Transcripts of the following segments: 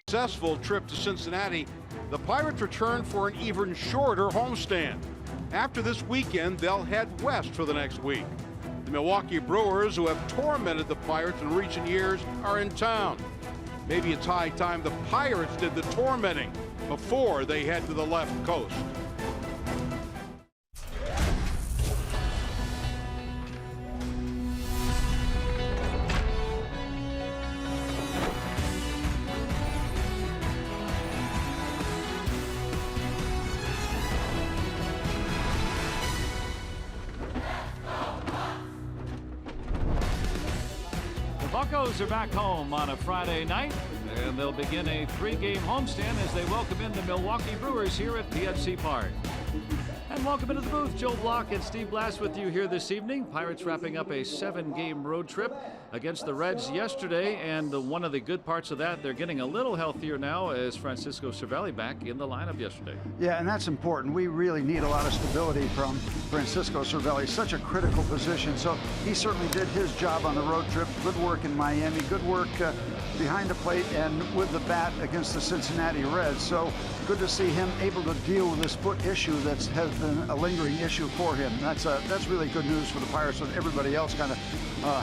Successful trip to Cincinnati, the Pirates return for an even shorter homestand. After this weekend, they'll head west for the next week. The Milwaukee Brewers, who have tormented the Pirates in recent years, are in town. Maybe it's high time the Pirates did the tormenting before they head to the left coast. Buccos are back home on a Friday night, and they'll begin a 3-game homestand as they welcome in the Milwaukee Brewers here at PNC Park. And welcome into the booth. Joe Block and Steve Blass with you here this evening. Pirates wrapping up a 7-game road trip against the Reds yesterday, and one of the good parts of that, they're getting a little healthier now as Francisco Cervelli back in the lineup yesterday. Yeah, and that's important. We really need a lot of stability from Francisco Cervelli. Such a critical position. So he certainly did his job on the road trip. Good work in Miami. Good work behind the plate and with the bat against the Cincinnati Reds. So good to see him able to deal with this foot issue that has been a lingering issue for him. That's really good news for the Pirates with everybody else kind of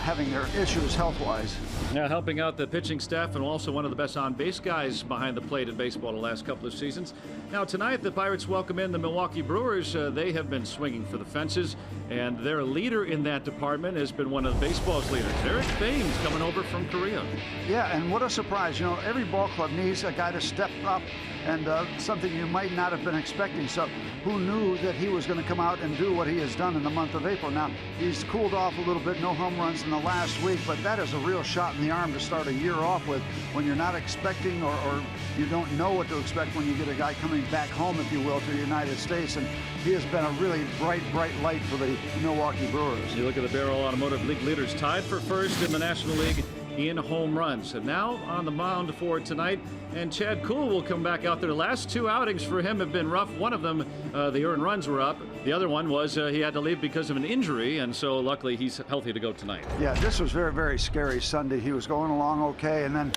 having their issues health-wise. Yeah, helping out the pitching staff and also one of the best on-base guys behind the plate in baseball the last couple of seasons. Now tonight the Pirates welcome in the Milwaukee Brewers. They have been swinging for the fences, and their leader in that department has been one of baseball's leaders. Eric Thames coming over from Korea. Yeah, and what a surprise. You know, every ball club needs a guy to step up, and something you might not have been expecting. So who knew that he was going to come out and do what he has done in the month of April? Now, he's cooled off a little bit, no home runs in the last week, but that is a real shot in the arm to start a year off with when you're not expecting or you don't know what to expect when you get a guy coming back home, if you will, to the United States. And he has been a really bright light for the Milwaukee Brewers. You look at the Barrel Automotive League leaders, tied for first in the National League in home runs. And now on the mound for tonight, and Chad Kuhl will come back out there. The last 2 outings for him have been rough. One of them, the earned runs were up. The other one was he had to leave because of an injury, and so luckily he's healthy to go tonight. Yeah, this was very scary Sunday. He was going along okay, and then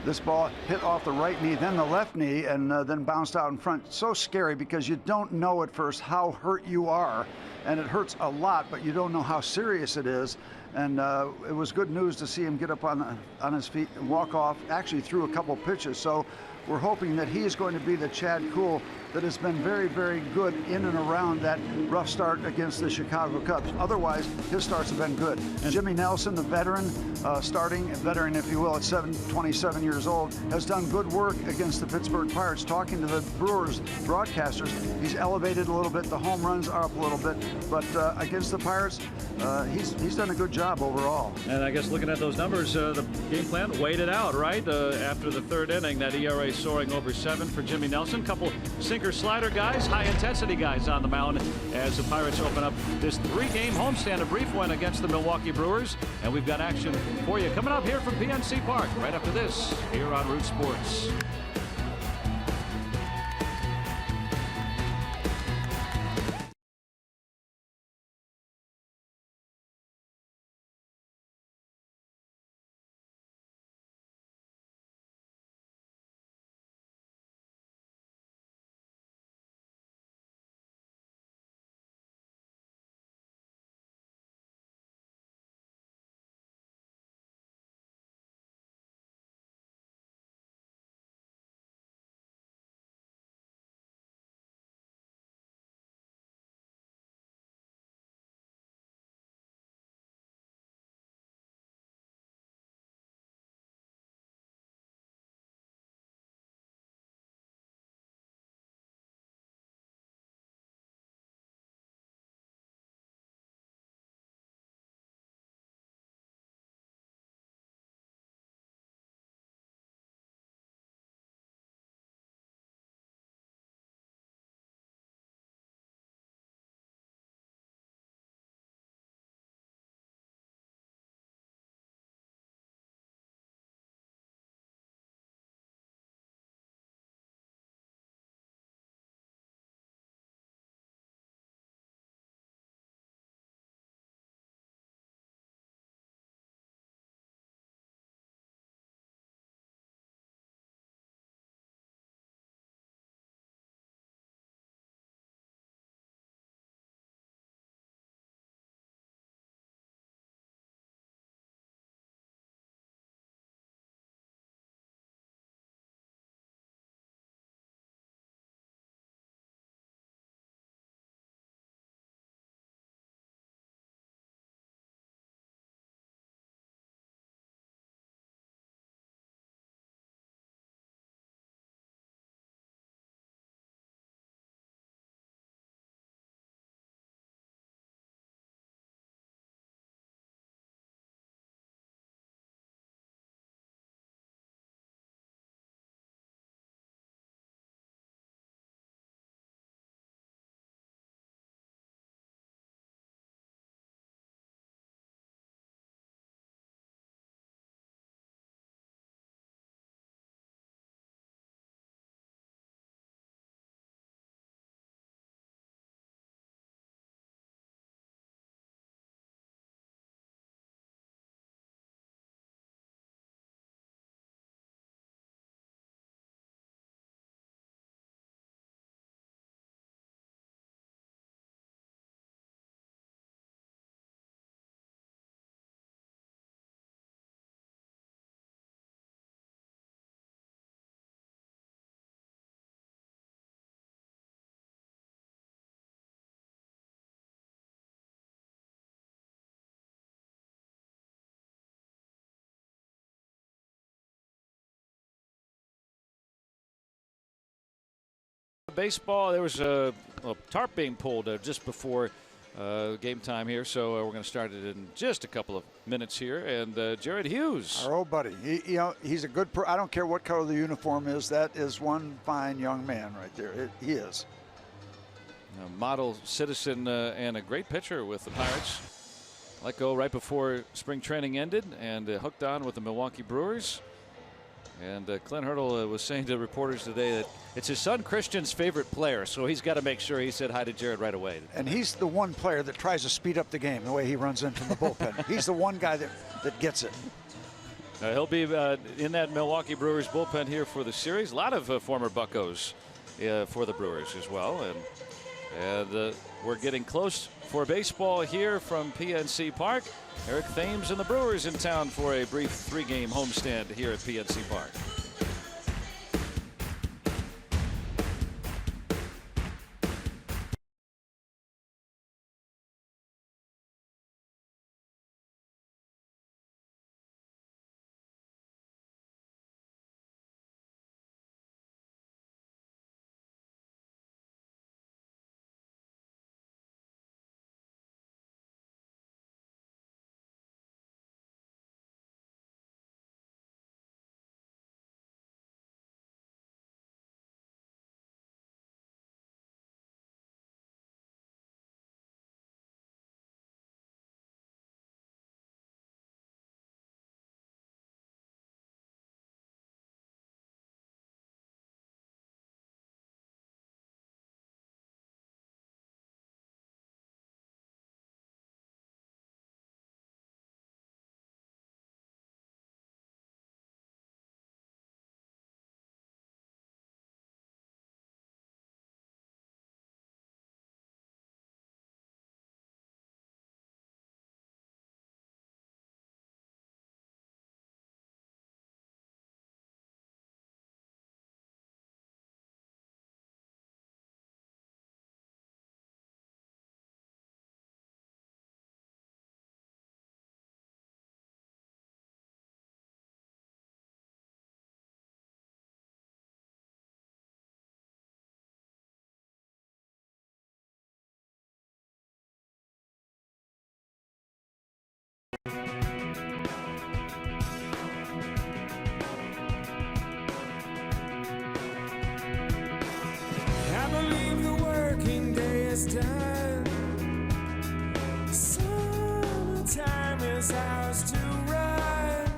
this ball hit off the right knee, then the left knee, and then bounced out in front. So scary because you don't know at first how hurt you are, and it hurts a lot, but you don't know how serious it is. And it was good news to see him get up on his feet and walk off, actually threw a couple pitches. So we're hoping that he is going to be the Chad Kuhl that has been very good in and around that rough start against the Chicago Cubs. Otherwise, his starts have been good. And Jimmy Nelson, the veteran, starting veteran, if you will, at 27 years old, has done good work against the Pittsburgh Pirates. Talking to the Brewers broadcasters, he's elevated a little bit. The home runs are up a little bit, but against the Pirates, he's done a good job overall. And I guess looking at those numbers, the game plan waited out, right? After the 3rd inning, that ERA soaring over 7 for Jimmy Nelson. Couple sinker slider guys, high intensity guys on the mound as the Pirates open up this 3-game homestand. A brief one against the Milwaukee Brewers, and we've got action for you coming up here from PNC Park right after this here on Root Sports. baseball. There was a tarp being pulled just before game time here, so we're going to start it in just a couple of minutes here. And Jared Hughes, our old buddy, he's a good. I don't care what color the uniform is. That is one fine young man right there. He is a model citizen and a great pitcher with the Pirates. Let go right before spring training ended and hooked on with the Milwaukee Brewers. And Clint Hurdle was saying to reporters today that it's his son Christian's favorite player, so he's got to make sure he said hi to Jared right away. And he's the one player that tries to speed up the game the way he runs in from the bullpen. He's the one guy that gets it. He'll be in that Milwaukee Brewers bullpen here for the series. A lot of former Buccos for the Brewers as well. And we're getting close for baseball here from PNC Park. Eric Thames and the Brewers in town for a brief 3-game homestand here at PNC Park. I believe the working day is done. Summertime is ours to run.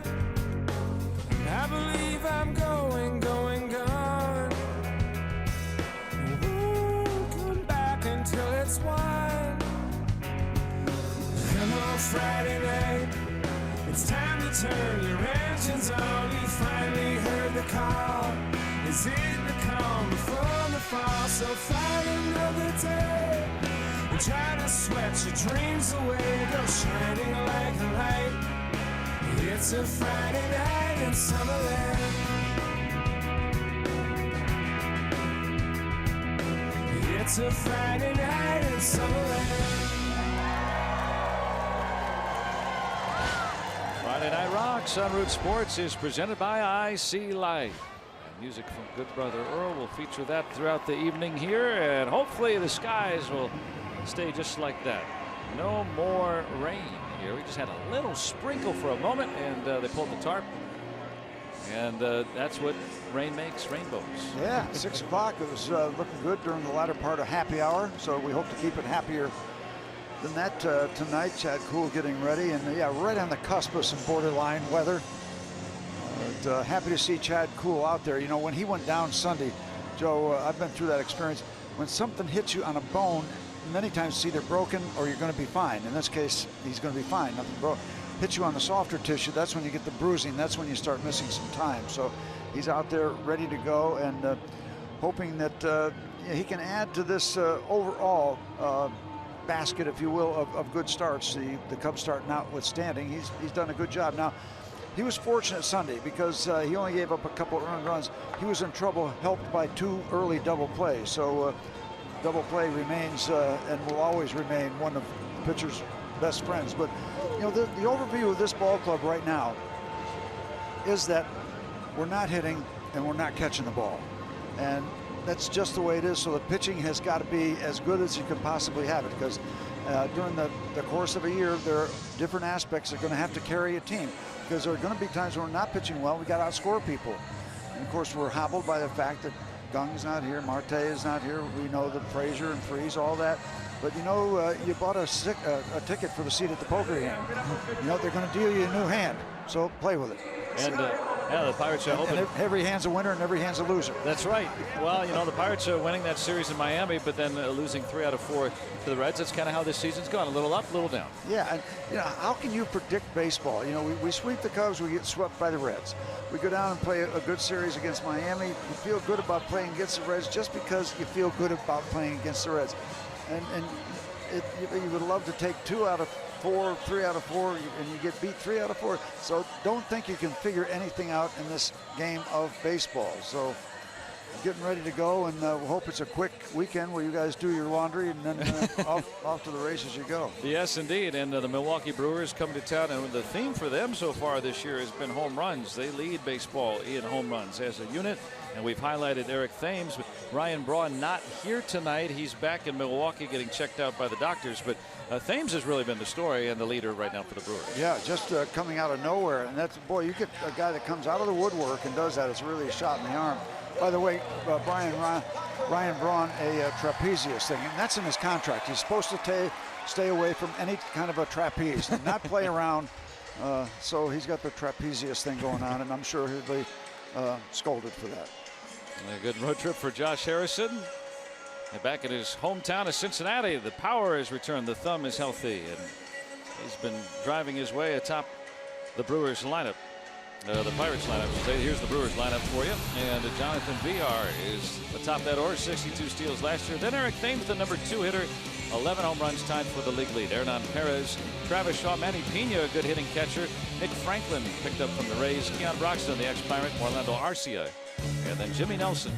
I believe I'm going, gone. Won't come back until it's won. Hello, Friday night. It's time to turn your engines on. You finally heard the call. Is it the calm before the fall? So fight another day and try to sweat your dreams away. Go shining like a light. It's a Friday night in Summerland. It's a Friday night in Summerland. Friday Night Rocks on Root Sports is presented by IC Light. Music from good brother Earl will feature that throughout the evening here, and hopefully the skies will stay just like that. No more rain here. We just had a little sprinkle for a moment, and they pulled the tarp, and that's what rain makes, rainbows. Yeah, 6 o'clock. It was looking good during the latter part of happy hour, so we hope to keep it happier than that tonight. Chad Kuhl getting ready, and yeah, right on the cusp of some borderline weather. But happy to see Chad Kuhl out there. You know, when he went down Sunday, Joe, I've been through that experience. When something hits you on a bone, many times it's either broken or you're going to be fine. In this case, he's going to be fine. Nothing broke. Hits you on the softer tissue, that's when you get the bruising. That's when you start missing some time. So he's out there ready to go, and hoping that he can add to this overall basket, if you will, of good starts. The Cubs start notwithstanding, he's done a good job. Now, he was fortunate Sunday because he only gave up a couple earned runs. He was in trouble, helped by 2 early double plays. So double play remains and will always remain one of the pitcher's best friends. But you know, the overview of this ball club right now is that we're not hitting and we're not catching the ball, and that's just the way it is. So the pitching has got to be as good as you could possibly have it, because during the course of a year, there are different aspects that are going to have to carry a team, because there are going to be times when we're not pitching well. We got to outscore people. And of course, we're hobbled by the fact that Gung's not here, Marte is not here. We know that Frazier and Freese, all that. But you know, you bought a ticket for the seat at the poker game. You know, they're going to deal you a new hand, so play with it. And yeah, the Pirates are hoping. And every hand's a winner and every hand's a loser. That's right. Well, you know, the Pirates are winning that series in Miami, but then losing 3 out of 4 to the Reds. That's kind of how this season's gone. A little up, a little down. Yeah, and you know, how can you predict baseball? You know, we sweep the Cubs, we get swept by the Reds. We go down and play a good series against Miami. You feel good about playing against the Reds just because you feel good about playing against the Reds. And you would love to take 2 out of 4, 3 out of 4, and you get beat 3 out of 4. So don't think you can figure anything out in this game of baseball. So getting ready to go, and we'll hope it's a quick weekend where you guys do your laundry and then off to the races you go. Yes, indeed. And the Milwaukee Brewers come to town, and the theme for them so far this year has been home runs. They lead baseball in home runs as a unit. And we've highlighted Eric Thames, but Ryan Braun not here tonight. He's back in Milwaukee getting checked out by the doctors. But Thames has really been the story and the leader right now for the Brewers. Yeah, just coming out of nowhere. And that's, boy, you get a guy that comes out of the woodwork and does that. It's really a shot in the arm. By the way, Ryan Braun, a trapezius thing, and that's in his contract. He's supposed to stay away from any kind of a trapeze and not play around. So he's got the trapezius thing going on, and I'm sure he'll be scolded for that. A good road trip for Josh Harrison. And back in his hometown of Cincinnati, the power has returned. The thumb is healthy, and he's been driving his way atop the Brewers lineup. The Pirates lineup. Here's the Brewers lineup for you. And Jonathan Villar is atop that order, 62 steals last year. Then Eric Thames, the number 2 hitter, 11 home runs, tied for the league lead. Hernan Perez, Travis Shaw, Manny Pena, a good hitting catcher. Nick Franklin picked up from the Rays. Keon Broxton, the ex-Pirate, Orlando Arcia, and then Jimmy Nelson.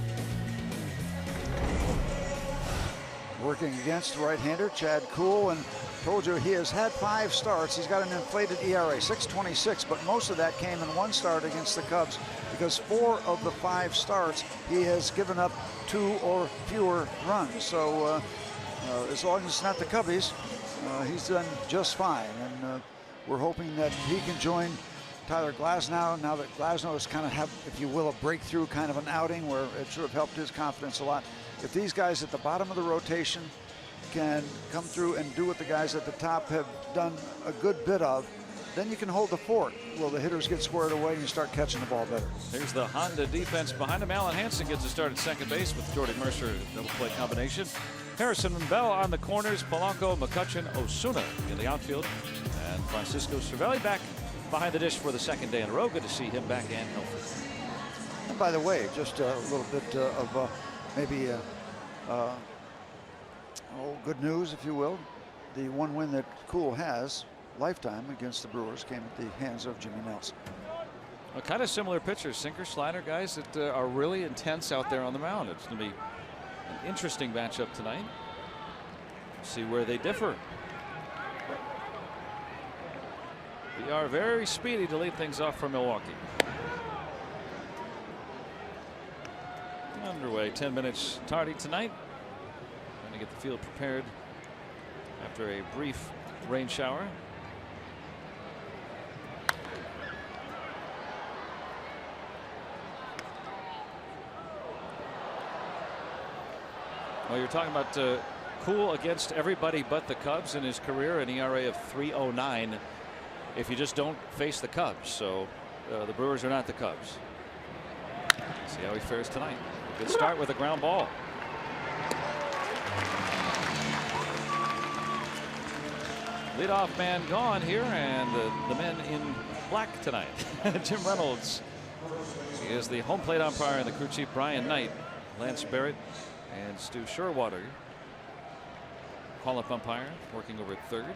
Working against right-hander Chad Kuhl, and told you he has had 5 starts. He's got an inflated ERA, 6.26, but most of that came in 1 start against the Cubs, because 4 of the 5 starts he has given up 2 or fewer runs. So as long as it's not the Cubbies, he's done just fine, and we're hoping that he can join Tyler Glasnow now that Glasnow has kind of have, if you will, a breakthrough kind of an outing where it should have helped his confidence a lot. If these guys at the bottom of the rotation can come through and do what the guys at the top have done a good bit of, then you can hold the fort. Well, the hitters get squared away and you start catching the ball better. Here's the Honda defense behind him. Alan Hansen gets a start at second base with Jordan Mercer, double play combination. Harrison and Bell on the corners. Polanco, McCutchen, Osuna in the outfield. And Francisco Cervelli back behind the dish for the 2nd day in a row. Good to see him back and healthy. And by the way, just a little bit of maybe good news, if you will. The 1 win that Kuhl has lifetime against the Brewers came at the hands of Jimmy Nelson. Well, kind of similar pitchers, sinker, slider guys that are really intense out there on the mound. It's going to be an interesting matchup tonight. See where they differ. They are very speedy to lead things off for Milwaukee. Underway, 10 minutes tardy tonight. Trying to get the field prepared after a brief rain shower. Well, you're talking about Kuhl against everybody but the Cubs in his career, an ERA of 3.09 if you just don't face the Cubs. So the Brewers are not the Cubs. See how he fares tonight. Good start with a ground ball. Leadoff man gone here, and the men in black tonight. Jim Reynolds. He is the home plate umpire and the crew chief Brian Knight, Lance Barrett, and Stu Sherwater. Call-up umpire working over at third.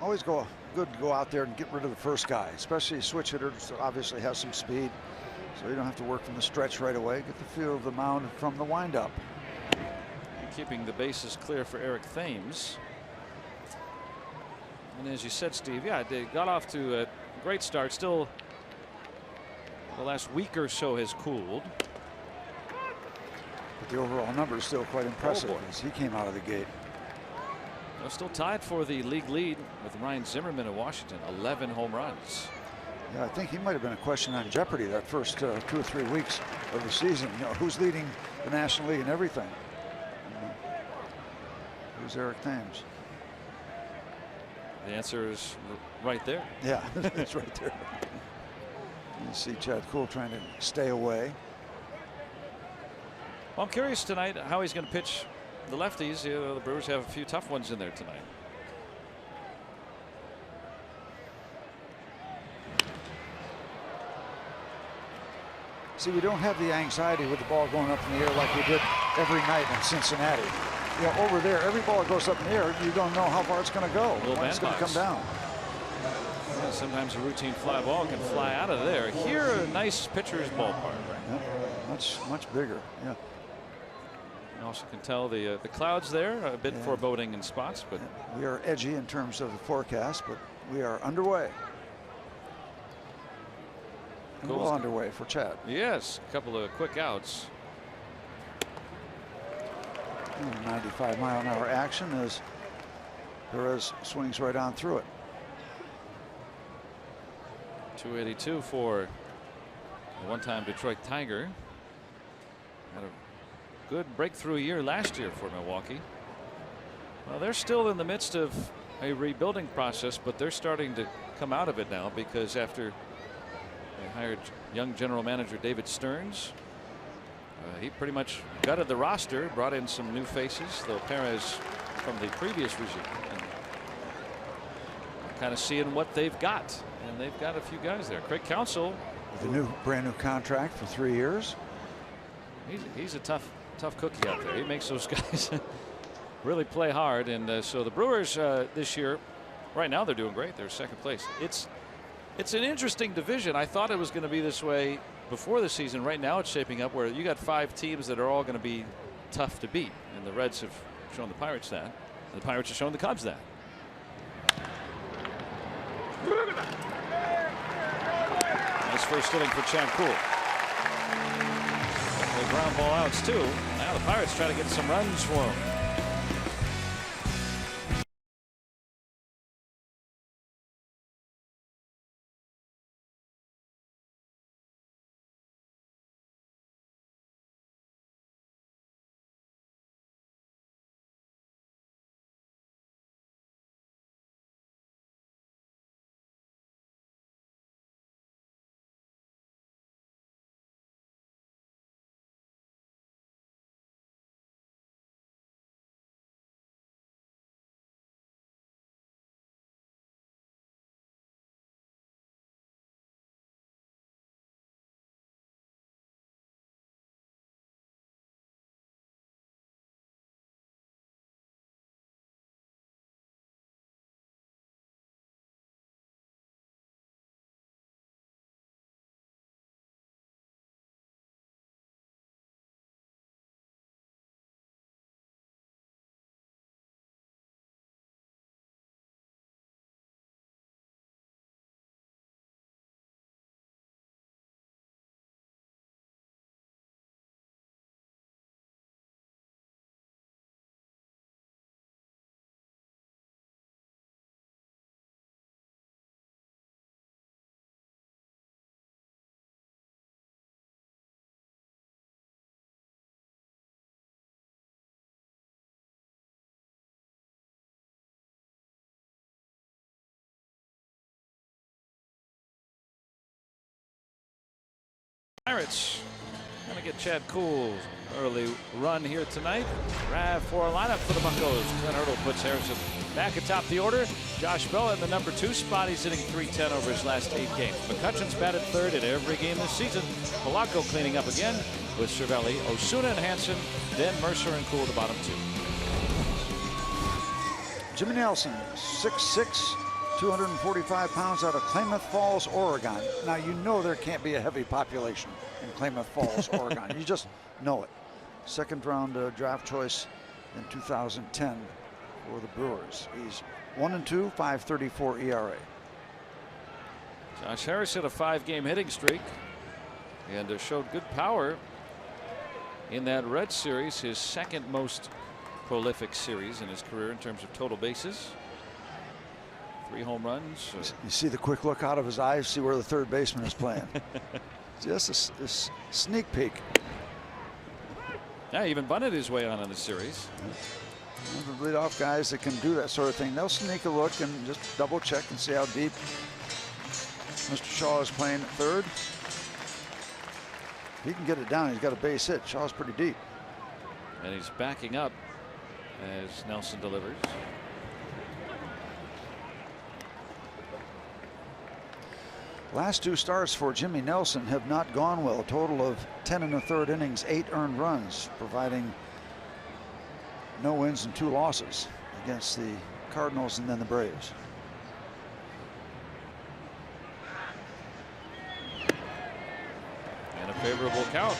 Always good to go out there and get rid of the first guy, especially a switch hitter, so obviously has some speed, so you don't have to work from the stretch right away. Get the feel of the mound from the windup. Keeping the bases clear for Eric Thames. And as you said, Steve, yeah, they got off to a great start. Still The last week or so has cooled. But the overall number is still quite impressive as he came out of the gate. They're still tied for the league lead with Ryan Zimmerman of Washington, 11 home runs. Yeah, I think he might have been a question on Jeopardy that first 2 or 3 weeks of the season. You know, who's leading the National League and everything? Who's Eric Thames? The answer is right there. Yeah, it's right there. You see Chad Kuhl trying to stay away. Well, I'm curious tonight how he's going to pitch the lefties. You know, the Brewers have a few tough ones in there tonight. See, we don't have the anxiety with the ball going up in the air like we did every night in Cincinnati. You know, over there, every ball that goes up in the air, you don't know how far it's going to go, when it's going to come down. Yeah, sometimes a routine fly ball can fly out of there. Here, a nice pitcher's ballpark. Yeah, much bigger. Yeah. You also can tell the clouds there, a bit foreboding in spots, but we are edgy in terms of the forecast, but we are underway. Well underway for Chad. Yes, a couple of quick outs. 95-mile-an-hour action as Perez swings right on through it. 282 for the one-time Detroit Tiger. Had a good breakthrough year last year for Milwaukee. Well, they're still in the midst of a rebuilding process, but they're starting to come out of it now because after they hired young general manager David Stearns, he pretty much gutted the roster, brought in some new faces, though Perez from the previous regime, and kind of seeing what they've got. And they've got a few guys there. Craig Counsell with a brand new contract for 3 years. He's a tough cookie out there. He makes those guys really play hard. And so the Brewers this year, right now they're doing great. They're second place. It's an interesting division. I thought it was going to be this way before the season. Right now it's shaping up where you got 5 teams that are all going to be tough to beat. And the Reds have shown the Pirates that. And the Pirates have shown the Cubs that. Nice first inning for Chad Kuhl. The ground ball outs too. Now the Pirates try to get some runs for him. Pirates going to get Chad Kuhl's early run here tonight. RAV4 lineup for the Buccos. Glenn Hurdle puts Harrison back atop the order. Josh Bell in the number 2 spot. He's hitting .310 over his last 8 games. McCutcheon's batted third in every game this season. Polanco cleaning up again with Cervelli, Osuna and Hansen, then Mercer and Kuhl the bottom 2. Jimmy Nelson, 6'6", 245 pounds out of Klamath Falls, Oregon. Now you know there can't be a heavy population in Klamath Falls, Oregon. You just know it. Second round draft choice in 2010 for the Brewers. He's 1-2, 5.34 ERA. Josh Harris hit a 5-game hitting streak. and showed good power in that Red Series, his second most prolific series in his career in terms of total bases. 3 home runs. You see the quick look out of his eyes, see where the third baseman is playing. Just a sneak peek. Yeah, even bunted his way on in the series. The leadoff guys that can do that sort of thing, they'll sneak a look and just double check and see how deep Mr. Shaw is playing at third. He can get it down. He's got a base hit. Shaw's pretty deep. And he's backing up as Nelson delivers. Last 2 starts for Jimmy Nelson have not gone well. A total of 10 1/3 innings, 8 earned runs, providing no wins and 2 losses against the Cardinals and then the Braves. And a favorable count.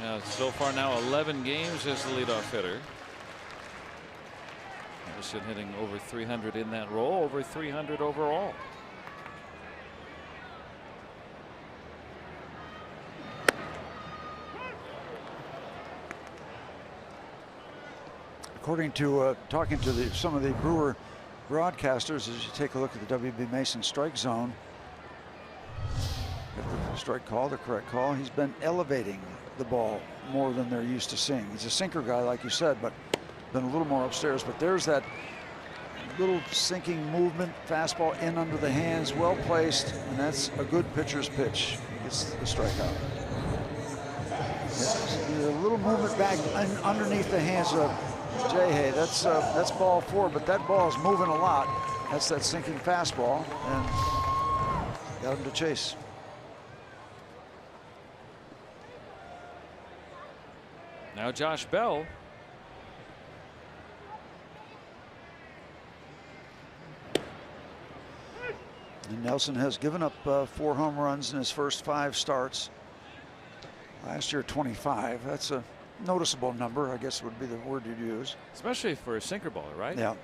Now, so far now 11 games as the leadoff hitter. Anderson hitting over 300 in that role, over 300 overall. According to talking to some of the Brewer broadcasters, as you take a look at the WB Mason strike zone, the strike call, the correct call, he's been elevating the ball more than they're used to seeing. He's a sinker guy, like you said, but been a little more upstairs. But there's that little sinking movement, fastball in under the hands, well placed, and that's a good pitcher's pitch. He gets the strikeout. A little movement back underneath the hands of Jay Hay. That's ball 4, but that ball is moving a lot. That's that sinking fastball, and got him to chase. Now Josh Bell. And Nelson has given up 4 home runs in his first 5 starts. Last year 25. That's a noticeable number, I guess would be the word you'd use. Especially for a sinker baller, right? Yeah.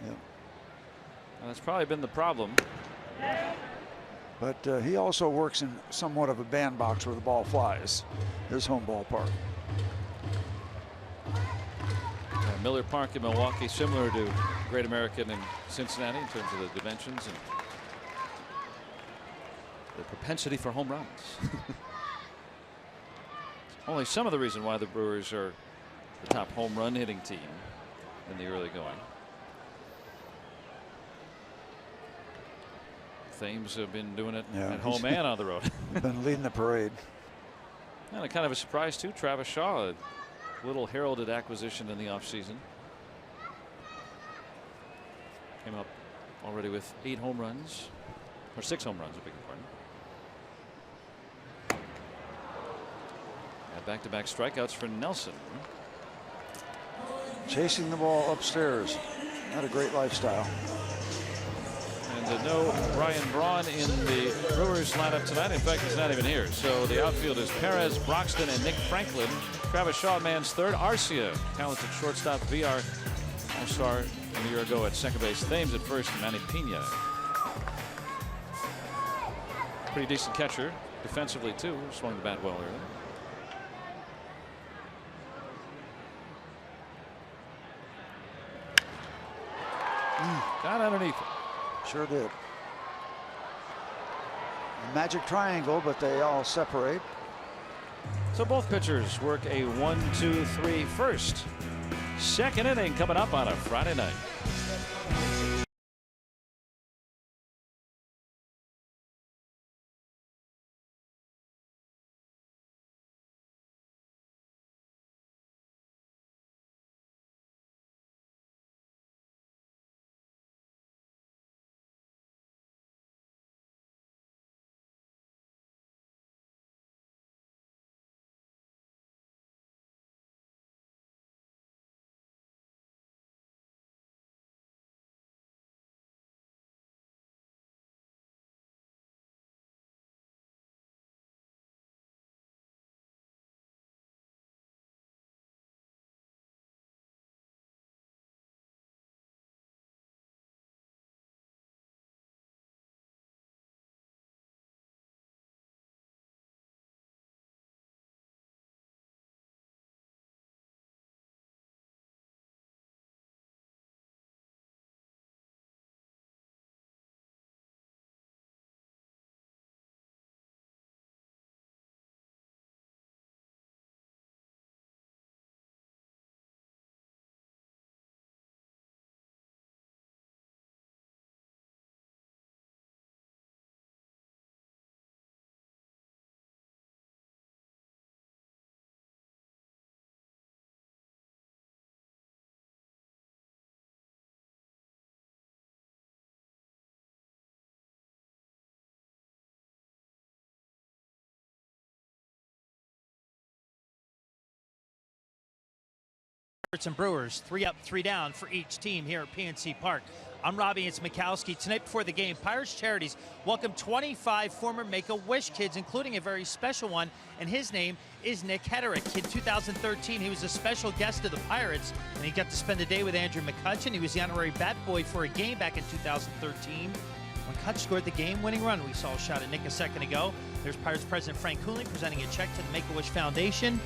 Yeah. Well, that's probably been the problem. But he also works in somewhat of a bandbox where the ball flies. His home ballpark. Yeah, Miller Park in Milwaukee, similar to Great American in Cincinnati in terms of the dimensions and the propensity for home runs. Only some of the reason why the Brewers are the top home run hitting team in the early going. Thames have been doing it at home and on the road. Been leading the parade. And a kind of a surprise too, Travis Shaw, a little heralded acquisition in the offseason. Came up already with 8 home runs, or 6 home runs, I beg your pardon. And back-to-back strikeouts for Nelson. Chasing the ball upstairs. Not a great lifestyle. And no Ryan Braun in the Brewers lineup tonight. In fact, he's not even here. So the outfield is Perez, Broxton, and Nick Franklin. Travis Shaw man's third. Arcia, talented shortstop, VR All-Star a year ago at second base. Thames at first, and Manny Pena. Pretty decent catcher defensively too. Swung the bat well early. Got underneath it. Sure did. A magic triangle, but they all separate. So both pitchers work a 1-2-3 first. Second inning coming up on a Friday night. And Brewers, 3 up, 3 down for each team here at PNC Park. I'm Robbie, it's Mikowski. Tonight before the game, Pirates Charities welcome 25 former Make-A-Wish kids, including a very special one, and his name is Nick Hederick. In 2013, he was a special guest of the Pirates, and he got to spend the day with Andrew McCutchen. He was the honorary bat boy for a game back in 2013. When Kutch scored the game-winning run, we saw a shot at Nick a second ago. There's Pirates President Frank Cooley presenting a check to the Make-A-Wish Foundation.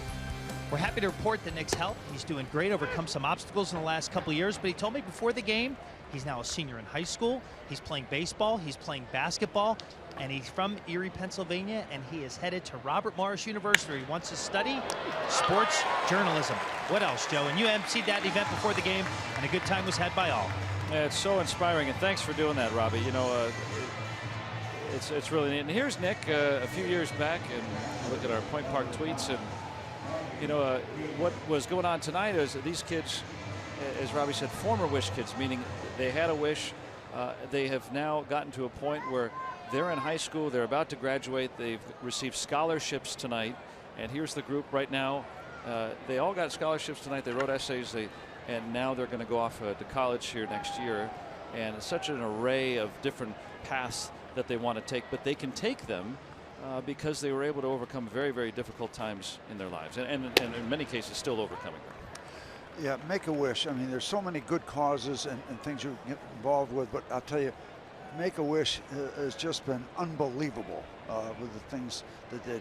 We're happy to report that Nick's health. He's doing great, overcome some obstacles in the last couple of years, but he told me before the game, he's now a senior in high school. He's playing baseball, he's playing basketball, and he's from Erie, Pennsylvania, and he is headed to Robert Morris University. He wants to study sports journalism. What else, Joe? And you emceed that event before the game, and a good time was had by all. Yeah, it's so inspiring, and thanks for doing that, Robbie. You know, it's really neat. And here's Nick a few years back, and look at our Point Park tweets, and you know, what was going on tonight is that these kids, as Robbie said, former wish kids, meaning they had a wish. They have now gotten to a point where they're in high school. They're about to graduate. They've received scholarships tonight. And here's the group right now. They all got scholarships tonight. They wrote essays. And now they're going to go off to college here next year. And it's such an array of different paths that they want to take. But they can take them because they were able to overcome very, very difficult times in their lives, and in many cases still overcoming them. Yeah, Make-A-Wish. I mean, there's so many good causes and things you get involved with, but I'll tell you, Make-A-Wish has just been unbelievable with the things that they've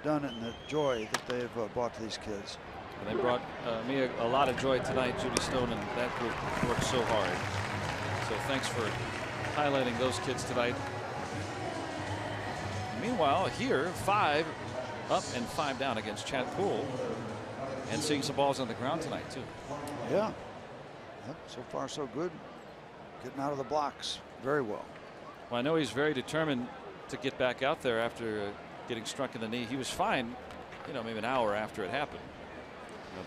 done and the joy that they've brought to these kids. And they brought me a lot of joy tonight. Judy Stone and that group worked so hard. So thanks for highlighting those kids tonight. Meanwhile, here, 5 up and 5 down against Chad Poole, and seeing some balls on the ground tonight, too. Yeah. Yep, so far, so good. Getting out of the blocks very well. Well, I know he's very determined to get back out there after getting struck in the knee. He was fine, you know, maybe an hour after it happened,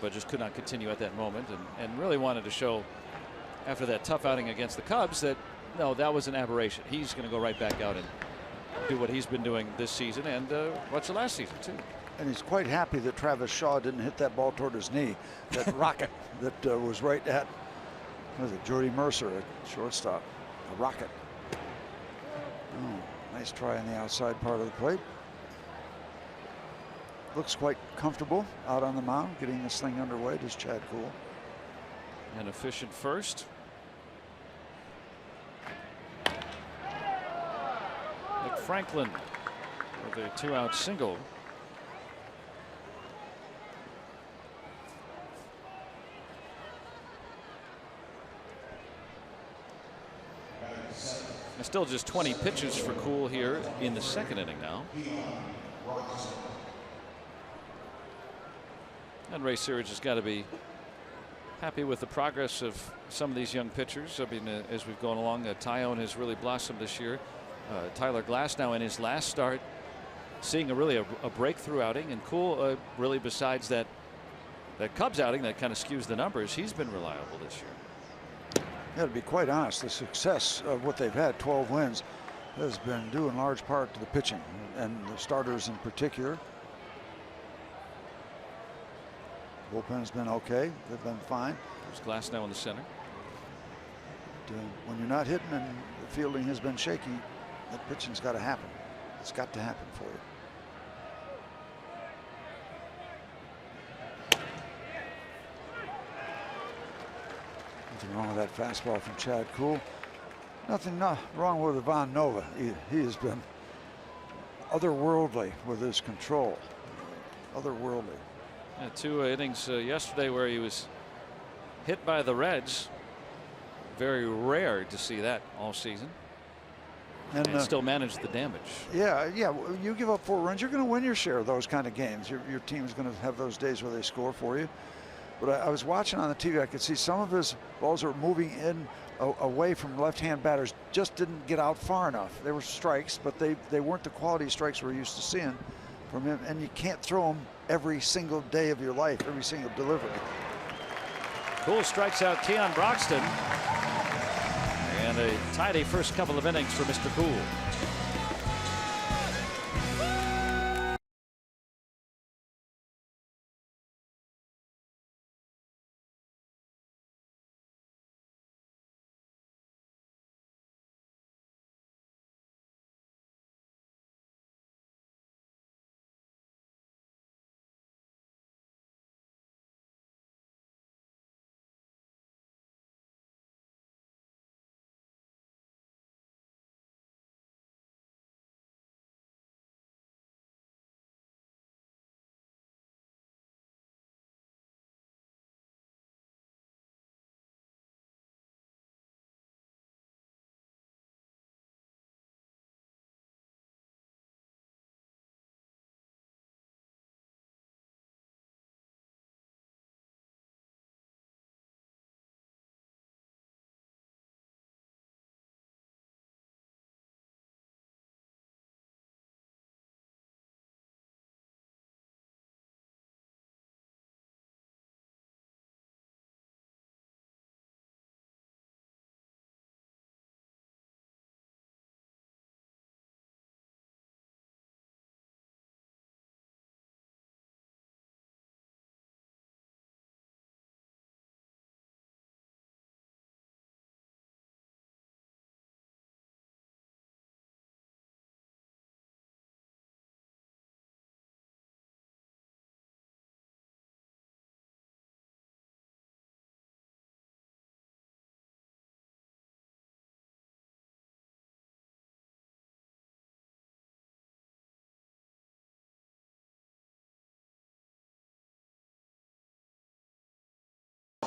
but just could not continue at that moment, and really wanted to show after that tough outing against the Cubs that, no, that was an aberration. He's going to go right back out and do what he's been doing this season and what's the last season too. And he's quite happy that Travis Shaw didn't hit that ball toward his knee. That rocket that was right at, what was it, Jordy Mercer at shortstop. A rocket. Oh, nice try on the outside part of the plate. Looks quite comfortable out on the mound, getting this thing underway. Does Chad Poole. An efficient first. Franklin with a 2-out single. And still just 20 pitches for Cool here in the second inning now. And Ray Searage has got to be happy with the progress of some of these young pitchers. I mean, as we've gone along, Tyone has really blossomed this year. Tyler Glass now in his last start, seeing a breakthrough outing, and Cool really, besides that Cubs outing that kind of skews the numbers, he's been reliable this year. Yeah, to be quite honest, the success of what they've had, 12 wins, has been due in large part to the pitching and the starters in particular. Bullpen's been okay. They've been fine. There's Glass now in the center. When you're not hitting and the fielding has been shaky, that pitching's got to happen. It's got to happen for you. Nothing wrong with that fastball from Chad Poole. Nothing wrong with Ivan Nova. He has been otherworldly with his control. Otherworldly. Yeah, 2 innings yesterday where he was hit by the Reds. Very rare to see that all season. And still manage the damage. Yeah. You give up 4 runs, you're going to win your share of those kind of games. Your team's going to have those days where they score for you. But I was watching on the TV. I could see some of his balls were moving in away from left-hand batters. Just didn't get out far enough. They were strikes, but they weren't the quality strikes we're used to seeing from him. And you can't throw them every single day of your life, every single delivery. Poole strikes out Keon Broxton. And a tidy first couple of innings for Mr. Poole.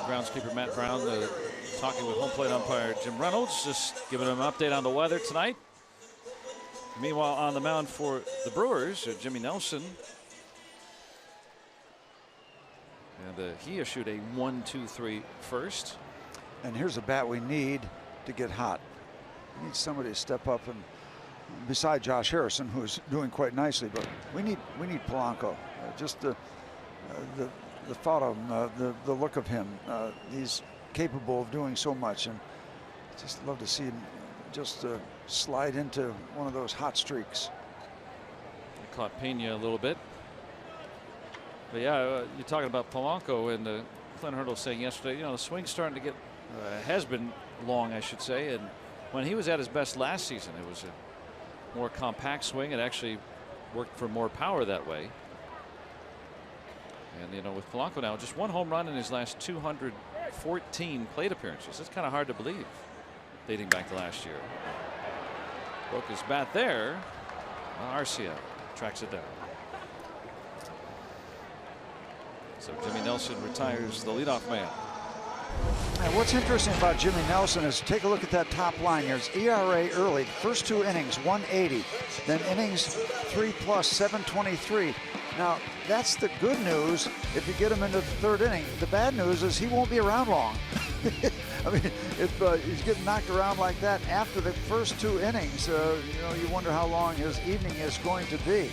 groundskeeper Matt Brown talking with home plate umpire Jim Reynolds, just giving him an update on the weather tonight. Meanwhile, on the mound for the Brewers, Jimmy Nelson. And he issued a 1-2-3 first. And here's a bat we need to get hot. We need somebody to step up, and beside Josh Harrison, who's doing quite nicely, but we need Polanco. Just the thought of him, the look of him. He's capable of doing so much, and just love to see him just slide into one of those hot streaks. He caught Pena a little bit. But yeah, you're talking about Polanco, and Clint Hurdle saying yesterday, the swing's starting to get, has been long, I should say. And when he was at his best last season, it was a more compact swing. It actually worked for more power that way. And, with Polanco now, just one home run in his last 214 plate appearances. That's kind of hard to believe, dating back to last year. Broke his bat there. Arcia tracks it down. So Jimmy Nelson retires the leadoff man. And what's interesting about Jimmy Nelson is take a look at that top line. There's ERA early, first 2 innings, 180. Then innings 3+, 723. Now, that's the good news if you get him into the 3rd inning. The bad news is he won't be around long. I mean, if he's getting knocked around like that after the first 2 innings, you wonder how long his evening is going to be.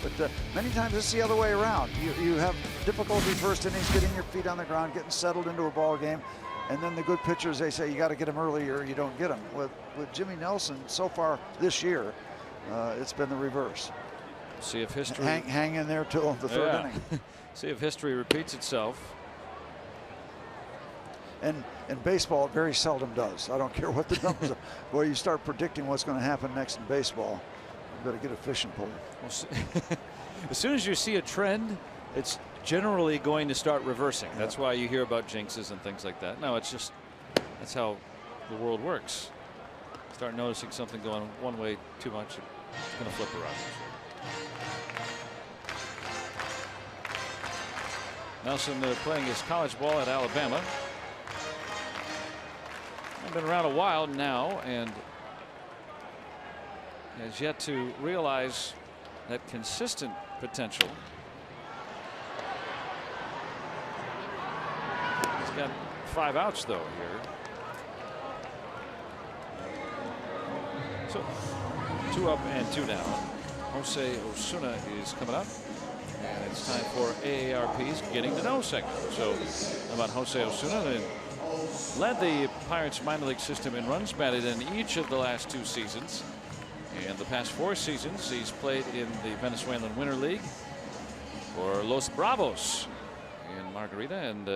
But many times it's the other way around. You have difficulty first innings, getting your feet on the ground, getting settled into a ball game, and then the good pitchers, they say you got to get them early or you don't get them. With Jimmy Nelson, so far this year, it's been the reverse. See if history hang in there till the 3rd inning. See if history repeats itself. And in baseball, it very seldom does. I don't care what the numbers are. Boy, you start predicting what's going to happen next in baseball, you better get a fishing pole. As soon as you see a trend, it's generally going to start reversing. That's why you hear about jinxes and things like that. No, it's just that's how the world works. Start noticing something going one way too much, it's going to flip around. Nelson playing his college ball at Alabama. I've been around a while now and has yet to realize that consistent potential. He's got 5 outs though here. So 2 up and 2 down. Jose Osuna is coming up. And it's time for AARP's Getting to Know segment. So about Jose Osuna, they led the Pirates minor league system in runs batted in each of the last 2 seasons. And the past 4 seasons, he's played in the Venezuelan Winter League for Los Bravos in Margarita, and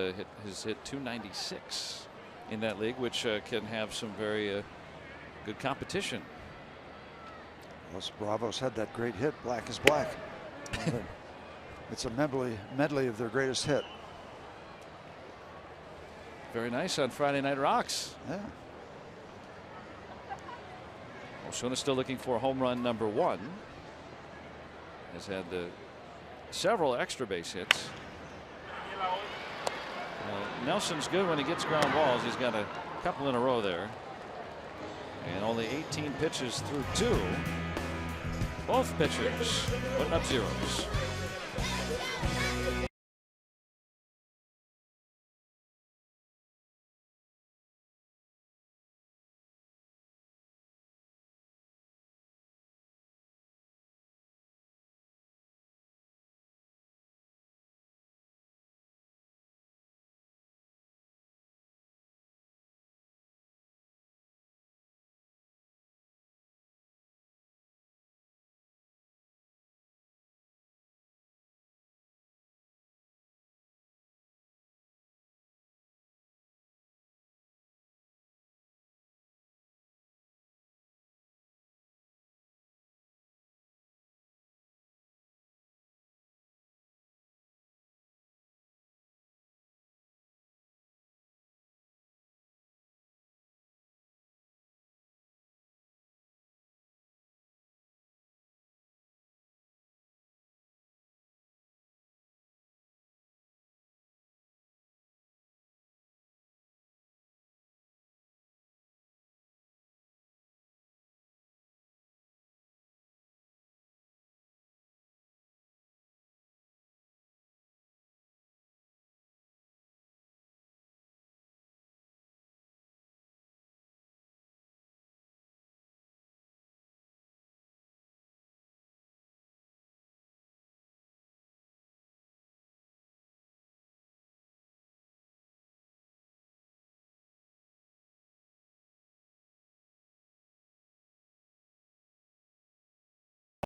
has hit .296 in that league, which can have some very good competition. Los Bravos had that great hit, Black is Black. It's a medley of their greatest hit. Very nice on Friday Night Rocks. Yeah. Osuna still looking for home run number 1. Has had several extra base hits. Nelson's good when he gets ground balls. He's got a couple in a row there. And only 18 pitches through 2. Both pitchers putting up zeros.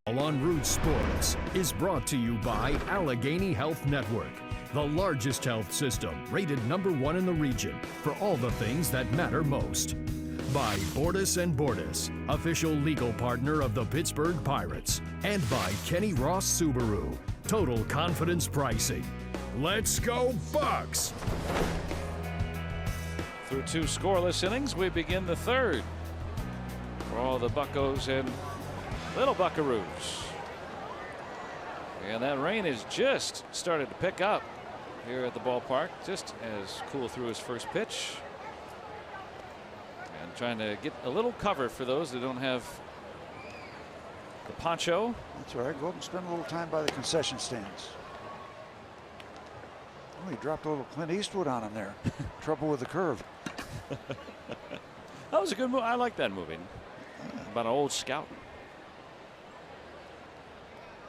On Root Sports is brought to you by Allegheny Health Network, the largest health system rated #1 in the region for all the things that matter most. By Bordas & Bordas, official legal partner of the Pittsburgh Pirates. And by Kenny Ross Subaru, total confidence pricing. Let's go Bucks! Through 2 scoreless innings, we begin the 3rd. For all the Buccos and little Buckaroos. And that rain has just started to pick up here at the ballpark, just as Cool threw his first pitch. And trying to get a little cover for those that don't have the poncho. That's all right. Go up and spend a little time by the concession stands. Oh, he dropped a little Clint Eastwood on him there. Trouble with the curve. That was a good move. I like that movie. About an old scout.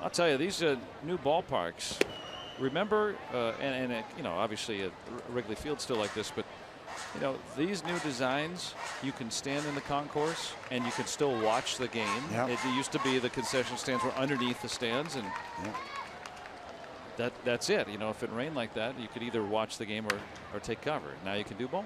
I'll tell you, these new ballparks. Remember, you know, obviously Wrigley Field's still like this, but you know, these new designs, you can stand in the concourse and you can still watch the game. Yep. It used to be the concession stands were underneath the stands, and that's it. You know, if it rained like that, you could either watch the game or take cover. Now you can do both.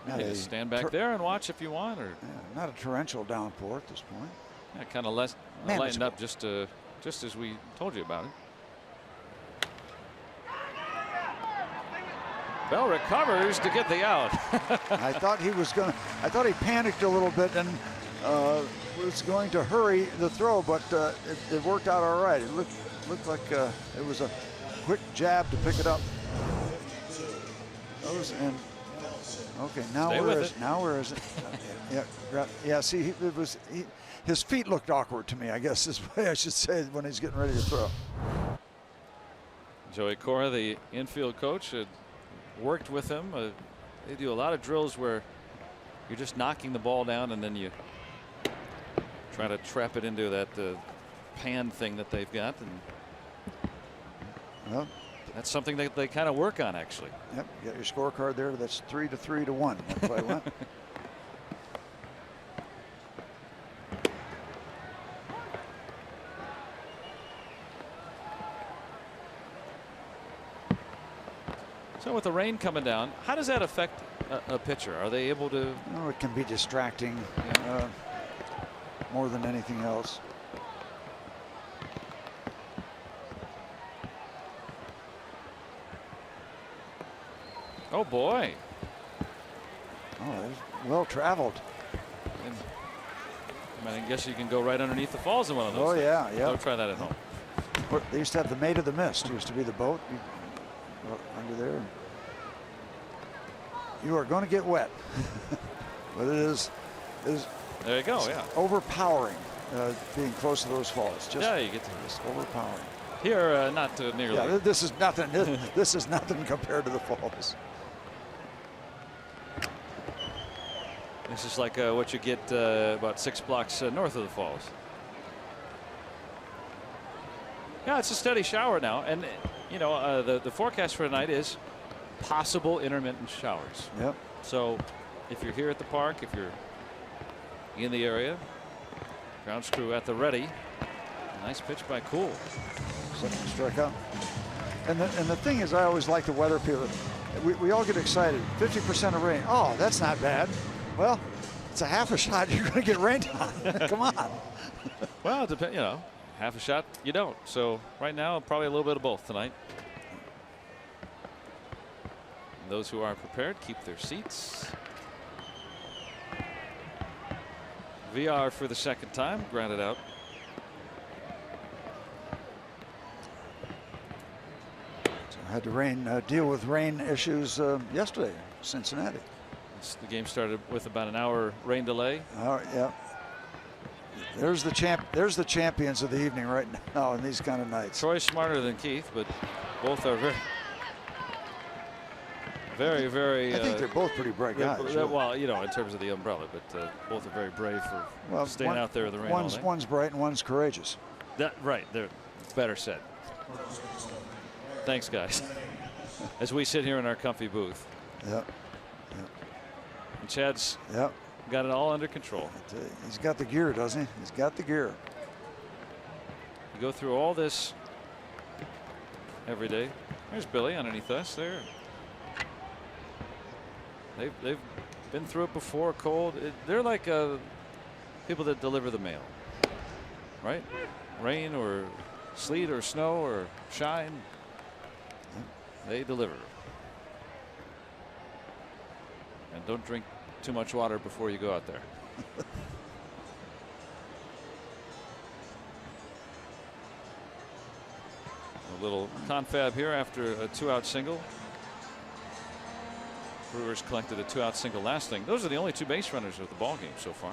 You just stand back there and watch if you want, or not a torrential downpour at this point. Yeah, kind of lightened up just as we told you about it. Bell recovers to get the out. I thought he panicked a little bit and was going to hurry the throw, but it worked out all right. It looked like it was a quick jab to pick it up. Okay, now where is it? Yeah. See, his feet looked awkward to me, I guess is the way I should say it, when he's getting ready to throw. Joey Cora, the infield coach, had worked with him. They do a lot of drills where you're just knocking the ball down and then you try to trap it into that pan thing that they've got, and well, that's something that they kind of work on, actually. Yep, you got your scorecard there. That's 3-3-1. That's what I went. So with the rain coming down, how does that affect a pitcher? Are they able to? Oh, it can be distracting more than anything else. Oh boy. Oh, well traveled. I guess you can go right underneath the falls in one of those. Oh things. yeah. Don't try that at home. They used to have the Maid of the Mist. It used to be the boat under there. You are going to get wet, but it is there you go. Yeah. Overpowering being close to those falls. Just, yeah, you get to just overpowering. Here, not nearly. Yeah, this is nothing. This is nothing compared to the falls. This is like what you get about 6 blocks north of the falls. Yeah, it's a steady shower now, and you know the forecast for tonight is possible intermittent showers. Yep. So if you're here at the park, if you're in the area, grounds crew at the ready. Nice pitch by Cool. Second strikeout. And the thing is, I always like the weather people. We all get excited. 50% of rain. Oh, that's not bad. Well, it's a half a shot. You're going to get rained on. Come on. Well, it depends. You know, half a shot, you don't. So right now, probably a little bit of both tonight. And those who are prepared keep their seats. VR for the second time, grounded out. Had to deal with rain issues yesterday, Cincinnati. The game started with about an hour rain delay. Yeah. There's the champions of the evening right now in these kind of nights. Troy's smarter than Keith, but both are very. I think they're both pretty bright guys. Well, you know, in terms of the umbrella, but both are very brave for staying out there in the rain. One's bright and one's courageous. Right. They're better said. Thanks, guys. As we sit here in our comfy booth. Yep. And Chad's Yep. got it all under control. He's got the gear, doesn't he? He's got the gear. You go through all this every day. There's Billy underneath us there. They've been through it before. Cold. They're like people that deliver the mail, right? Rain or sleet or snow or shine, they deliver. And don't drink too much water before you go out there. A little confab here after a 2-out single. Brewers collected a 2-out single last inning. Those are the only 2 base runners of the ball game so far.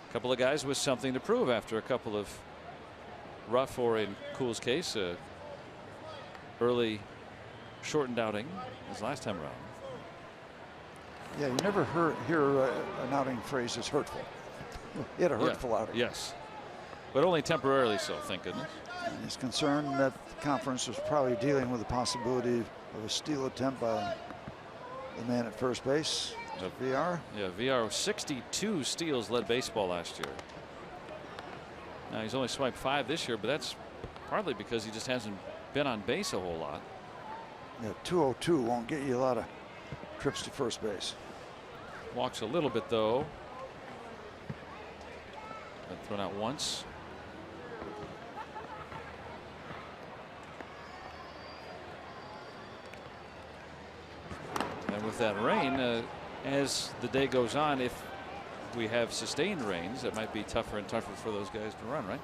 A couple of guys with something to prove after a couple of rough, or in Cool's case, early shortened outing his last time around. Yeah, you never hear an outing phrase as hurtful. He had a hurtful outing. Yes, but only temporarily so, thank goodness. And he's concerned that the conference was probably dealing with the possibility of a steal attempt by the man at first base, VR. Yeah, VR 62 steals, led baseball last year. Now he's only swiped 5 this year, but that's partly because he just hasn't been on base a whole lot. Yeah, 202 won't get you a lot of trips to first base. Walks a little bit though. Been thrown out once. And with that rain, as the day goes on, if we have sustained rains, it might be tougher and tougher for those guys to run, right?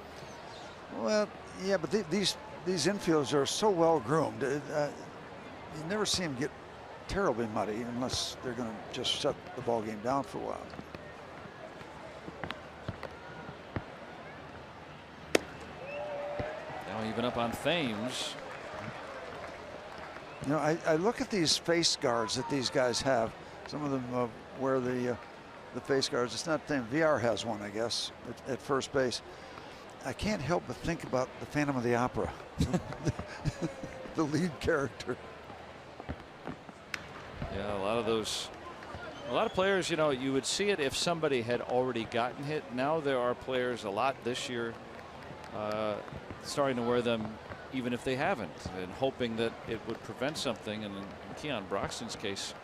Well, yeah, but these infields are so well groomed. You never see them get terribly muddy unless they're going to just shut the ball game down for a while. Now even up on Thames. You know, I look at these face guards that these guys have. Some of them wear the face guards. It's not the same. VR has one, I guess, at first base. I can't help but think about the Phantom of the Opera, the lead character. Yeah, a lot of players, you know, you would see it if somebody had already gotten hit. Now there are players a lot this year starting to wear them even if they haven't, and hoping that it would prevent something. And in Keon Broxton's case,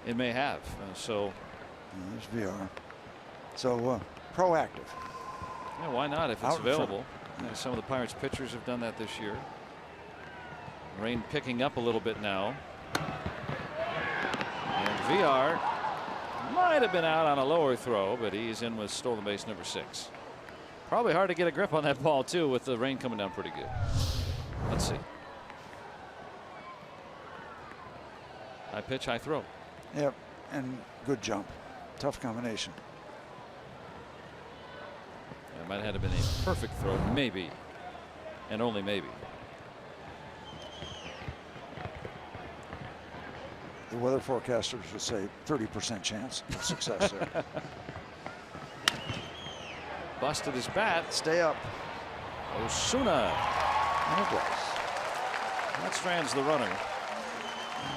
it may have. So there's VR. So proactive. Yeah, why not if it's available? Some of the Pirates pitchers have done that this year. Rain picking up a little bit now. And VR might have been out on a lower throw, but he's in with stolen base number 6. Probably hard to get a grip on that ball too, with the rain coming down pretty good. Let's see. High pitch, high throw. Yep, and good jump. Tough combination. It might have been a perfect throw, maybe, and only maybe. The weather forecasters would say 30% chance of success there. Busted his bat. Stay up. Osuna. And it was. That strands the runner.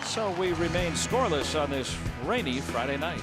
So we remain scoreless on this rainy Friday night.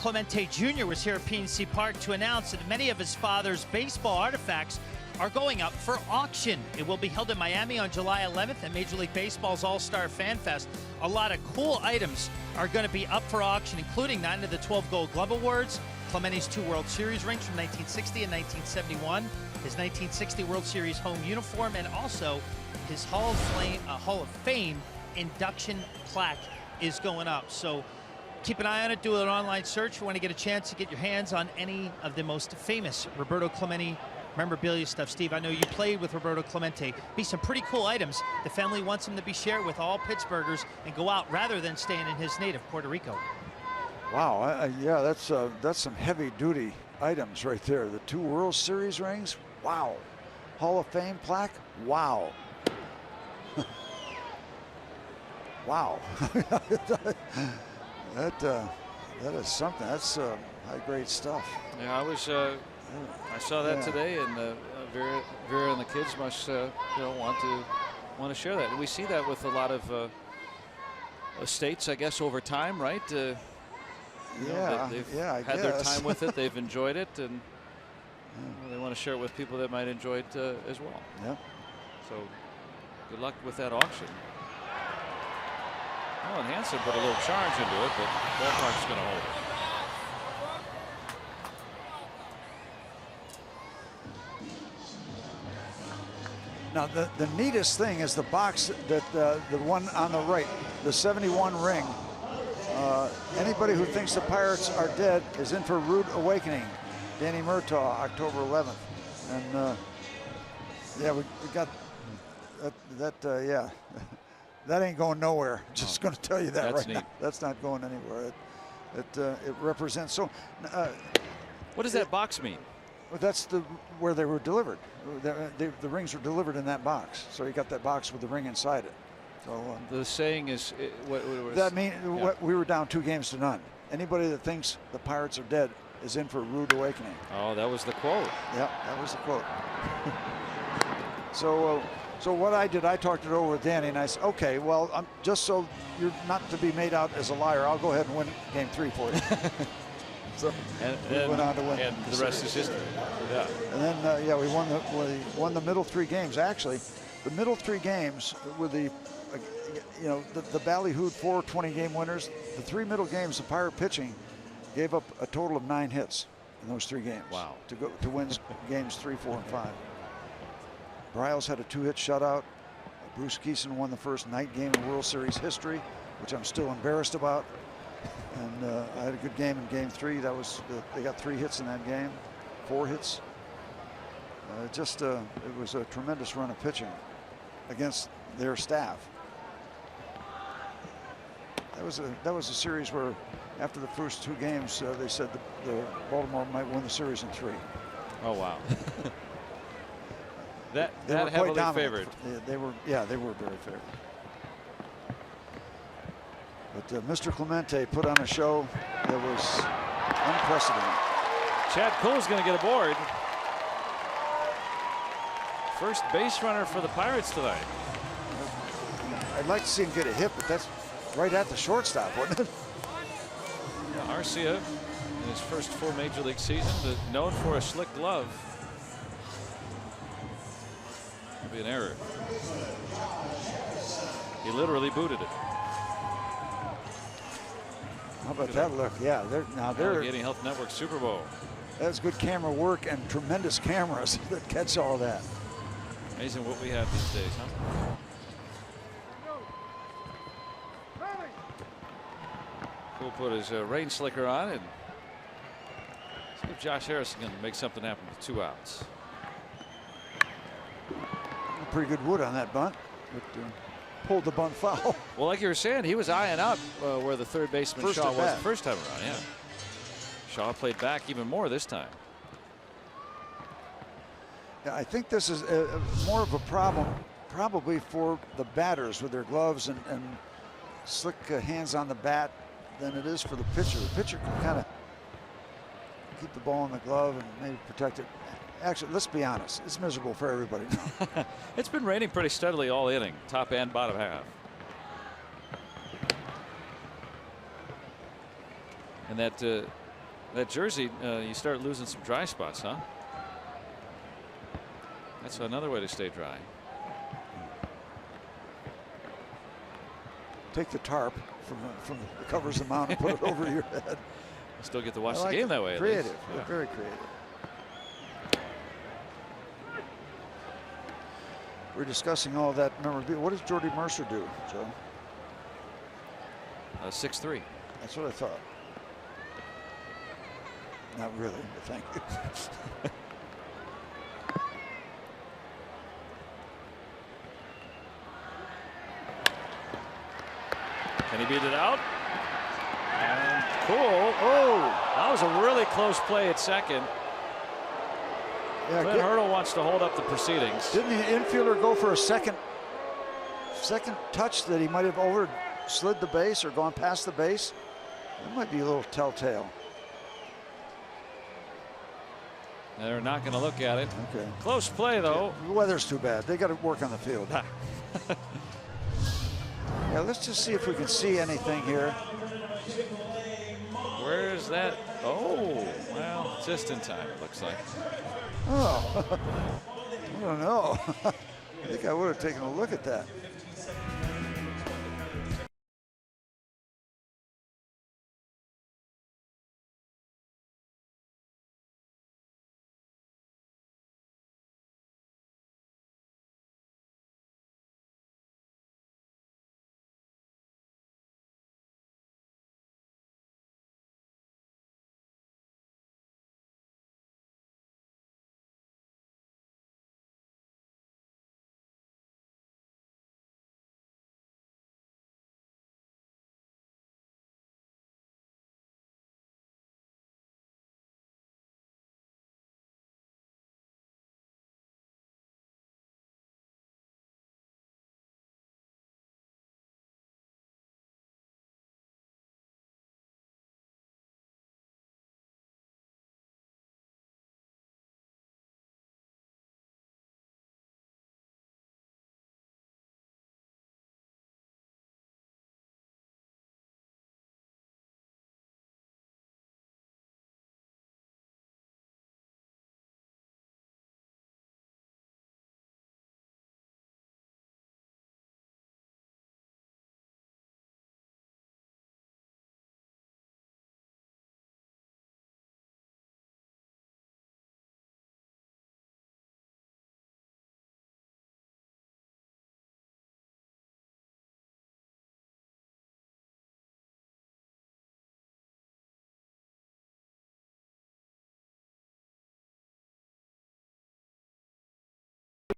Clemente Jr. was here at PNC Park to announce that many of his father's baseball artifacts are going up for auction. It will be held in Miami on July 11th at Major League Baseball's All-Star Fan Fest. A lot of cool items are going to be up for auction, including 9 of the 12 Gold Glove Awards, Clemente's 2 World Series rings from 1960 and 1971, his 1960 World Series home uniform, and also his Hall of Fame induction plaque is going up. So keep an eye on it. Do an online search if you want to get a chance to get your hands on any of the most famous Roberto Clemente memorabilia stuff. Steve, I know you played with Roberto Clemente. Be some pretty cool items. The family wants them to be shared with all Pittsburghers and go out rather than staying in his native Puerto Rico. Wow, yeah, that's some heavy-duty items right there. The 2 World Series rings, wow. Hall of Fame plaque, wow. Wow. That is something. That's high-grade stuff. Yeah, I saw that today, and Vera and the kids must want to share that. And we see that with a lot of estates, I guess, over time, right? They've had their time with it. They've enjoyed it, and they want to share it with people that might enjoy it as well. Yeah. So good luck with that auction. Well, and Hansen put a little charge into it, but ballpark's going to hold it. Now, the neatest thing is the box that the one on the right, the 71 ring. Anybody who thinks the Pirates are dead is in for a rude awakening. Danny Murtaugh, October 11th. And yeah, we got that yeah. That ain't going nowhere. Just going to tell you that right now. That's not going anywhere. It represents so. What does that box mean? Well, that's where they were delivered. The rings were delivered in that box. So you got that box with the ring inside it. So the saying is, what that mean? Yeah. We were down 2-0. Anybody that thinks the Pirates are dead is in for a rude awakening. Oh, that was the quote. Yeah, that was the quote. So what I did, I talked it over with Danny, and I said, okay, well, just so you're not to be made out as a liar, I'll go ahead and win Game 3 for you. So we went on to win. And the rest is history. Yeah. And then, yeah, we won the middle 3 games. Actually, the middle 3 games with the, the ballyhooed 4 20-game winners, the 3 middle games, the Pirate pitching gave up a total of 9 hits in those 3 games. Wow. To win games 3, 4, and 5. Bryles had a 2-hit shutout. Bruce Keeson won the first night game in World Series history, which I'm still embarrassed about. And I had a good game in Game 3. They got 3 hits in that game, 4 hits. It was a tremendous run of pitching against their staff. That was a series where, after the first 2 games, they said the Baltimore might win the series in 3. Oh wow. That they were heavily quite dominant. favored. They were very favored. But Mr. Clemente put on a show that was unprecedented. Chad Cole's going to get aboard. First base runner for the Pirates tonight. I'd like to see him get a hit, but that's right at the shortstop, wasn't it? Yeah, Arcia, in his first full major league season, known for a slick glove. That'd be an error. He literally booted it. How about that look? Yeah, they're Allegheny Health Network Super Bowl. That's good camera work and tremendous cameras that catch all that. Amazing what we have these days, huh? Cole put his rain slicker on and see if Josh Harrison can make something happen with 2 outs. Pretty good wood on that bunt, but pulled the bunt foul. Well, like you were saying, he was eyeing up where the third baseman Shaw was the first time around. Yeah, Shaw played back even more this time. Yeah, I think this is more of a problem probably for the batters with their gloves and slick hands on the bat than it is for the pitcher. The pitcher can kind of keep the ball in the glove and maybe protect it. Actually, let's be honest, it's miserable for everybody. It's been raining pretty steadily all inning, top and bottom half. And that That jersey, you start losing some dry spots, huh? That's another way to stay dry. Take the tarp from the covers of the mound and put it over your head. Still get to watch like the game it. that way. Creative. Yeah. Very creative. We're discussing all that memorabilia. What does Jordy Mercer do, Joe? 6'3". That's what I thought. Not really, but thank you. Can he beat it out? And cool. Oh, that was a really close play at second. Yeah, Clint Hurdle wants to hold up the proceedings. Didn't the infielder go for a second touch that he might have slid the base or gone past the base? That might be a little telltale. They're not going to look at it. Okay. Close play, though. The weather's too bad. They got to work on the field. Yeah, let's just see if we can see anything here. Where's that? Oh, well, just in time, it looks like. Oh, I don't know. I think I would have taken a look at that.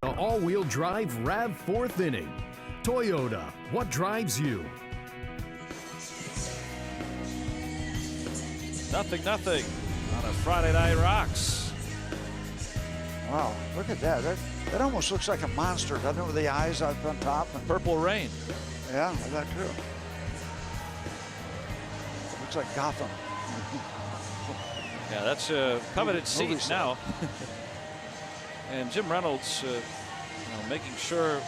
The all-wheel drive RAV fourth inning. Toyota, what drives you? Nothing on a Friday Night Rocks. Wow, look at that. That almost looks like a monster, doesn't it, with the eyes up on top? And Purple Rain. yeah, that too. Looks like Gotham. Yeah, that's coveted seats now. And Jim Reynolds making sure.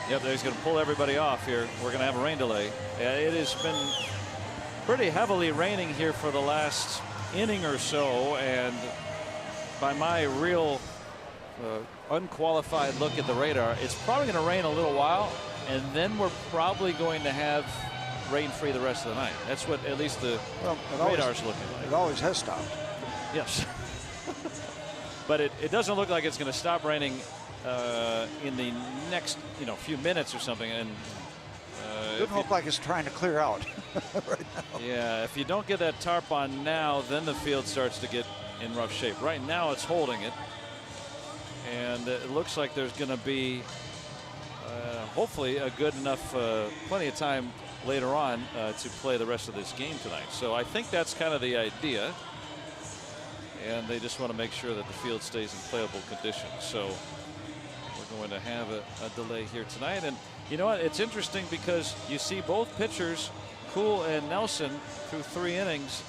Yep, he's going to pull everybody off here. We're going to have a rain delay. It has been pretty heavily raining here for the last inning or so, and by my real unqualified look at the radar, it's probably going to rain a little while, and then we're probably going to have rain-free the rest of the night. That's what at least the radar's looking like. It always has stopped. Yes. But it doesn't look like it's going to stop raining in the next few minutes or something. And Doesn't look like it's trying to clear out right now. Yeah, if you don't get that tarp on now, then the field starts to get in rough shape. Right now it's holding it, and it looks like there's going to be hopefully a good enough plenty of time later on to play the rest of this game tonight. So I think that's kind of the idea, and they just want to make sure that the field stays in playable condition. So we're going to have a delay here tonight. And you know what, it's interesting because you see both pitchers, Kuhl and Nelson, through 3 innings,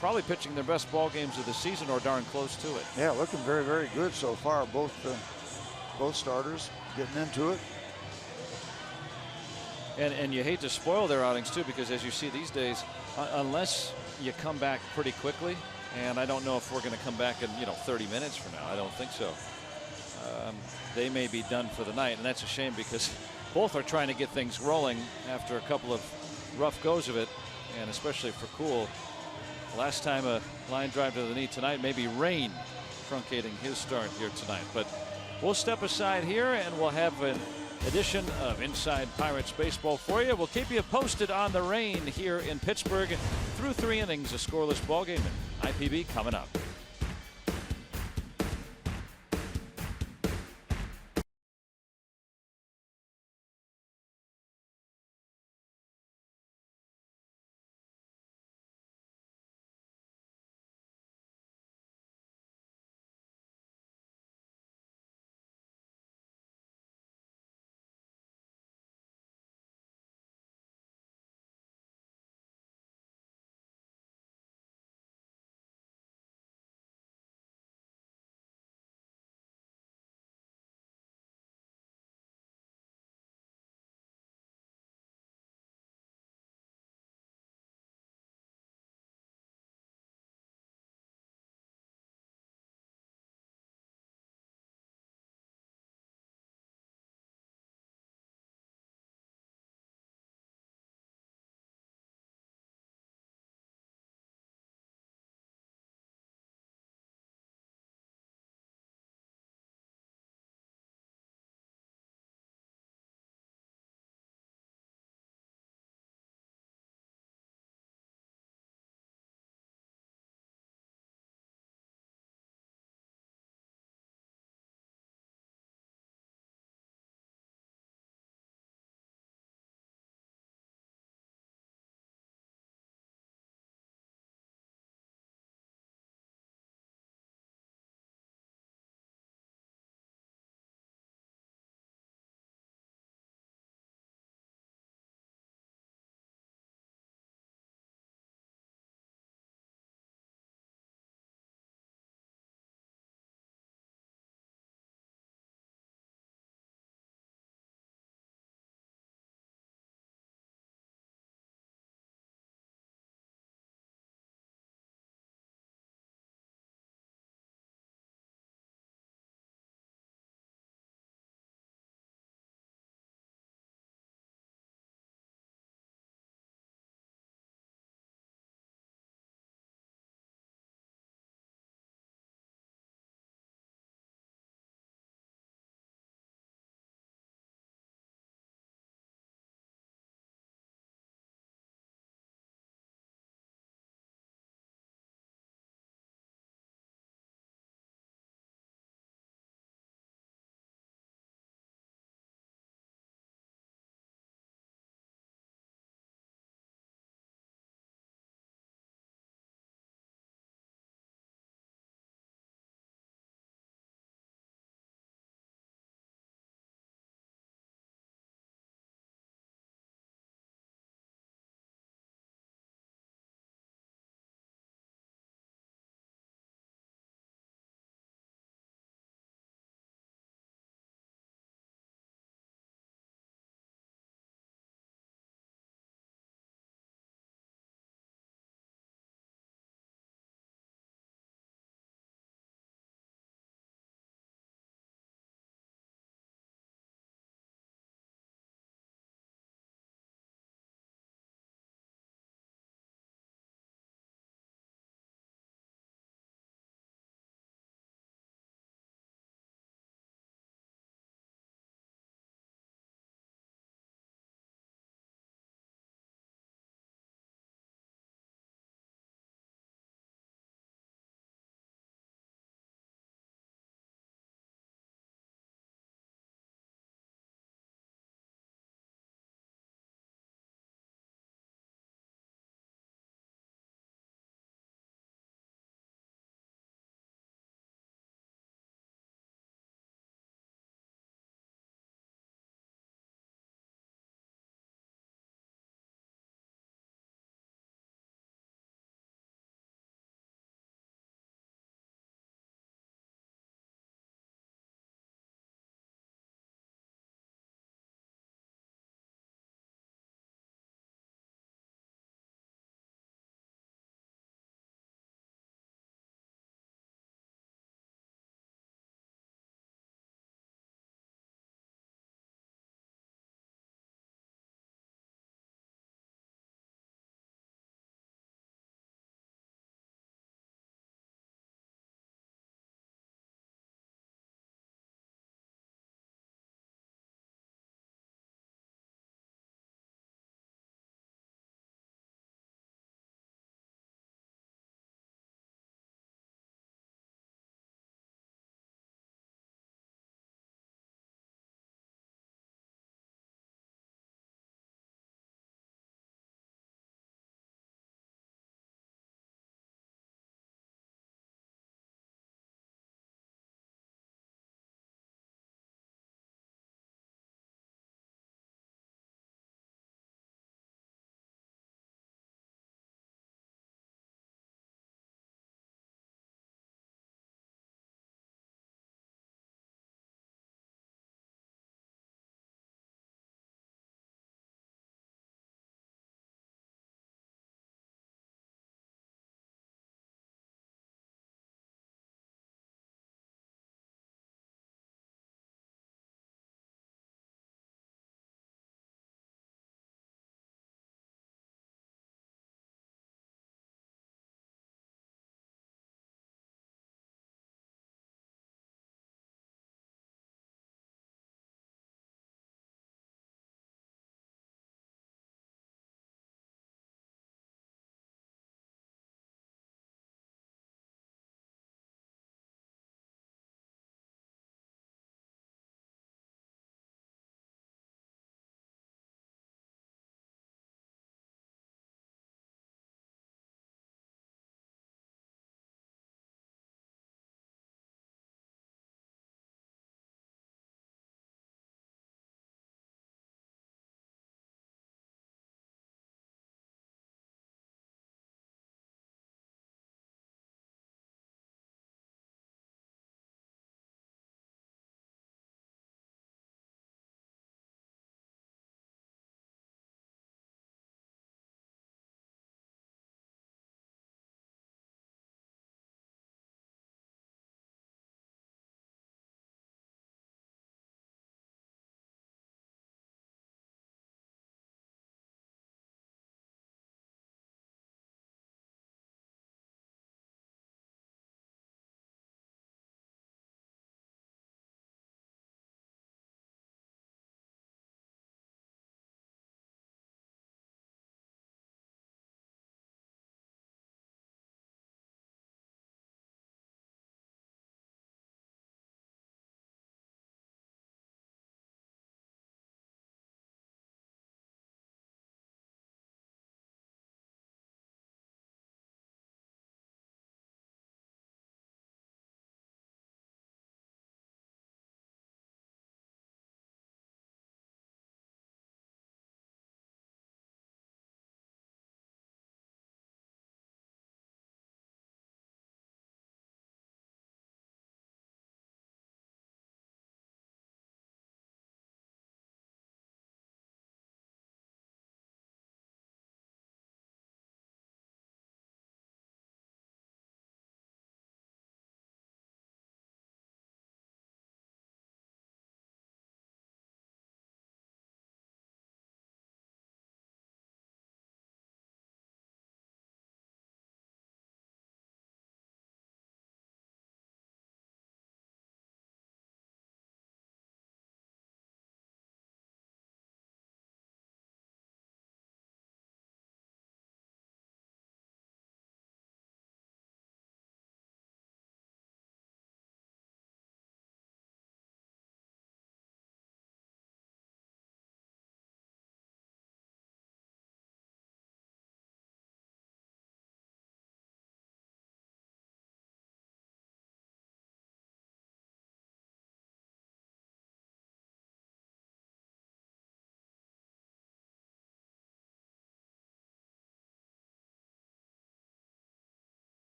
probably pitching their best ball games of the season or darn close to it. Yeah, looking very, very good so far. Both starters getting into it. And you hate to spoil their outings too, because as you see these days, unless you come back pretty quickly, and I don't know if we're going to come back in 30 minutes from now. I don't think so. They may be done for the night, and that's a shame because both are trying to get things rolling after a couple of rough goes of it, and especially for Kuhl. Last time a line drive to the knee tonight, maybe rain truncating his start here tonight. But we'll step aside here and we'll have an edition of Inside Pirates Baseball for you. We'll keep you posted on the rain here in Pittsburgh through 3 innings, a scoreless ball game. IPB coming up.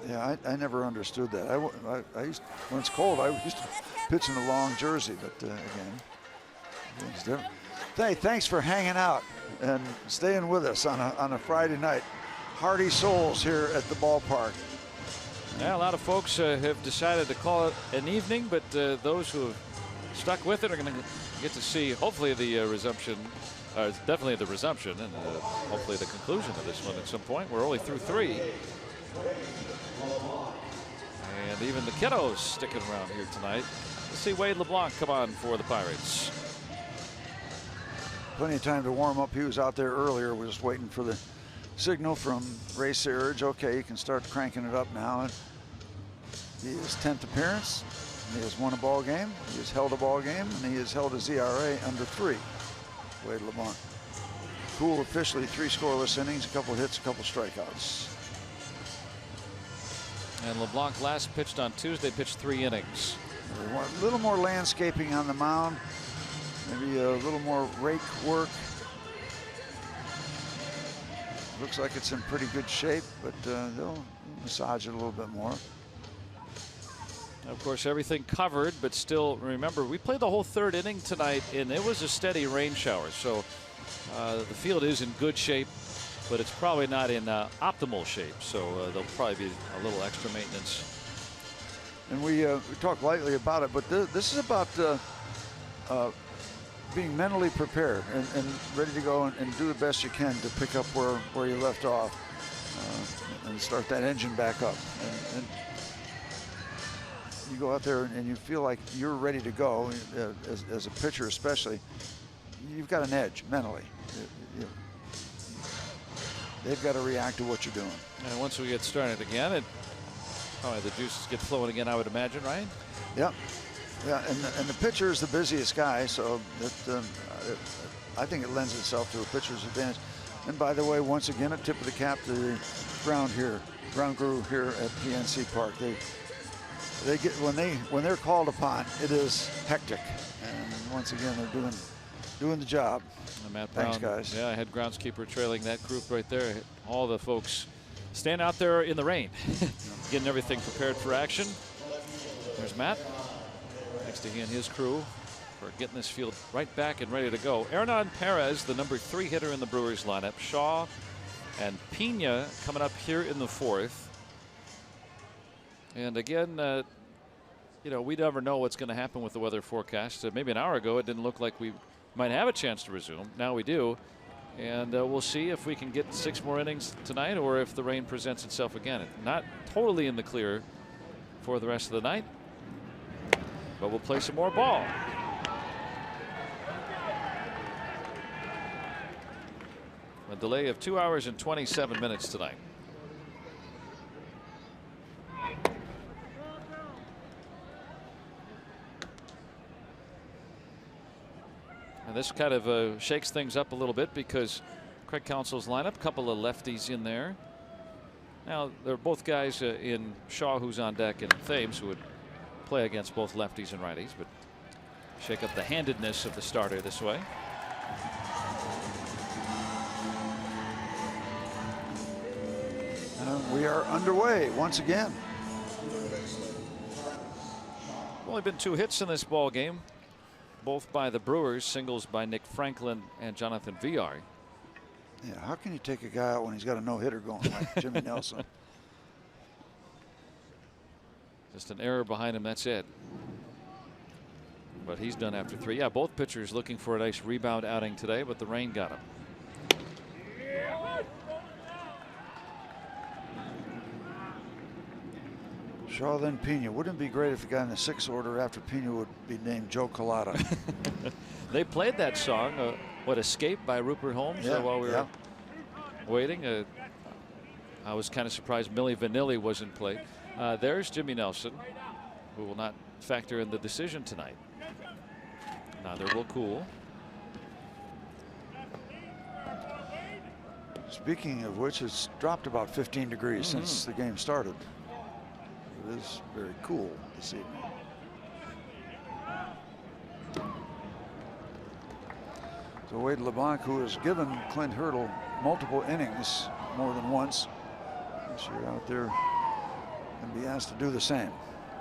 Yeah, I never understood that. I used, when it's cold, I used to pitch in a long jersey, but again, it's different. Hey, thanks for hanging out and staying with us on a Friday night. Hearty souls here at the ballpark. Yeah, a lot of folks have decided to call it an evening, but those who have stuck with it are going to get to see, hopefully, the resumption. Definitely the resumption, and hopefully the conclusion of this one at some point. We're only through 3. And even the kiddos sticking around here tonight. Let's see Wade LeBlanc come on for the Pirates. Plenty of time to warm up. He was out there earlier. We're just waiting for the signal from Ray Searage. Okay, you can start cranking it up now. And his 10th appearance. He has won a ball game. He has held a ball game, and he has held his ERA under 3. Wade LeBlanc. Cool officially 3 scoreless innings, a couple hits, a couple strikeouts. And LeBlanc last pitched on Tuesday, pitched 3 innings. A little more landscaping on the mound. Maybe a little more rake work. Looks like it's in pretty good shape, but they'll massage it a little bit more. Of course, everything covered, but still, remember, we played the whole 3rd inning tonight, and it was a steady rain shower. So the field is in good shape, but it's probably not in optimal shape. So there'll probably be a little extra maintenance. And we talk lightly about it, but this is about being mentally prepared and ready to go and do the best you can to pick up where you left off and start that engine back up. And you go out there and you feel like you're ready to go as a pitcher, especially. You've got an edge mentally. They've got to react to what you're doing. And once we get started again, probably the juices get flowing again, I would imagine, right? Yeah. Yeah, and the pitcher is the busiest guy, so that I think it lends itself to a pitcher's advantage. And by the way, once again, a tip of the cap to the ground crew here at PNC Park. They get when they're called upon, it is hectic, and once again they're doing the job. Matt Brown, thanks, guys. Yeah, head groundskeeper trailing that group right there. All the folks stand out there in the rain, getting everything prepared for action. There's Matt next to he and his crew for getting this field right back and ready to go. Hernan Perez, the number 3 hitter in the Brewers lineup. Shaw and Pena coming up here in the 4th. And again, we never know what's going to happen with the weather forecast. Maybe an hour ago, it didn't look like we might have a chance to resume. Now we do. And we'll see if we can get 6 more innings tonight or if the rain presents itself again. Not totally in the clear for the rest of the night, but we'll play some more ball. A delay of 2 hours and 27 minutes tonight. And this kind of shakes things up a little bit because Craig Counsell's lineup, a couple of lefties in there. Now, they're both guys in Shaw, who's on deck, and Thames, who would play against both lefties and righties, but shake up the handedness of the starter this way. We are underway once again. Only been 2 hits in this ball game, both by the Brewers, singles by Nick Franklin and Jonathan Villar. Yeah, how can you take a guy out when he's got a no-hitter going like Jimmy Nelson? Just an error behind him, that's it. But he's done after 3. Yeah, both pitchers looking for a nice rebound outing today, but the rain got him. Shaw, then Pena. Wouldn't it be great if the guy in the 6th order after Pena would be named Joe Collada? They played that song, Escape by Rupert Holmes, while we were waiting. I was kind of surprised Milli Vanilli wasn't played. There's Jimmy Nelson, who will not factor in the decision tonight. Neither will Cool. Speaking of which, it's dropped about 15 degrees since the game started. It is very cool this evening. So Wade LeBlanc, who has given Clint Hurdle multiple innings more than once this year out there and be asked to do the same.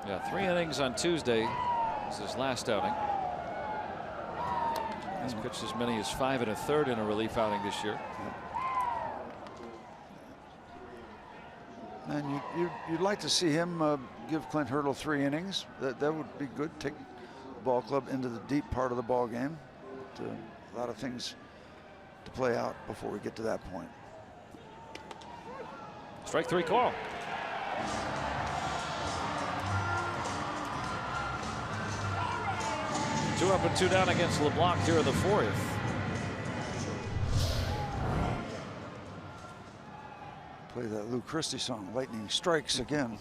Yeah, 3 innings on Tuesday. This is his last outing. He's pitched as many as 5 1/3 in a relief outing this year. And you'd like to see him give Clint Hurdle 3 innings. That would be good. Take the ball club into the deep part of the ball game. But, a lot of things to play out before we get to that point. Strike 3 call. Two up and 2 down against LeBlanc here in the 4th. Play that Lou Christie song, Lightning Strikes again.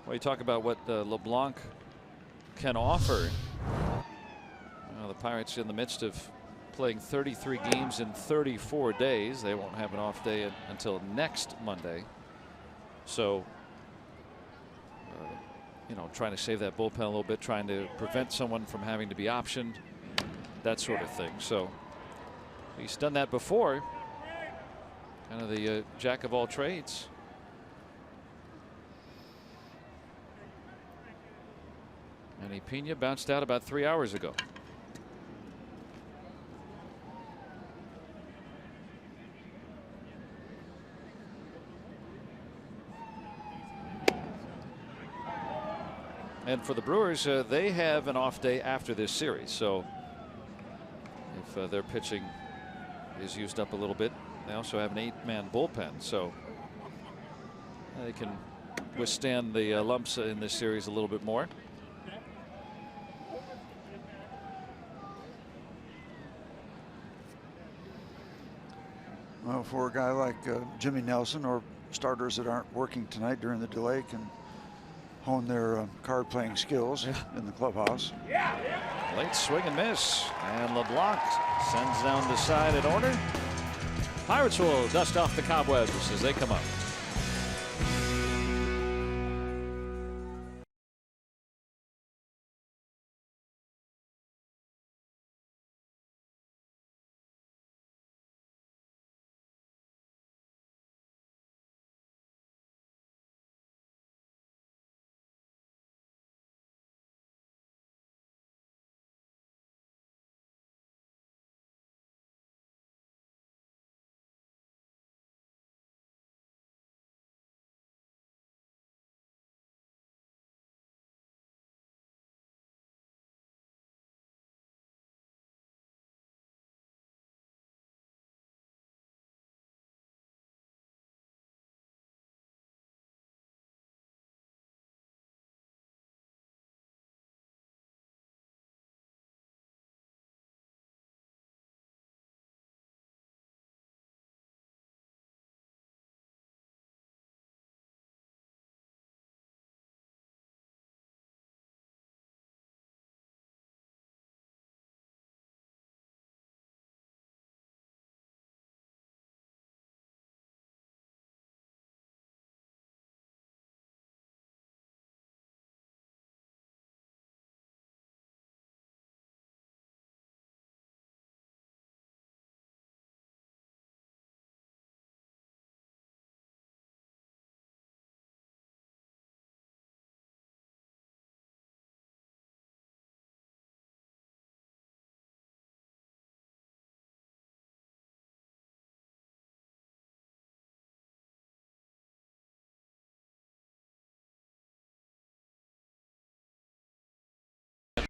Well, you talk about what LeBlanc can offer. The Pirates in the midst of playing 33 games in 34 days. They won't have an off day until next Monday. So, trying to save that bullpen a little bit, trying to prevent someone from having to be optioned, that sort of thing. So he's done that before. Kind of the jack of all trades. And Pena bounced out about 3 hours ago. And for the Brewers, they have an off day after this series. So if their pitching is used up a little bit, they also have an 8-man bullpen. So they can withstand the lumps in this series a little bit more. Well, for a guy like Jimmy Nelson or starters that aren't working tonight during the delay can hone their card playing skills in the clubhouse. Late swing and miss, and LeBlanc sends down the side in order. Pirates will dust off the cobwebs as they come up.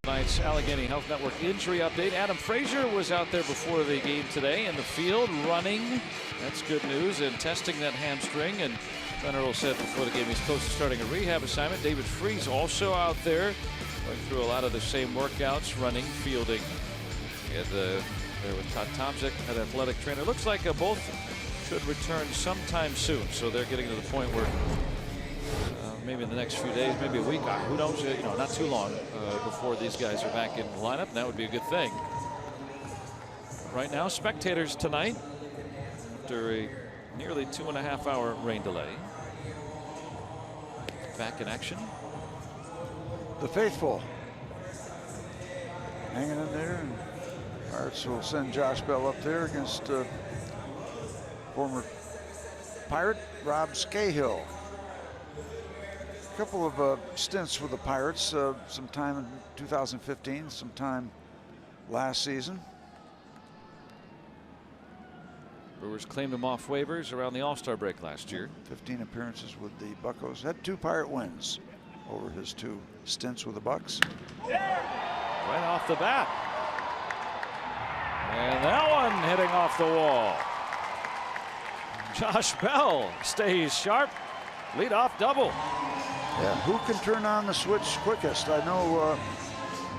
Tonight's Allegheny Health Network injury update. Adam Frazier was out there before the game today in the field running. That's good news, and testing that hamstring. And General said before the game he's close to starting a rehab assignment. David Freese also out there going through a lot of the same workouts, running, fielding. And there with Todd Tomczyk, an athletic trainer. Looks like both should return sometime soon. So they're getting to the point where maybe in the next few days, maybe a week, who knows, not too long before these guys are back in the lineup. And that would be a good thing. Right now, spectators tonight, after a nearly 2.5-hour rain delay, back in action. The faithful hanging in there, and Pirates will send Josh Bell up there against former Pirate Rob Scahill. A couple of stints with the Pirates, sometime in 2015, sometime last season. Brewers claimed him off waivers around the All-Star break last year. 15 appearances with the Buccos. Had 2 Pirate wins over his 2 stints with the Bucks. Right off the bat. And that one hitting off the wall. Josh Bell stays sharp. Leadoff double. Yeah, who can turn on the switch quickest? I know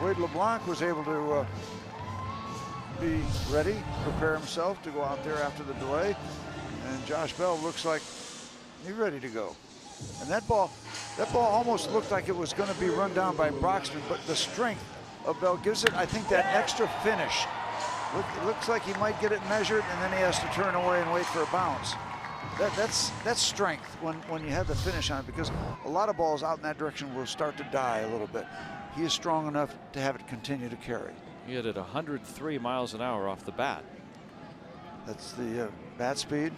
Wade LeBlanc was able to be ready, prepare himself to go out there after the delay. And Josh Bell looks like he's ready to go. And that ball almost looked like it was going to be run down by Broxton, but the strength of Bell gives it, I think, that extra finish. It looks like he might get it measured, and then he has to turn away and wait for a bounce. That's strength when you have the finish on it, because a lot of balls out in that direction will start to die a little bit. He is strong enough to have it continue to carry. He hit it 103 miles an hour off the bat. That's the bat speed.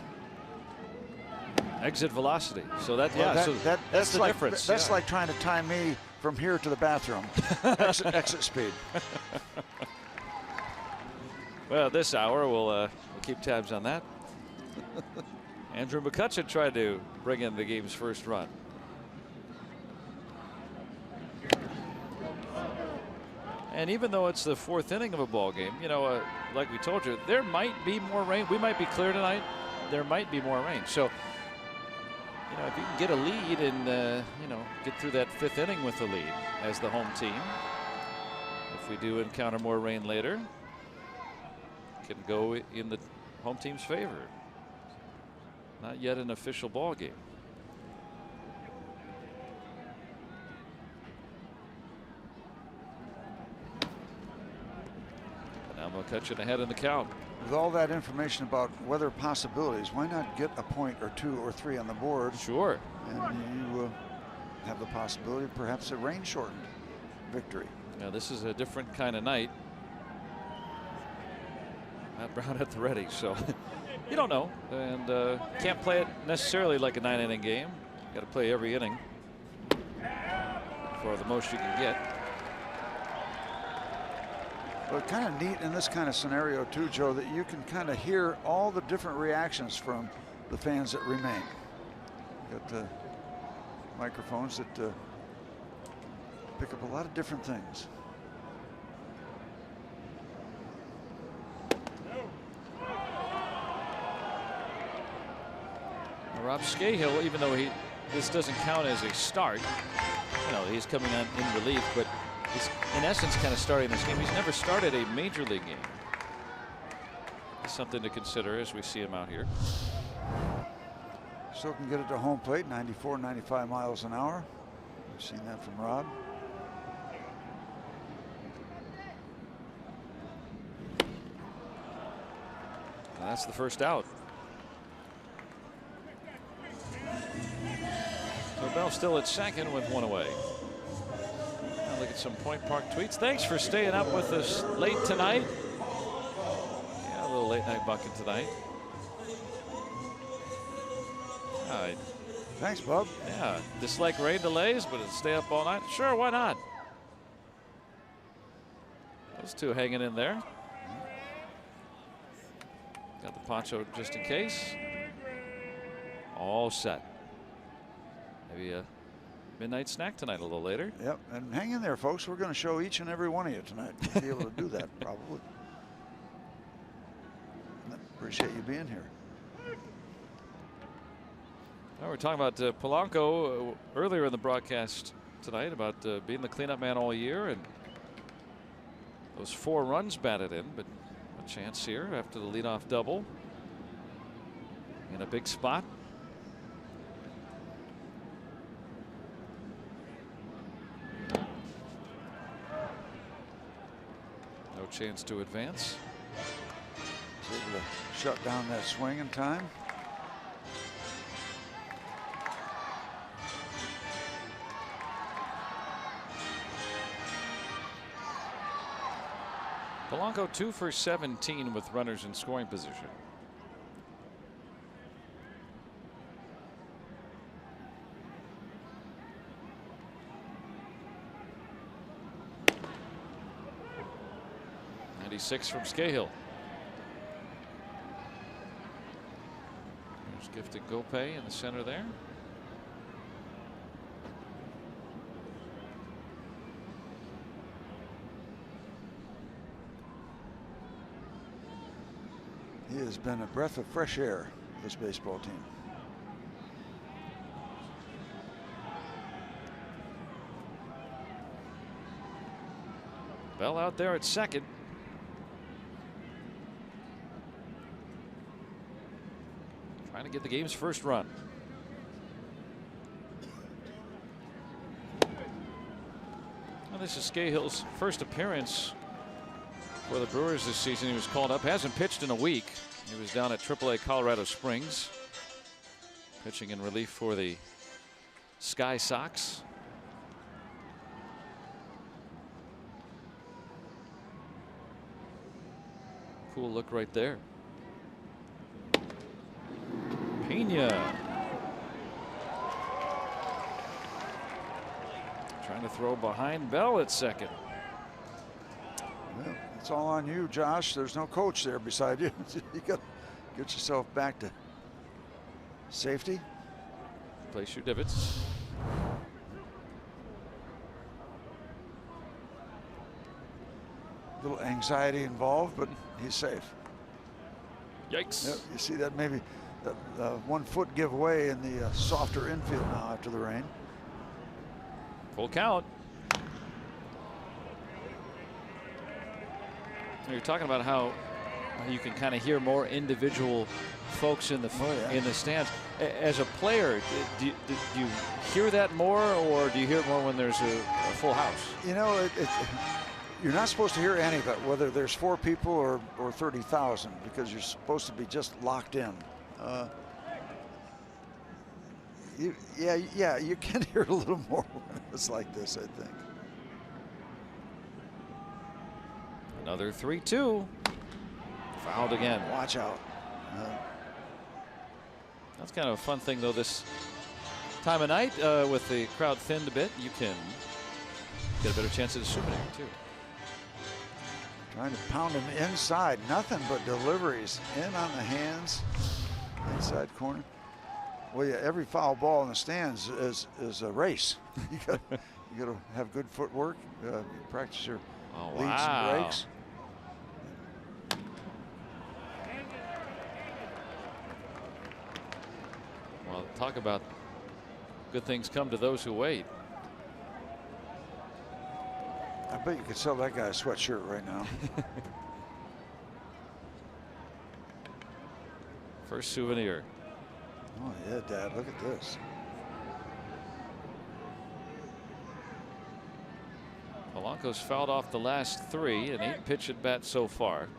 Exit velocity. So that's the like, difference. That's like trying to time me from here to the bathroom. exit speed. Well, this hour we'll keep tabs on that. Andrew McCutcheon tried to bring in the game's first run. And even though it's the 4th inning of a ball game, you know, like we told you, there might be more rain. We might be clear tonight. There might be more rain. So, you know, if you can get a lead and, you know, get through that 5th inning with a lead as the home team, if we do encounter more rain later, can go in the home team's favor. Not yet an official ball game. Now McCutcheon ahead in the count. With all that information about weather possibilities, why not get a point or 2 or 3 on the board? Sure. And you have the possibility of perhaps a rain-shortened victory. Now this is a different kind of night. Matt Brown at the ready, so you don't know, and can't play it necessarily like a 9-inning game. Got to play every inning for the most you can get. Well, kind of neat in this kind of scenario too, Joe, that you can kind of hear all the different reactions from the fans that remain. Got microphones that pick up a lot of different things. Rob Scahill, even though this doesn't count as a start, you know, he's coming on in relief, but he's in essence kind of starting this game. He's never started a major league game. It's something to consider as we see him out here. Still can get it to home plate, 94, 95 miles an hour. We've seen that from Rob. And that's the first out. So Bell still at second with 1 away. Now look at some Point Park tweets. Thanks for staying up with us late tonight. Yeah, a little late night bucket tonight. All right. Thanks, Bob. Yeah, dislike rain delays, but it'll stay up all night. Sure, why not? Those two hanging in there. Got the poncho just in case. All set. Maybe a midnight snack tonight a little later. Yep, and hang in there, folks. We're going to show each and every one of you tonight. We'll be able to do that, probably. Appreciate you being here. Well, we're talking about Polanco earlier in the broadcast tonight about being the cleanup man all year, and those 4 runs batted in, but a chance here after the leadoff double in a big spot. No chance to advance. Was able to shut down that swing in time. Polanco 2 for 17 with runners in scoring position. 76 from Scahill. There's Gifted Gope in the center there. He has been a breath of fresh air for this baseball team. Bell out there at second. Trying to get the game's first run. Well, this is Scahill's first appearance for the Brewers this season. He was called up. Hasn't pitched in a week. He was down at AAA Colorado Springs, pitching in relief for the Sky Sox. Cool look right there. Pena trying to throw behind Bell at second. Well, it's all on you, Josh. There's no coach there beside you. You got to get yourself back to safety. Place your divots. Little anxiety involved, but he's safe. Yikes. Yep, you see that maybe the 1 foot giveaway in the softer infield now after the rain. Full count. You're talking about how you can kind of hear more individual folks in the in the stands. As a player, do you hear that more, or do you hear it more when there's a full house? You know, you're not supposed to hear any of it, whether there's 4 people or 30,000, because you're supposed to be just locked in. Yeah, you can hear a little more when it's like this, I think. Another 3-2. Fouled again. Watch out. That's kind of a fun thing, though, this time of night with the crowd thinned a bit. You can get a better chance at a souvenir, too. Trying to pound him inside. Nothing but deliveries in on the hands. Inside corner. Well, yeah, every foul ball in the stands is a race. you got to have good footwork. Practice your leads and breaks. Well, talk about good things come to those who wait. I bet you could sell that guy a sweatshirt right now. First souvenir. Oh, yeah, Dad, look at this. Polanco's fouled off the last 3, an 8-pitch at bat so far.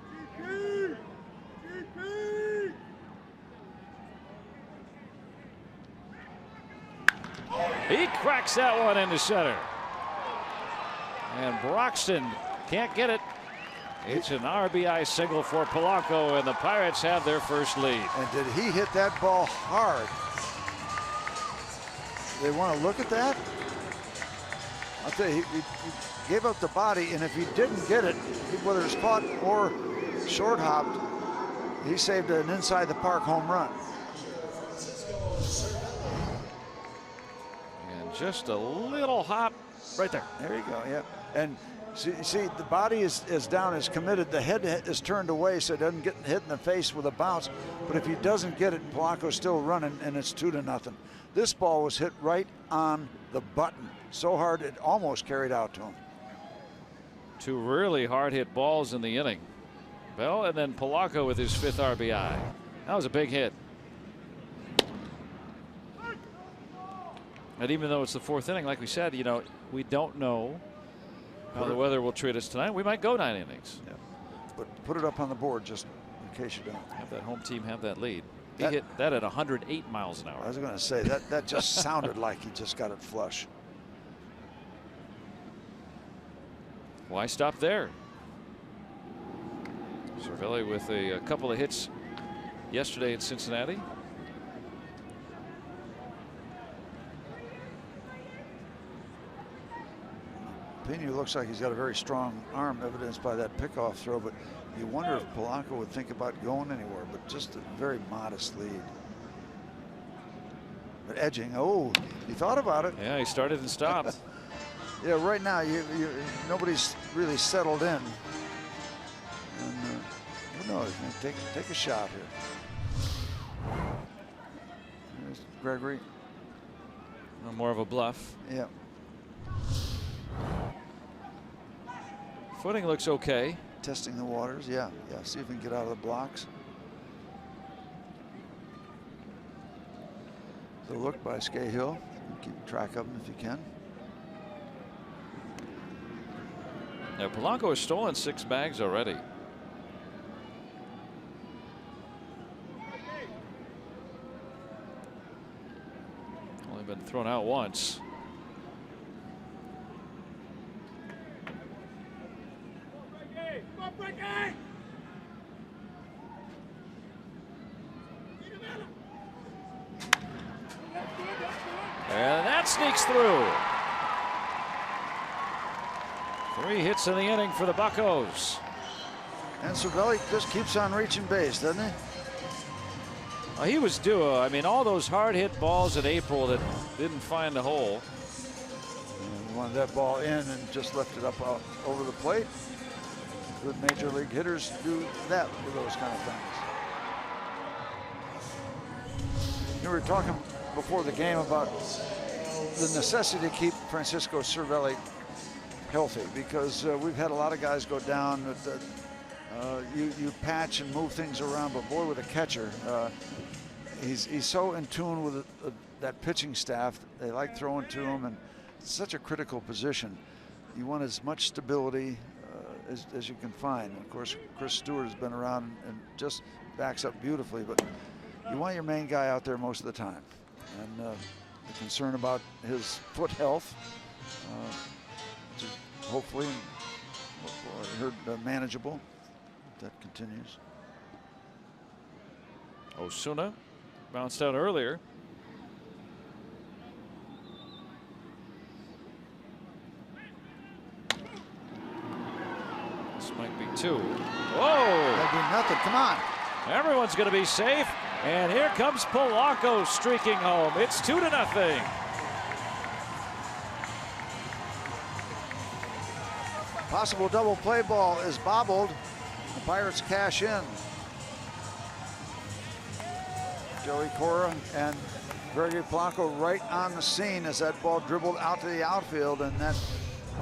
He cracks that one into center. And Broxton can't get it. It's an RBI single for Polanco, and the Pirates have their first lead. And did he hit that ball hard? They want to look at that? I'll tell you, he gave up the body, and if he didn't get it, whether it's caught or short hopped, he saved an inside the park home run. And just a little hop right there. There you go, yeah. And see, the body is down, is committed. The head is turned away so it doesn't get hit in the face with a bounce. But if he doesn't get it, Polanco's still running, and it's 2-0. This ball was hit right on the button. So hard it almost carried out to him. 2 really hard hit balls in the inning. Bell and then Polanco with his 5th RBI. That was a big hit. And even though it's the 4th inning, like we said, you know, we don't know how the weather will treat us tonight. We might go 9 innings. Yeah. But put it up on the board just in case you don't. Have that home team have that lead. He hit that at 108 miles an hour. I was going to say that just sounded like he just got it flush. Why stop there? Cervelli with a couple of hits yesterday in Cincinnati. Pena looks like he's got a very strong arm, evidenced by that pickoff throw, but you wonder if Polanco would think about going anywhere, but just a very modest lead. But edging, oh, he thought about it. Yeah, he started and stopped. Yeah, right now nobody's really settled in. And who knows? Take a shot here. There's Gregory. More of a bluff. Yeah. Footing looks okay. Testing the waters. Yeah. See if we can get out of the blocks. The look by Scahill. Keep track of them if you can. Now Polanco has stolen 6 bags already. Only been thrown out once. And that sneaks through. 3 hits in the inning for the Buccos. And Cervelli just keeps on reaching base, doesn't he? He was due. I mean, all those hard hit balls in April that didn't find the hole. And he wanted that ball in and just left it up over the plate. Good major league hitters do that with those kind of things. We were talking before the game about the necessity to keep Francisco Cervelli healthy, because we've had a lot of guys go down. You patch and move things around, but boy, with a catcher, he's so in tune with that pitching staff. They like throwing to him, and it's such a critical position. You want as much stability as you can find. Of course, Chris Stewart has been around and just backs up beautifully, but you want your main guy out there most of the time. And the concern about his foot health, hopefully, I heard manageable. That continues. Osuna bounced out earlier. This might be 2. Whoa! That'd be nothing. Come on. Everyone's going to be safe. And here comes Polanco streaking home. It's 2-0. Possible double play ball is bobbled. The Pirates cash in. Joey Cora and Gregory Polanco right on the scene as that ball dribbled out to the outfield, and that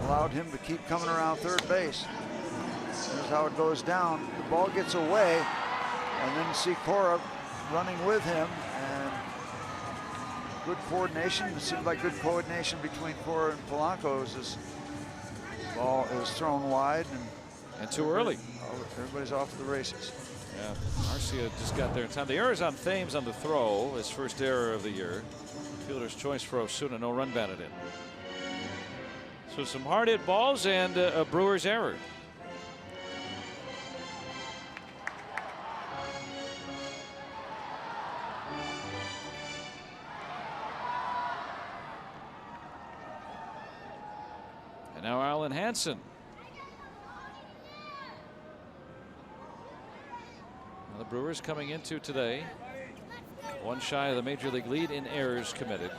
allowed him to keep coming around third base. Here's how it goes down. The ball gets away, and then you see Cora running with him, and good coordination. It seemed like good coordination between Cora and Polanco as this ball is thrown wide and too early. Everybody's off to the races. Yeah, Garcia just got there in time. The error is on Thames on the throw, his first error of the year. Fielder's choice for Osuna, no run batted in. So some hard hit balls and a Brewers error. And now Alan Hansen. Now the Brewers coming into today 1 shy of the major league lead in errors committed.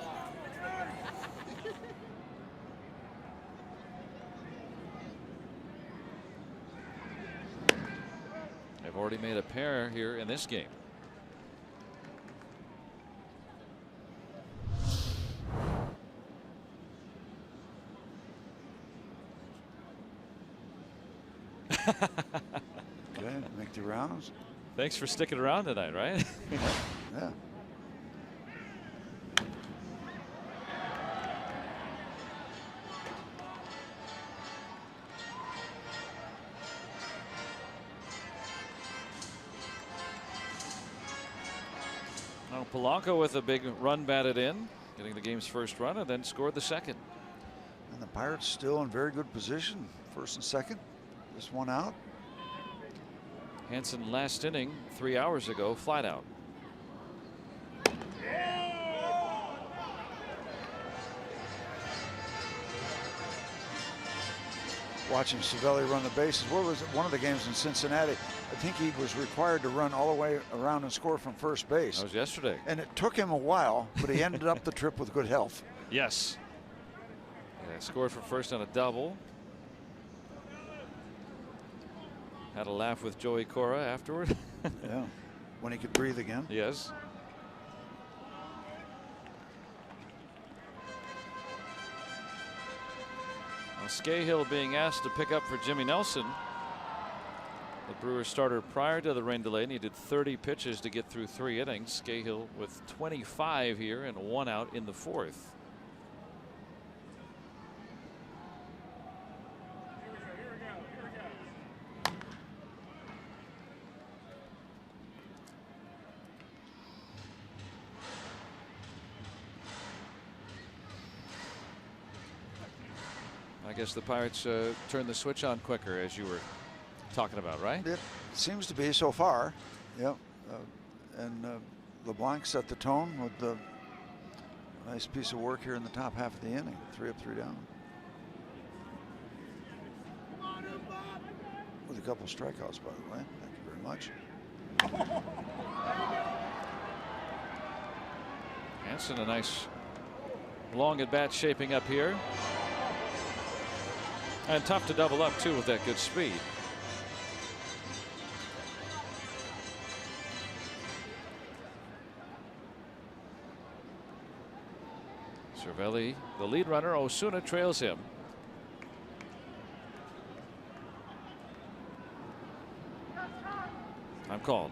They've already made a pair here in this game. Okay, make the rounds. Thanks for sticking around tonight, right? Yeah. Now Polanco with a big run batted in, getting the game's first run, and then scored the second. And the Pirates still in very good position, first and second. Just 1 out. Hansen last inning 3 hours ago, flat out. watching Cervelli run the bases. What was it? One of the games in Cincinnati, I think he was required to run all the way around and score from first base. That was yesterday. And it took him a while, but he ended up the trip with good health. Yes. Yeah, scored from first on a double. Had a laugh with Joey Cora afterward. Yeah, when he could breathe again. Yes. Well, Scahill being asked to pick up for Jimmy Nelson. The Brewers starter prior to the rain delay needed 30 pitches to get through 3 innings. Scahill with 25 here and 1 out in the 4th. I guess the Pirates turned the switch on quicker, as you were talking about, right? It seems to be so far. Yep. And LeBlanc set the tone with the nice piece of work here in the top half of the inning. 3 up, 3 down. With a couple strikeouts, by the way. Thank you very much. Hansen, a nice long at bat shaping up here. And tough to double up too with that good speed. Cervelli, the lead runner. Osuna trails him. Time called.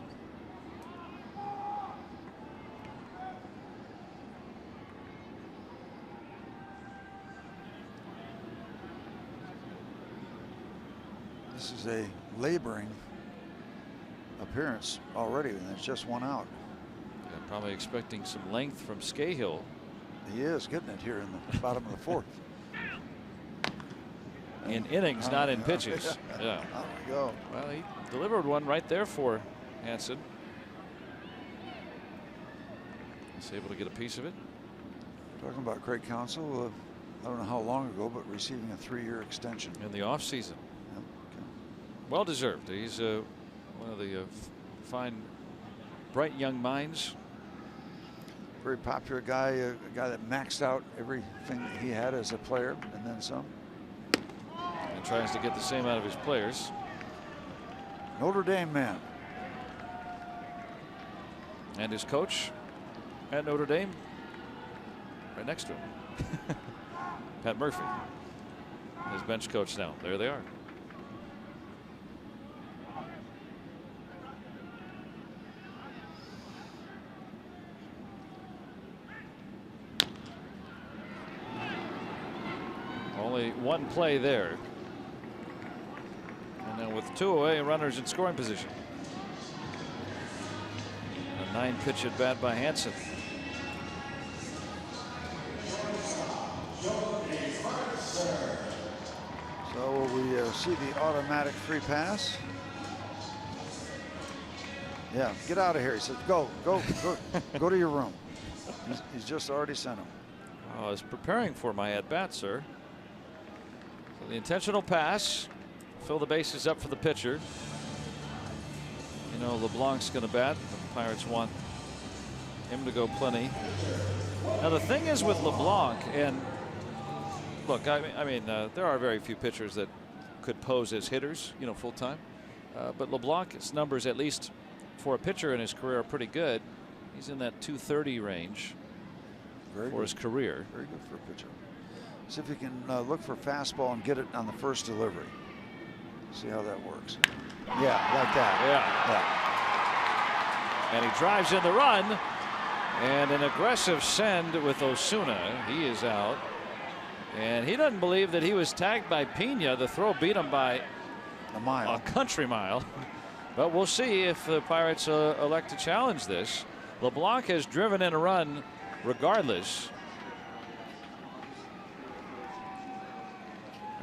This is a laboring appearance already, and it's just 1 out. Yeah, probably expecting some length from Scahill. He is getting it here in the bottom of the 4th. In innings, not in pitches. Yeah. There we go. Well, he delivered one right there for Hansen. He's able to get a piece of it. Talking about Craig Counsell, I don't know how long ago, but receiving a 3-year extension In the offseason. Yep, okay. Well deserved. He's one of the fine, bright young minds. Very popular guy, a guy that maxed out everything that he had as a player and then some. And tries to get the same out of his players. Notre Dame man. And his coach at Notre Dame right next to him. Pat Murphy, his bench coach now. There they are. Only one play there. And now with 2 away, runners in scoring position. A 9-pitch at bat by Hansen. So will we see the automatic free pass? Yeah, get out of here. He says, go to your room. He's just already sent him. I was preparing for my at bat, sir. So the intentional pass. Fill the bases up for the pitcher. You know, LeBlanc's going to bat. The Pirates want him to go plenty. Now the thing is with LeBlanc, and look, I mean, there are very few pitchers that could pose as hitters, you know, full time. But LeBlanc's numbers, at least for a pitcher in his career, are pretty good. He's in that 230 range for his career. Very good for a pitcher. See if you can look for fastball and get it on the first delivery. See how that works. Yeah, like that. Yeah. And he drives in the run. And an aggressive send with Osuna. He is out. And he doesn't believe that he was tagged by Pena. The throw beat him by a country mile. But we'll see if the Pirates elect to challenge this. LeBlanc has driven in a run regardless.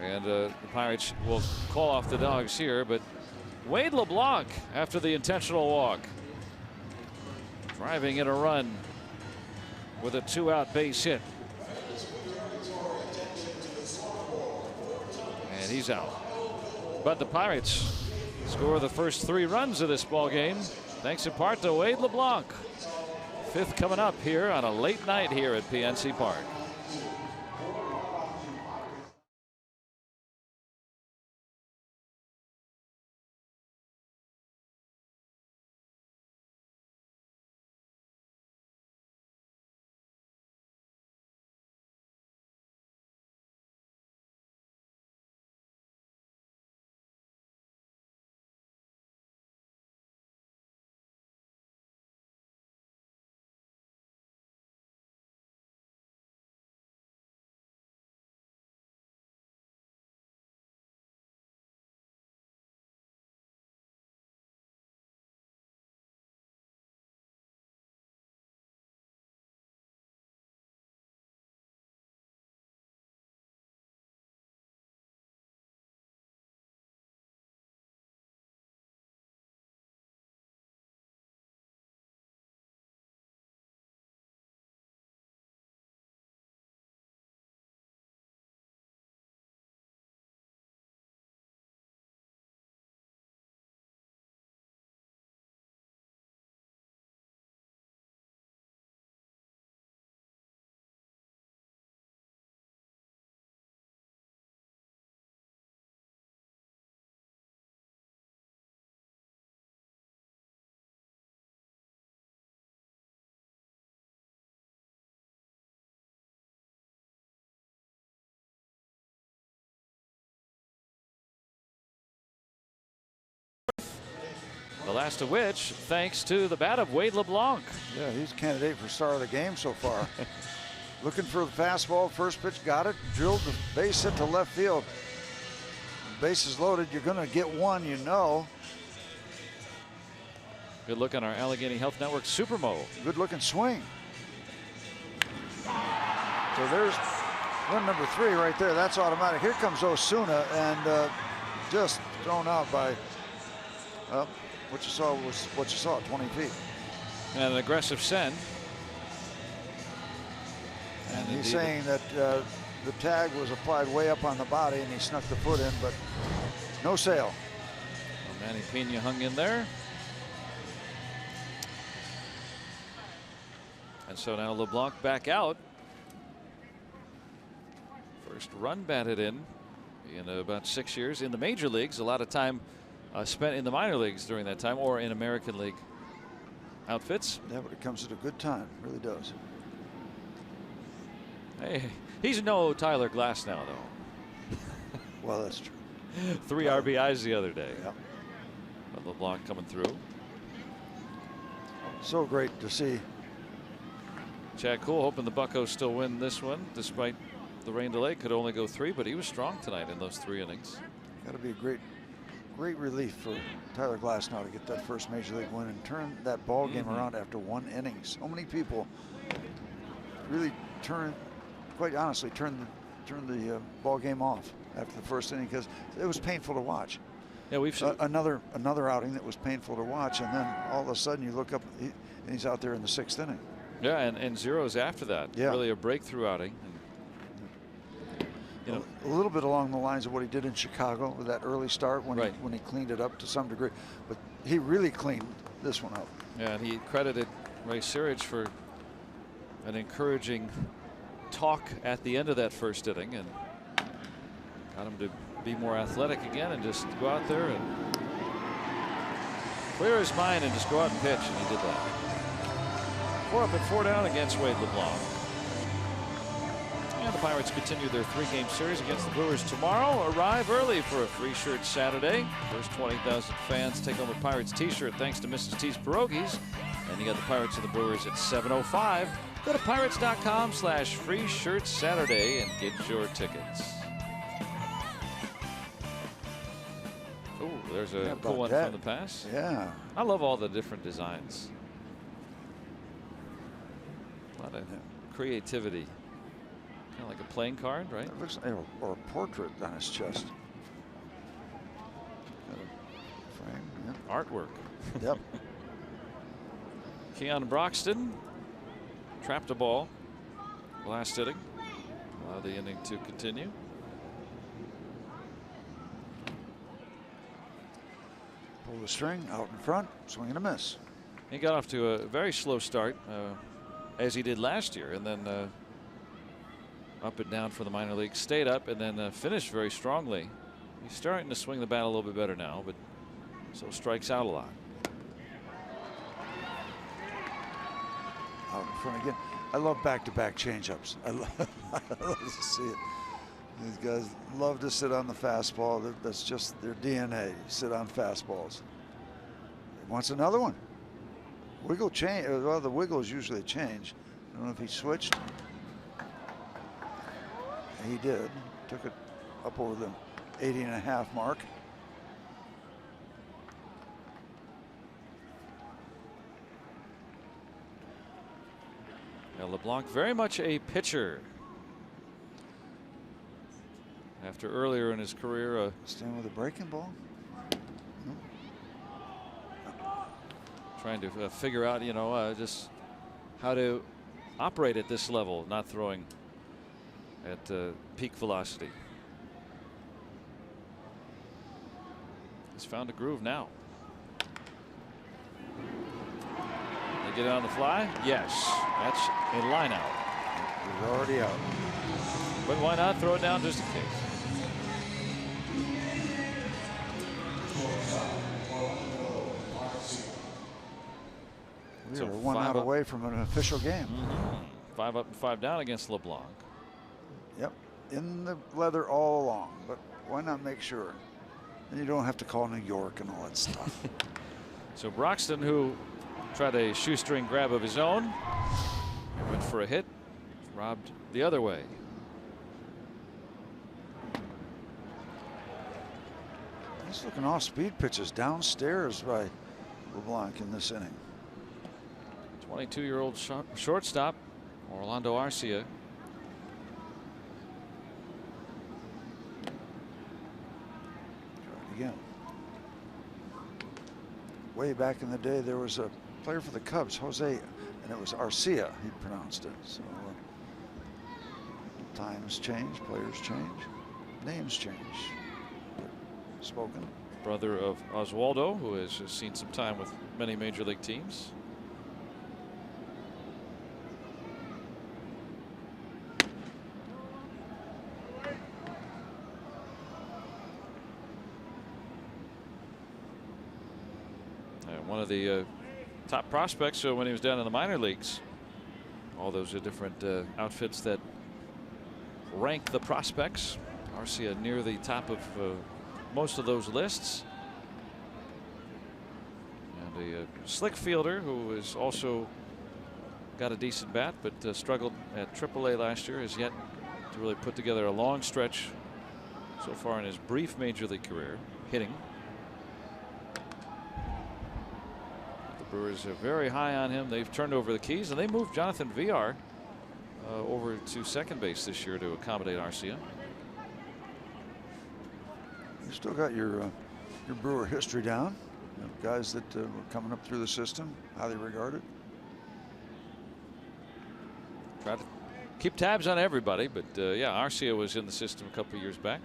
And the Pirates will call off the dogs here. But Wade LeBlanc, after the intentional walk, driving in a run with a 2-out base hit. And he's out. But the Pirates score the first 3 runs of this ball game, thanks in part to Wade LeBlanc. 5th coming up here on a late night here at PNC Park. The last of which, thanks to the bat of Wade LeBlanc. Yeah, he's a candidate for star of the game so far. Looking for the fastball, first pitch, got it, drilled the base hit to left field. Bases loaded, you're going to get one, you know. Good look on our Allegheny Health Network Supermo. Good looking swing. So there's run number 3 right there. That's automatic. Here comes Osuna, and just thrown out by what you saw was what you saw, 20 feet. And an aggressive send. And he's saying that the tag was applied way up on the body and he snuck the foot in, but no sale. Well, Manny Pena hung in there. And so now LeBlanc back out. First run batted in about 6 years in the major leagues. A lot of time spent in the minor leagues during that time, or in American League outfits. Yeah, but it comes at a good time, it really does. Hey, he's no Tyler Glass now, though. Well, that's true. 3 RBIs the other day. Yeah. But LeBlanc coming through. So great to see. Chad Kuhl hoping the Buccos still win this one, despite the rain delay. Could only go 3, but he was strong tonight in those 3 innings. Got to be a great relief for Tyler Glass now to get that first major league win and turn that ball game around after 1 inning. So many people really quite honestly, turn the ball game off after the first inning because it was painful to watch. Yeah, we've seen another outing that was painful to watch, and then all of a sudden you look up and he's out there in the 6th inning. Yeah, and zeros after that. Yeah. Really a breakthrough outing. And, a little bit along the lines of what he did in Chicago with that early start when he cleaned it up to some degree, but he really cleaned this one up. Yeah, and he credited Ray Searage for an encouraging talk at the end of that first inning and got him to be more athletic again and just go out there and clear his mind and just go out and pitch, and he did that. 4 up and 4 down against Wade LeBlanc. And the Pirates continue their 3-game series against the Brewers tomorrow. Arrive early for a free shirt Saturday. First 20,000 fans take home a Pirates t-shirt thanks to Mrs. T's Pierogies. And you got the Pirates and the Brewers at 7:05. Go to pirates.com/free shirt Saturday and get your tickets. Oh, there's a cool one from the pass. Yeah. I love all the different designs. A lot of creativity. Kind of like a playing card, right? It looks like or a portrait on his chest. Frame, yeah. Artwork. Yep. Keon Broxton trapped a ball last inning. Allow the inning to continue. a string, out in front, swing and a miss. He got off to a very slow start, as he did last year, and then up and down for the minor leagues, stayed up, and then finished very strongly. He's starting to swing the bat a little bit better now, but so strikes out a lot. Out in front again. I love back-to-back changeups. I love to see it. These guys love to sit on the fastball. That's just their DNA. Sit on fastballs. He wants another one. Wiggle change. Well, the wiggles usually change. I don't know if he switched. He did. Took it up over the 80.5 mark. Now LeBlanc very much a pitcher. After earlier in his career, staying with a breaking ball. Trying to figure out, just how to operate at this level, not throwing at peak velocity. He's found a groove now. They get it on the fly. Yes, that's a line out. He's already out. But why not throw it down just in case? We were 1 out away from an official game. 5 up and 5 down against LeBlanc. Yep, in the leather all along, but why not make sure? And you don't have to call New York and all that stuff. So Broxton, who tried a shoestring grab of his own, went for a hit, robbed the other way. He's looking off speed pitches downstairs by LeBlanc in this inning. 22-year-old shortstop Orlando Arcia. Again. Way back in the day, there was a player for the Cubs, Jose, and it was Arcia, he pronounced it. So times change, players change, names change. Spoken. Brother of Oswaldo, who has seen some time with many major league teams. One of the top prospects when he was down in the minor leagues. All those are different outfits that rank the prospects. Arcia near the top of most of those lists. And a slick fielder who has also got a decent bat, but struggled at AAA last year, has yet to really put together a long stretch so far in his brief major league career hitting. Brewers are very high on him. They've turned over the keys, and they moved Jonathan Villar over to second base this year to accommodate Arcia. You still got your Brewer history down. You know, guys that were coming up through the system, highly regarded. Try to keep tabs on everybody, but yeah, Arcia was in the system a couple of years back.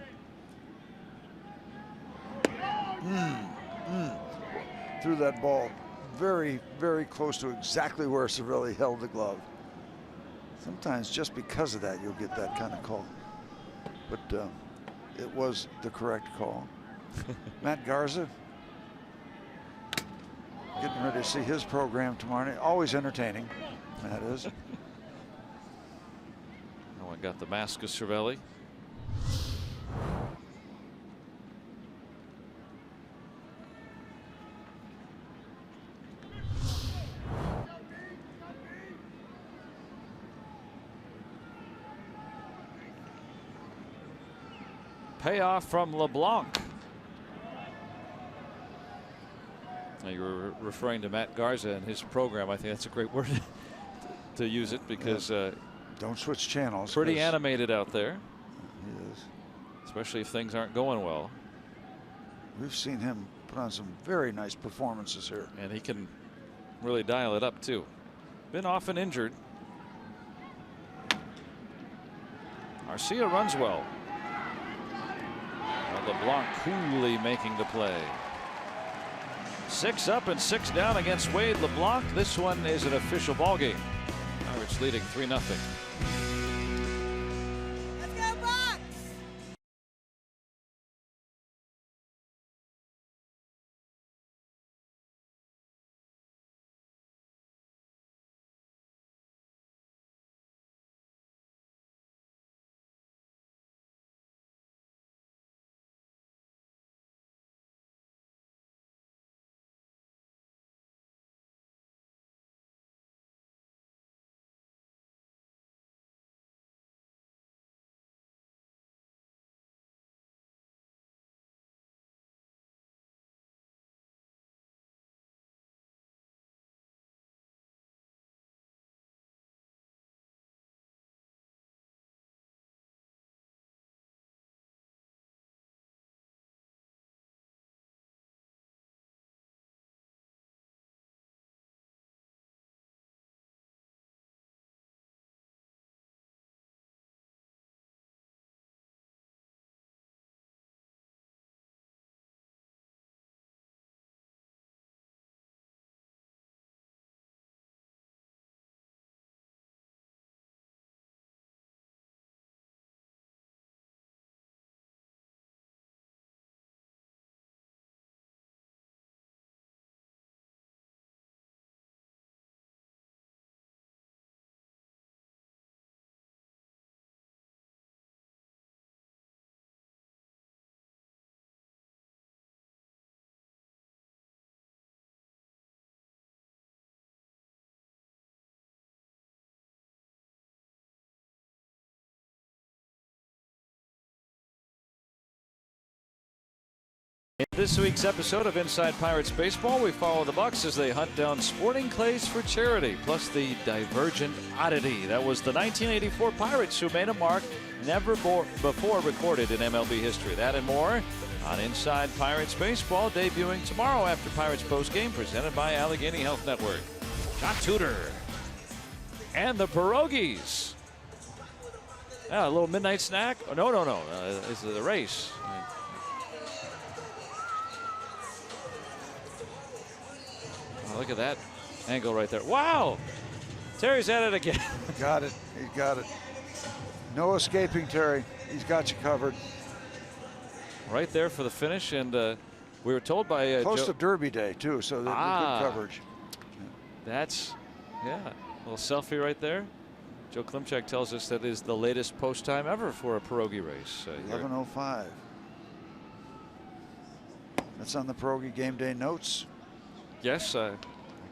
Threw that ball very, very close to exactly where Cervelli held the glove. Sometimes just because of that you'll get that kind of call, but it was the correct call. Matt Garza getting ready to see his program tomorrow night. Always entertaining, that is. No one got the mask of Cervelli. Payoff from LeBlanc. Now you were referring to Matt Garza and his program. I think that's a great word to use it, because don't switch channels. Pretty animated out there. He is. Especially if things aren't going well. We've seen him put on some very nice performances here. And he can really dial it up too. Been often injured. Arcia runs well. LeBlanc coolly making the play. 6 up and 6 down against Wade LeBlanc. This one is an official ball game. Pirates leading 3-0. In this week's episode of Inside Pirates Baseball, we follow the Bucks as they hunt down sporting clays for charity, plus the divergent oddity. That was the 1984 Pirates who made a mark never before recorded in MLB history. That and more on Inside Pirates Baseball, debuting tomorrow after Pirates postgame, presented by Allegheny Health Network. John Tudor and the Pierogies. A little midnight snack. Oh, no. This is the race. Oh, look at that angle right there. Wow. Terry's at it again. Got it. He got it. No escaping Terry. He's got you covered. Right there for the finish. And we were told by close to Derby Day, too, so good coverage. That's, yeah, a little selfie right there. Joe Klimchak tells us that is the latest post time ever for a pierogi race. 11:05. That's on the pierogi game day notes. Yes, I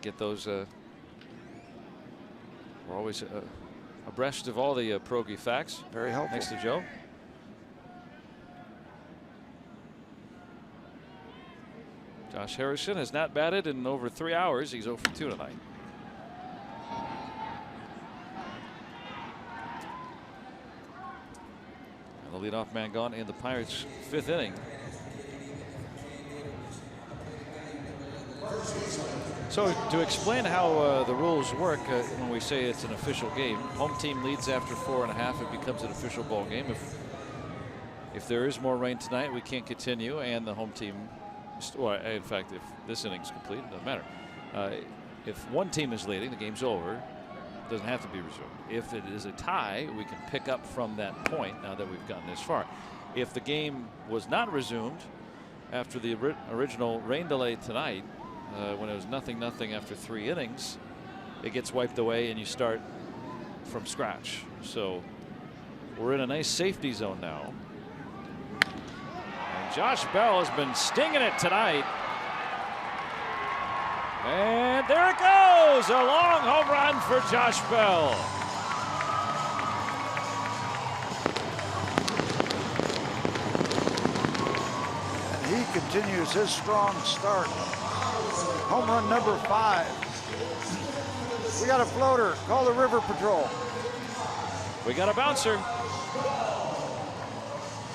get those. We're always abreast of all the pierogi facts. Very helpful. Thanks to Joe. Josh Harrison has not batted in over 3 hours. He's 0 for 2 tonight. And the leadoff man gone in the Pirates' 5th inning. So to explain how the rules work when we say it's an official game, home team leads after 4.5, it becomes an official ball game. If there is more rain tonight, we can't continue, and the home team, well, in fact, if this inning's complete, it doesn't matter. If one team is leading, the game's over. It doesn't have to be resumed. If it is a tie, we can pick up from that point now that we've gotten this far. If the game was not resumed after the original rain delay tonight, when it was 0-0 after 3 innings, it gets wiped away and you start from scratch. So we're in a nice safety zone now. And Josh Bell has been stinging it tonight. And there it goes. A long home run for Josh Bell. And he continues his strong start. Home run number 5. We got a floater. Call the River Patrol. We got a bouncer.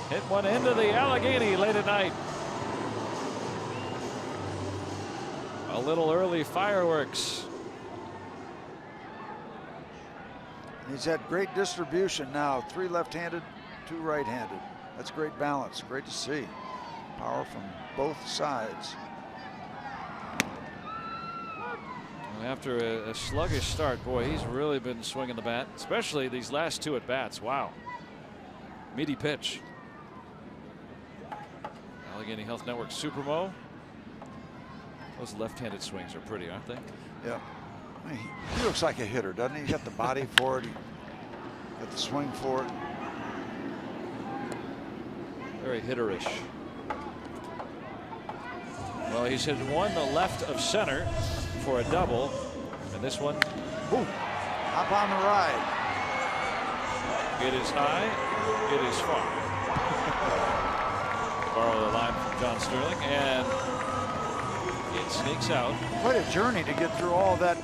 Hit one into the Allegheny late at night. A little early fireworks. He's had great distribution now. 3 left-handed, 2 right-handed. That's great balance. Great to see. Power from both sides. After a sluggish start, boy, he's really been swinging the bat, especially these last 2 at bats. Wow. Meaty pitch. Allegheny Health Network Supermo. Those left-handed swings are pretty, aren't they? Yeah. I mean, he looks like a hitter, doesn't he? He got the body for it. He got the swing for it. Very hitterish. Well, he's hit one to left of center for a double, and this one, boom, up on the ride. It is high, it is far. Borrow the line from John Sterling, and it sneaks out. Quite a journey to get through all that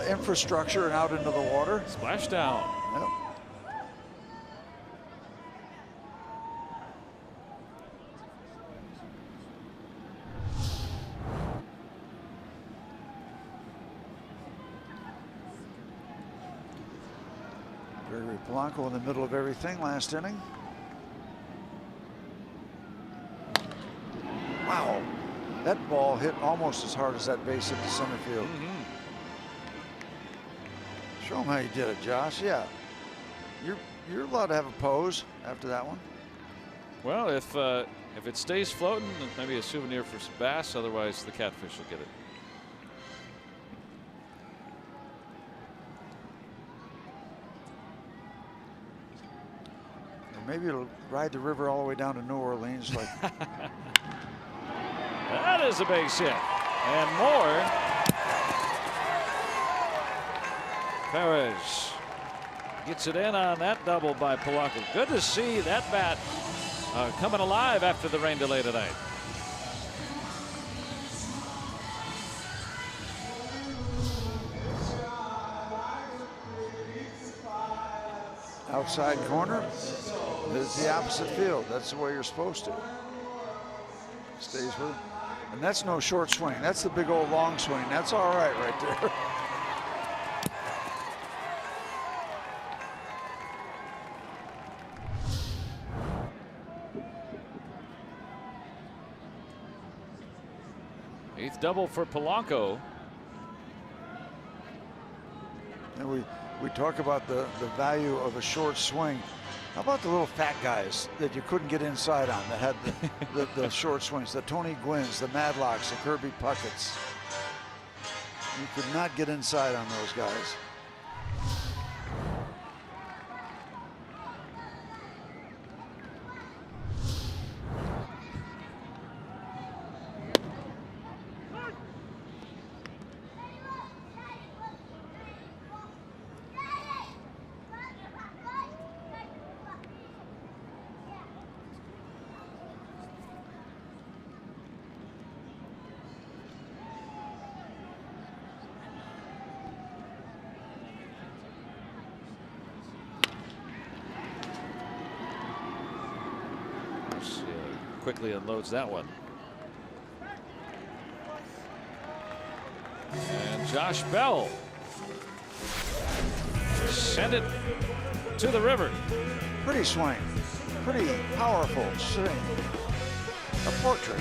infrastructure and out into the water. Splashdown. Yep. Gregory Polanco in the middle of everything last inning. Wow, that ball hit almost as hard as that base hit to center field. Show him how you did it, Josh. Yeah, you're allowed to have a pose after that one. Well, if it stays floating, maybe a souvenir for some bass. Otherwise, the catfish will get it. Maybe it'll ride the river all the way down to New Orleans. Like that is a base hit, and more. Perez gets it in on that double by Polanco. Good to see that bat coming alive after the rain delay tonight. outside corner. It's the opposite field. That's the way you're supposed to. Stays with it. And that's no short swing. That's the big old long swing. That's all right there. Eighth double for Polanco. And we talk about the value of a short swing. How about the little fat guys that you couldn't get inside on that had the short swings, the Tony Gwynns, the Madlocks, the Kirby Pucketts. You could not get inside on those guys. Quickly unloads that one. And Josh Bell send it to the river. Pretty swing, pretty powerful swing. A portrait.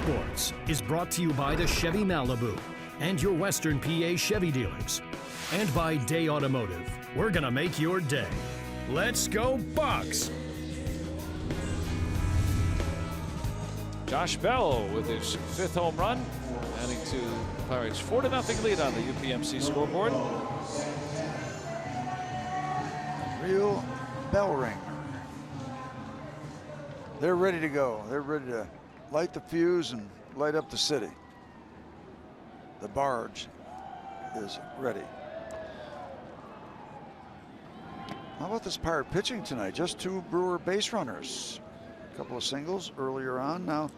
Sports is brought to you by the Chevy Malibu and your Western PA Chevy dealers. And by Day Automotive. We're going to make your day. Let's go Bucks! Josh Bell with his 5th home run, adding to the Pirates' 4-0 lead on the UPMC scoreboard. Real bell ring. They're ready to go. They're ready to light the fuse and light up the city. The barge is ready. How about this Pirate pitching tonight? Just 2 Brewer base runners. A couple of singles earlier on. Now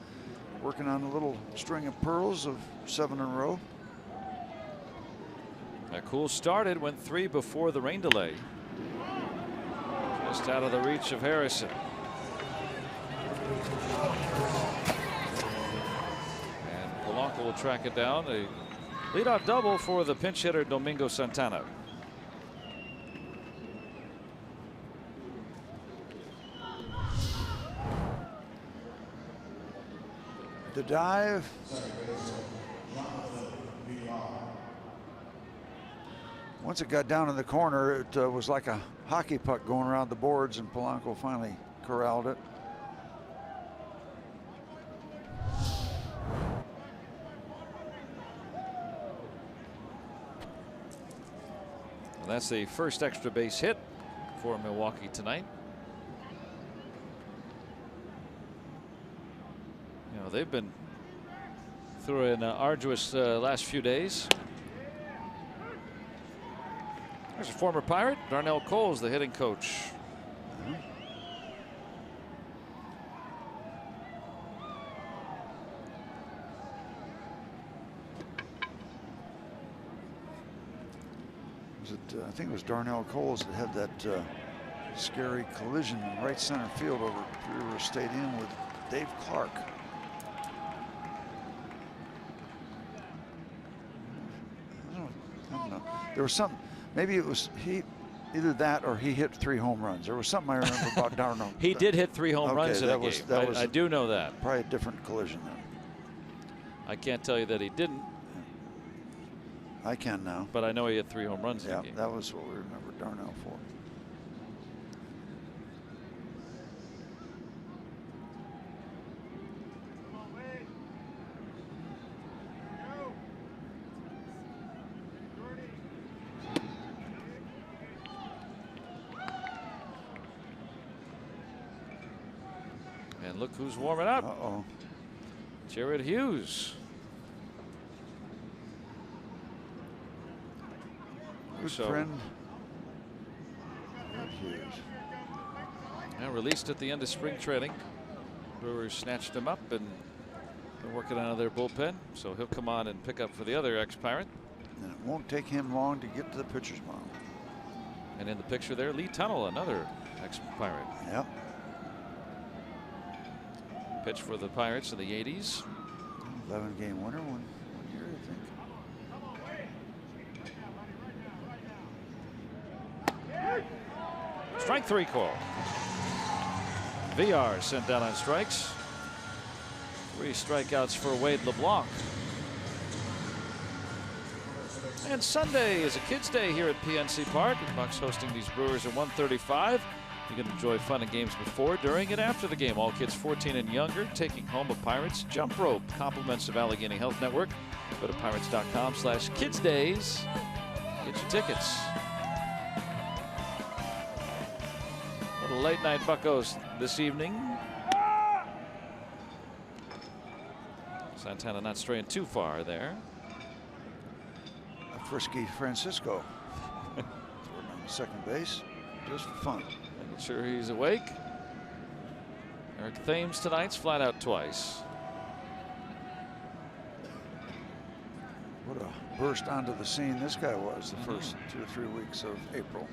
working on a little string of pearls of 7 in a row. That cool started, went 3 before the rain delay. Just out of the reach of Harrison. And Polanco will track it down. A leadoff double for the pinch hitter Domingo Santana. The dive. Once it got down in the corner, it was like a hockey puck going around the boards, and Polanco finally corralled it. And that's the first extra base hit for Milwaukee tonight. You know, they've been through an arduous last few days. There's a former Pirate, Darnell Coles, the hitting coach. Was it, I think it was Darnell Coles that had that scary collision in right center field over at Brewers Stadium with Dave Clark. I don't know. There was something. Maybe it was either that or he hit 3 home runs. There was something I remember about Darnell. He did hit 3 home runs in a game. I do know that. Probably a different collision then. I can't tell you that he didn't. I can now. But I know he had 3 home runs in a game. That was what we remember Darnell for. And look who's warming up. Uh-oh. Jared Hughes. Good friend. Hughes. And released at the end of spring training. Brewers snatched him up and been working out of their bullpen. So he'll come on and pick up for the other ex-Pirate. And it won't take him long to get to the pitcher's mound. And in the picture there, Lee Tunnell, another ex-Pirate. Yep. Pitched for the Pirates in the 80s. 11-game winner one year, I think. Strike 3 call. VR sent down on strikes. 3 strikeouts for Wade LeBlanc. And Sunday is a kids' day here at PNC Park. The Bucks hosting these Brewers at 1:35. You can enjoy fun and games before, during, and after the game. All kids 14 and younger taking home a Pirates jump rope. Compliments of Allegheny Health Network. Go to pirates.com/kidsdays. Get your tickets. Little late night Buccos this evening. Santana not straying too far there. A frisky Francisco. Throwing on second base, just for fun. Making sure he's awake. Eric Thames tonight's flat out twice. What a burst onto the scene this guy was the first 2 or 3 weeks of April.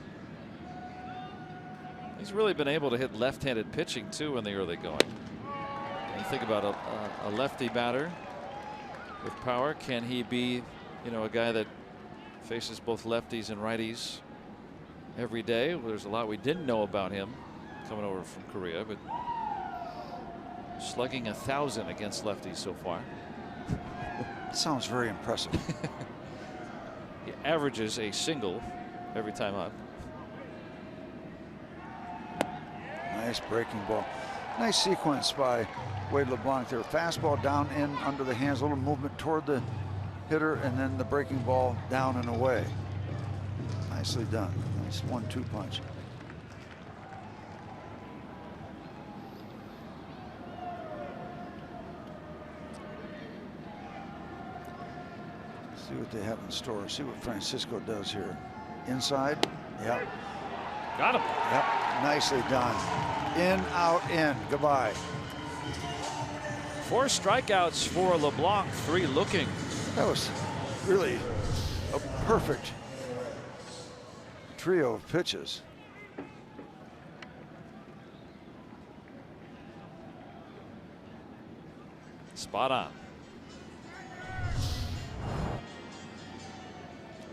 He's really been able to hit left-handed pitching too in the early going. You think about a lefty batter with power. Can he be, you know, a guy that faces both lefties and righties every day? Well, there's a lot we didn't know about him coming over from Korea, but slugging 1,000 against lefties so far. Sounds very impressive. He averages a single every time up. Nice breaking ball. Nice sequence by Wade LeBlanc there. Fastball down in under the hands, a little movement toward the hitter, and then the breaking ball down and away. Nicely done. Nice 1-2 punch. See what they have in store. See what Francisco does here. Inside. Yep. Got him. Yep. Nicely done. In, out, in. Goodbye. 4 strikeouts for LeBlanc, 3 looking. That was really a perfect trio of pitches. Spot on.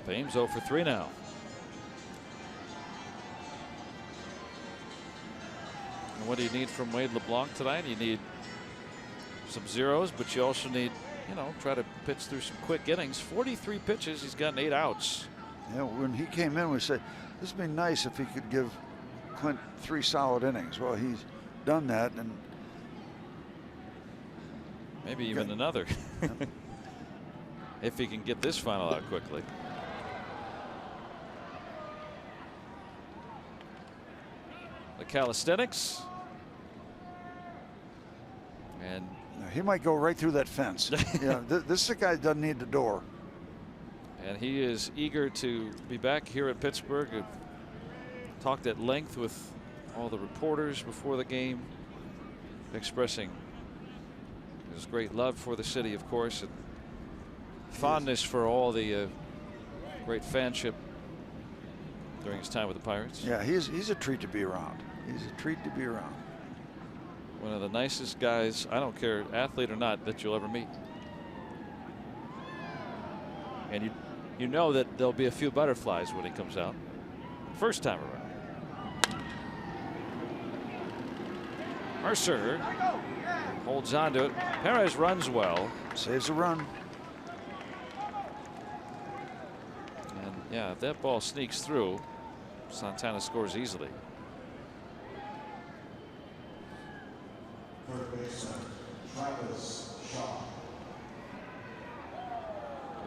Thames 0 for 3 now. And what do you need from Wade LeBlanc tonight? You need some zeros, but you also need, you know, try to pitch through some quick innings. 43 pitches, he's gotten 8 outs. Yeah, when he came in, we said this would be nice if he could give Clint 3 solid innings. Well, he's done that, and maybe even another. If he can get this final out quickly. The calisthenics. And he might go right through that fence. Yeah, this is a guy that doesn't need the door. And he is eager to be back here at Pittsburgh. Talked at length with all the reporters before the game, expressing his great love for the city, of course, and fondness for all the great fanship during his time with the Pirates. Yeah, he's a treat to be around. He's a treat to be around. One of the nicest guys, I don't care, athlete or not, that you'll ever meet. And you know that there'll be a few butterflies when he comes out. First time around. Mercer holds on to it. Perez runs well. Saves a run. And yeah, if that ball sneaks through, Santana scores easily.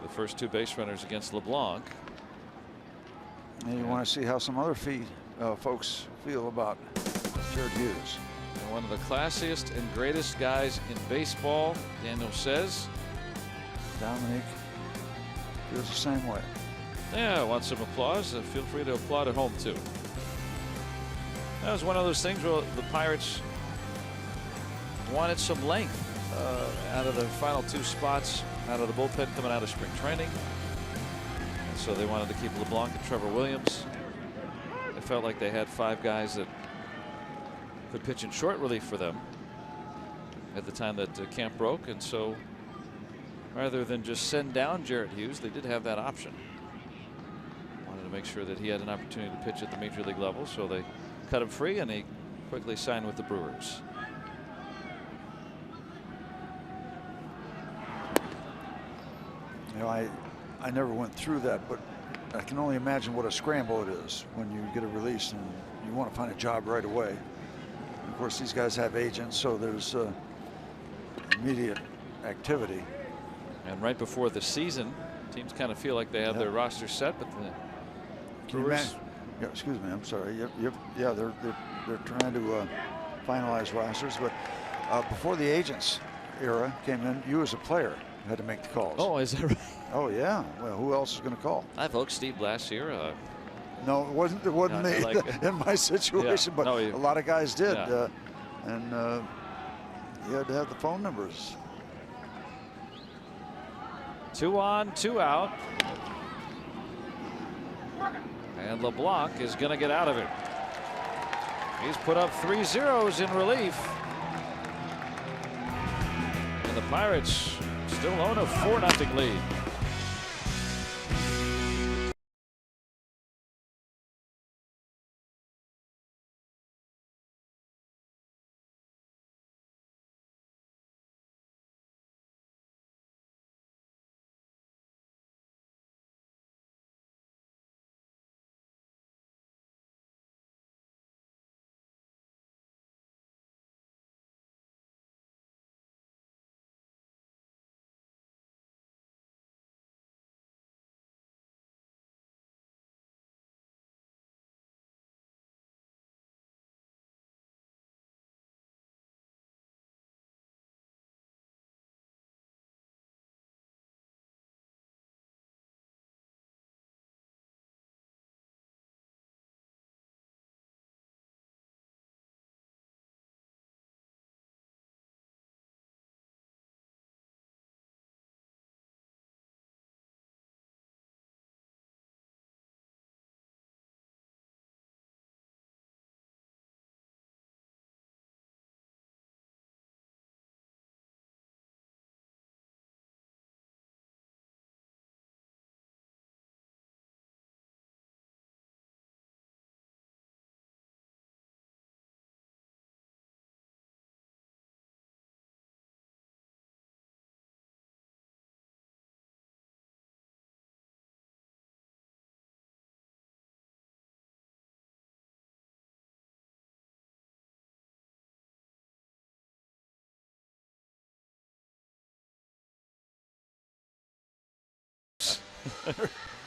The first 2 base runners against LeBlanc. And you want to see how some other folks feel about Jared Hughes. And one of the classiest and greatest guys in baseball, Daniel says. Dominic feels the same way. Yeah, want some applause? Feel free to applaud at home too. That was one of those things where the Pirates wanted some length out of the final 2 spots out of the bullpen coming out of spring training. And so they wanted to keep LeBlanc and Trevor Williams. They felt like they had 5 guys that could pitch in short relief for them at the time that camp broke. And so rather than just send down Jared Hughes, they did have that option. Wanted to make sure that he had an opportunity to pitch at the major league level, so they cut him free and he quickly signed with the Brewers. You know, I never went through that, but I can only imagine what a scramble it is when you get a release and you want to find a job right away. And of course, these guys have agents, so there's immediate activity. And right before the season, teams kind of feel like they have their roster set, but the Brewers. Yeah, excuse me, I'm sorry. Yeah, they're trying to finalize rosters, but before the agents era came in, you as a player had to make the calls. Oh, is that right? Oh yeah. Well, who else is going to call? I've hooked Steve last year. No, it wasn't me like, in my situation, but a lot of guys did, and you had to have the phone numbers. 2 on, 2 out. And LeBlanc is going to get out of it. He's put up 3 zeros in relief. And the Pirates still own a 4-0 lead.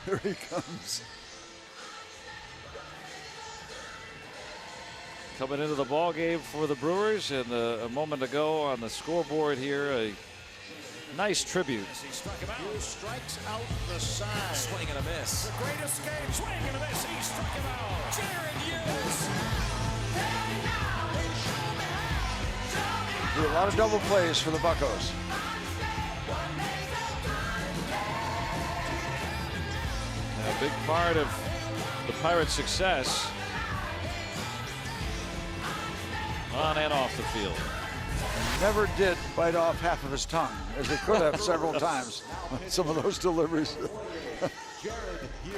Here he comes. Coming into the ball game for the Brewers, and a moment ago on the scoreboard here, a nice tribute. He struck him out. Hughes strikes out the side. Swing and a miss. The great escape. Swing and a miss. He struck him out. Jared Hughes. Do a lot of double plays for the Buccos. A big part of the Pirates' success on and off the field. Never did bite off half of his tongue, as he could have several times on some of those deliveries. Jared Hughes.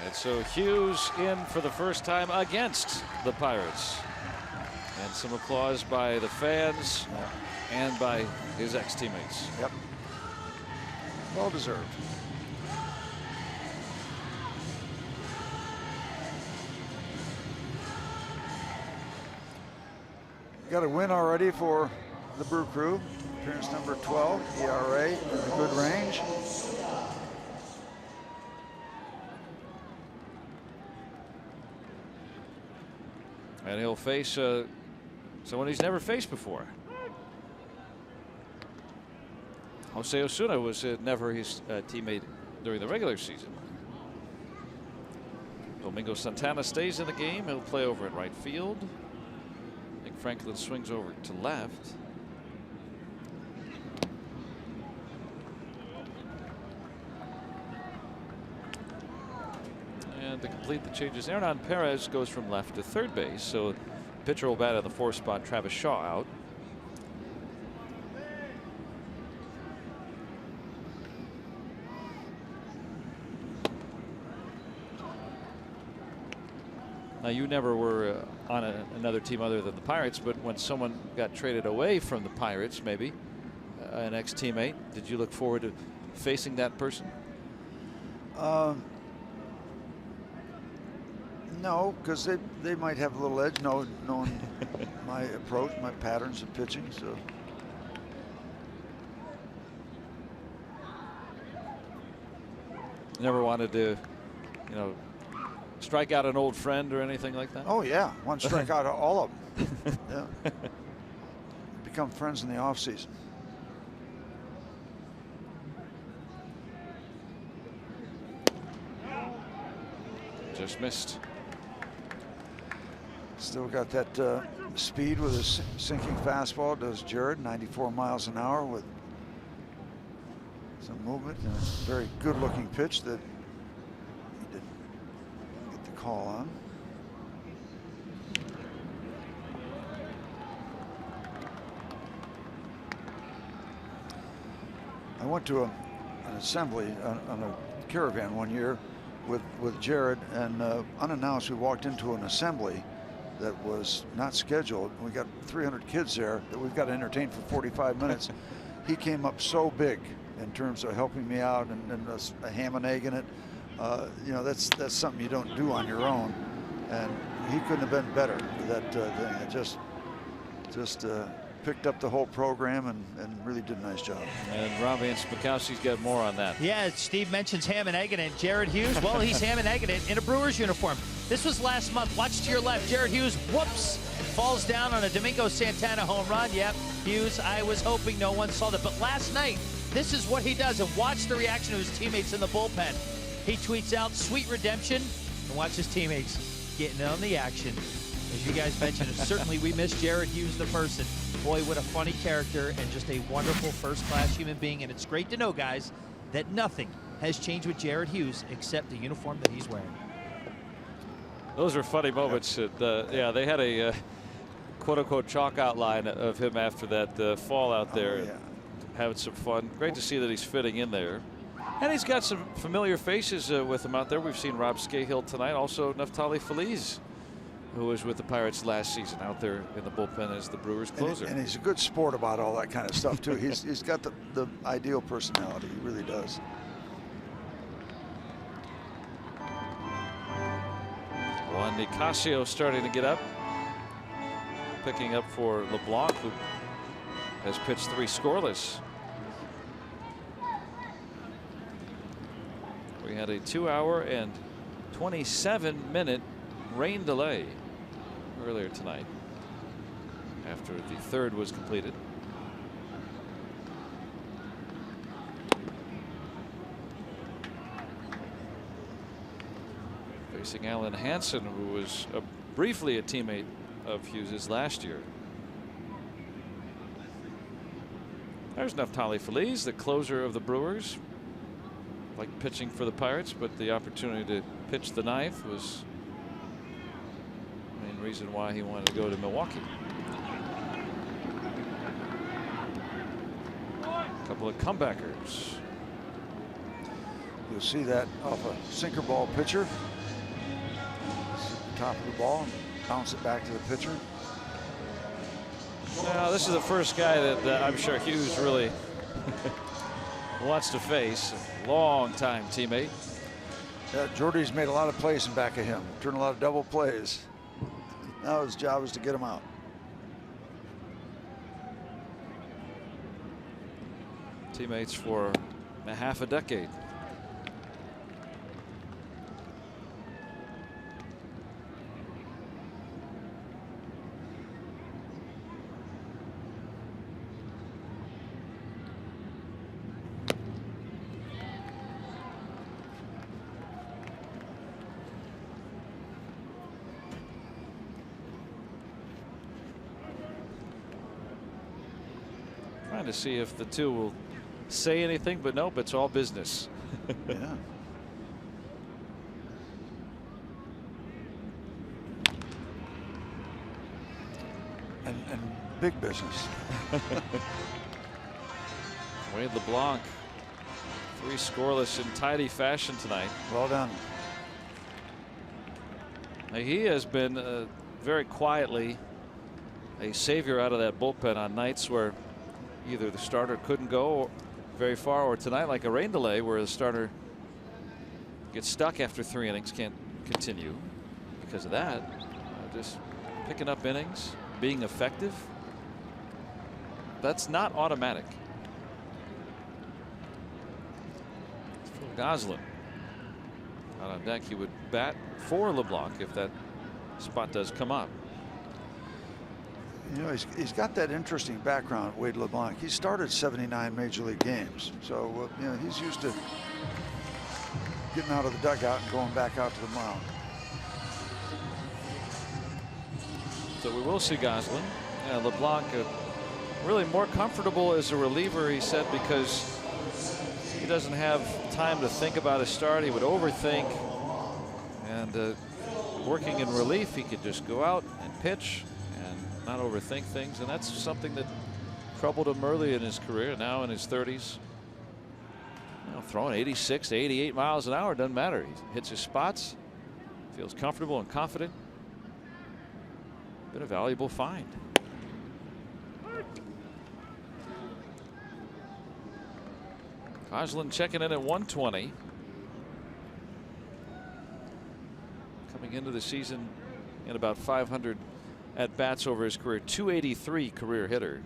And so Hughes in for the first time against the Pirates. And some applause by the fans and by his ex-teammates. Yep. Well deserved. Got a win already for the Brew Crew. Appearance number 12, ERA in a good range. And he'll face someone he's never faced before. Jose Osuna was never his teammate during the regular season. Domingo Santana stays in the game. He'll play over at right field. Nick Franklin swings over to left. And to complete the changes, Hernan Perez goes from left to third base. So pitcher will bat in the 4th spot. Travis Shaw out. Now, you never were on another team other than the Pirates, but when someone got traded away from the Pirates, maybe an ex-teammate, did you look forward to facing that person? No, because they might have a little edge, knowing my approach, my patterns of pitching. So never wanted to, strike out an old friend or anything like that? Oh yeah, one strike out all of them. Yeah. Become friends in the off season. Just missed. Still got that speed with his sinking fastball, does Jared, 94 miles an hour with some movement, and a very good looking pitch that he didn't get the call on. I went to an assembly on a caravan one year with Jared, and unannounced we walked into an assembly that was not scheduled. We got 300 kids there that we've got to entertain for 45 minutes. He came up so big in terms of helping me out and a ham and egg in it. That's something you don't do on your own, and he couldn't have been better with that thing. It just picked up the whole program and really did a nice job. And Robbie and Smikowski's got more on that. Yeah, Steve mentions ham and egg in it. Jared Hughes, well, he's ham and egg in it in a Brewers uniform. This was last month. Watch to your left. Jared Hughes, whoops, falls down on a Domingo Santana home run. Yep, Hughes, I was hoping no one saw that. But last night, this is what he does. And watch the reaction of his teammates in the bullpen. He tweets out, sweet redemption, and watch his teammates getting on the action. As you guys mentioned, certainly we miss Jared Hughes, the person. Boy, what a funny character and just a wonderful first-class human being. And it's great to know, guys, that nothing has changed with Jared Hughes except the uniform that he's wearing. Those are funny moments. Yeah, they had a quote-unquote chalk outline of him after that fall out there. Oh, yeah. Having some fun. Great to see that he's fitting in there. And he's got some familiar faces with him out there. We've seen Rob Scahill tonight. Also, Neftali Feliz, who was with the Pirates last season, out there in the bullpen as the Brewers closer. And he's a good sport about all that kind of stuff, too. He's got the ideal personality. He really does. Juan Nicasio starting to get up. Picking up for LeBlanc, who has pitched 3 scoreless. had a 2-hour and 27-minute rain delay earlier tonight after the third was completed. Facing Alan Hansen, who was briefly a teammate of Hughes's last year. There's Neftali Feliz, the closer of the Brewers. Like pitching for the Pirates, but the opportunity to pitch the ninth was the main reason why he wanted to go to Milwaukee. A couple of comebackers. You'll see that off a sinker ball pitcher. Top of the ball and bounce it back to the pitcher. Now, this is the first guy that I'm sure Hughes really wants to face. A long-time teammate. Yeah, Jordy's made a lot of plays in back of him. Turned a lot of double plays. Now his job is to get him out. Teammates for a half a decade. To see if the two will say anything, but nope, it's all business. Yeah. And big business. Wade LeBlanc, 3 scoreless in tidy fashion tonight. Well done. Now, he has been very quietly a savior out of that bullpen on nights where either the starter couldn't go very far, or tonight like a rain delay where the starter gets stuck after 3 innings, can't continue because of that. Just picking up innings, being effective. That's not automatic. Phil Goslin out on deck. He would bat for LeBlanc if that spot does come up. You know, he's got that interesting background, Wade LeBlanc. He started 79 major league games, so you know, he's used to getting out of the dugout and going back out to the mound. So we will see Goslin. Yeah, LeBlanc really more comfortable as a reliever, he said, because he doesn't have time to think about his start. He would overthink, and working in relief, he could just go out and pitch not overthink things, and that's something that troubled him early in his career. Now in his 30s, you know, throwing 86 to 88 miles an hour doesn't matter. He hits his spots, feels comfortable and confident. Been a valuable find. Goslin checking in at 120. Coming into the season in about 500 at bats over his career. 283 career hitter.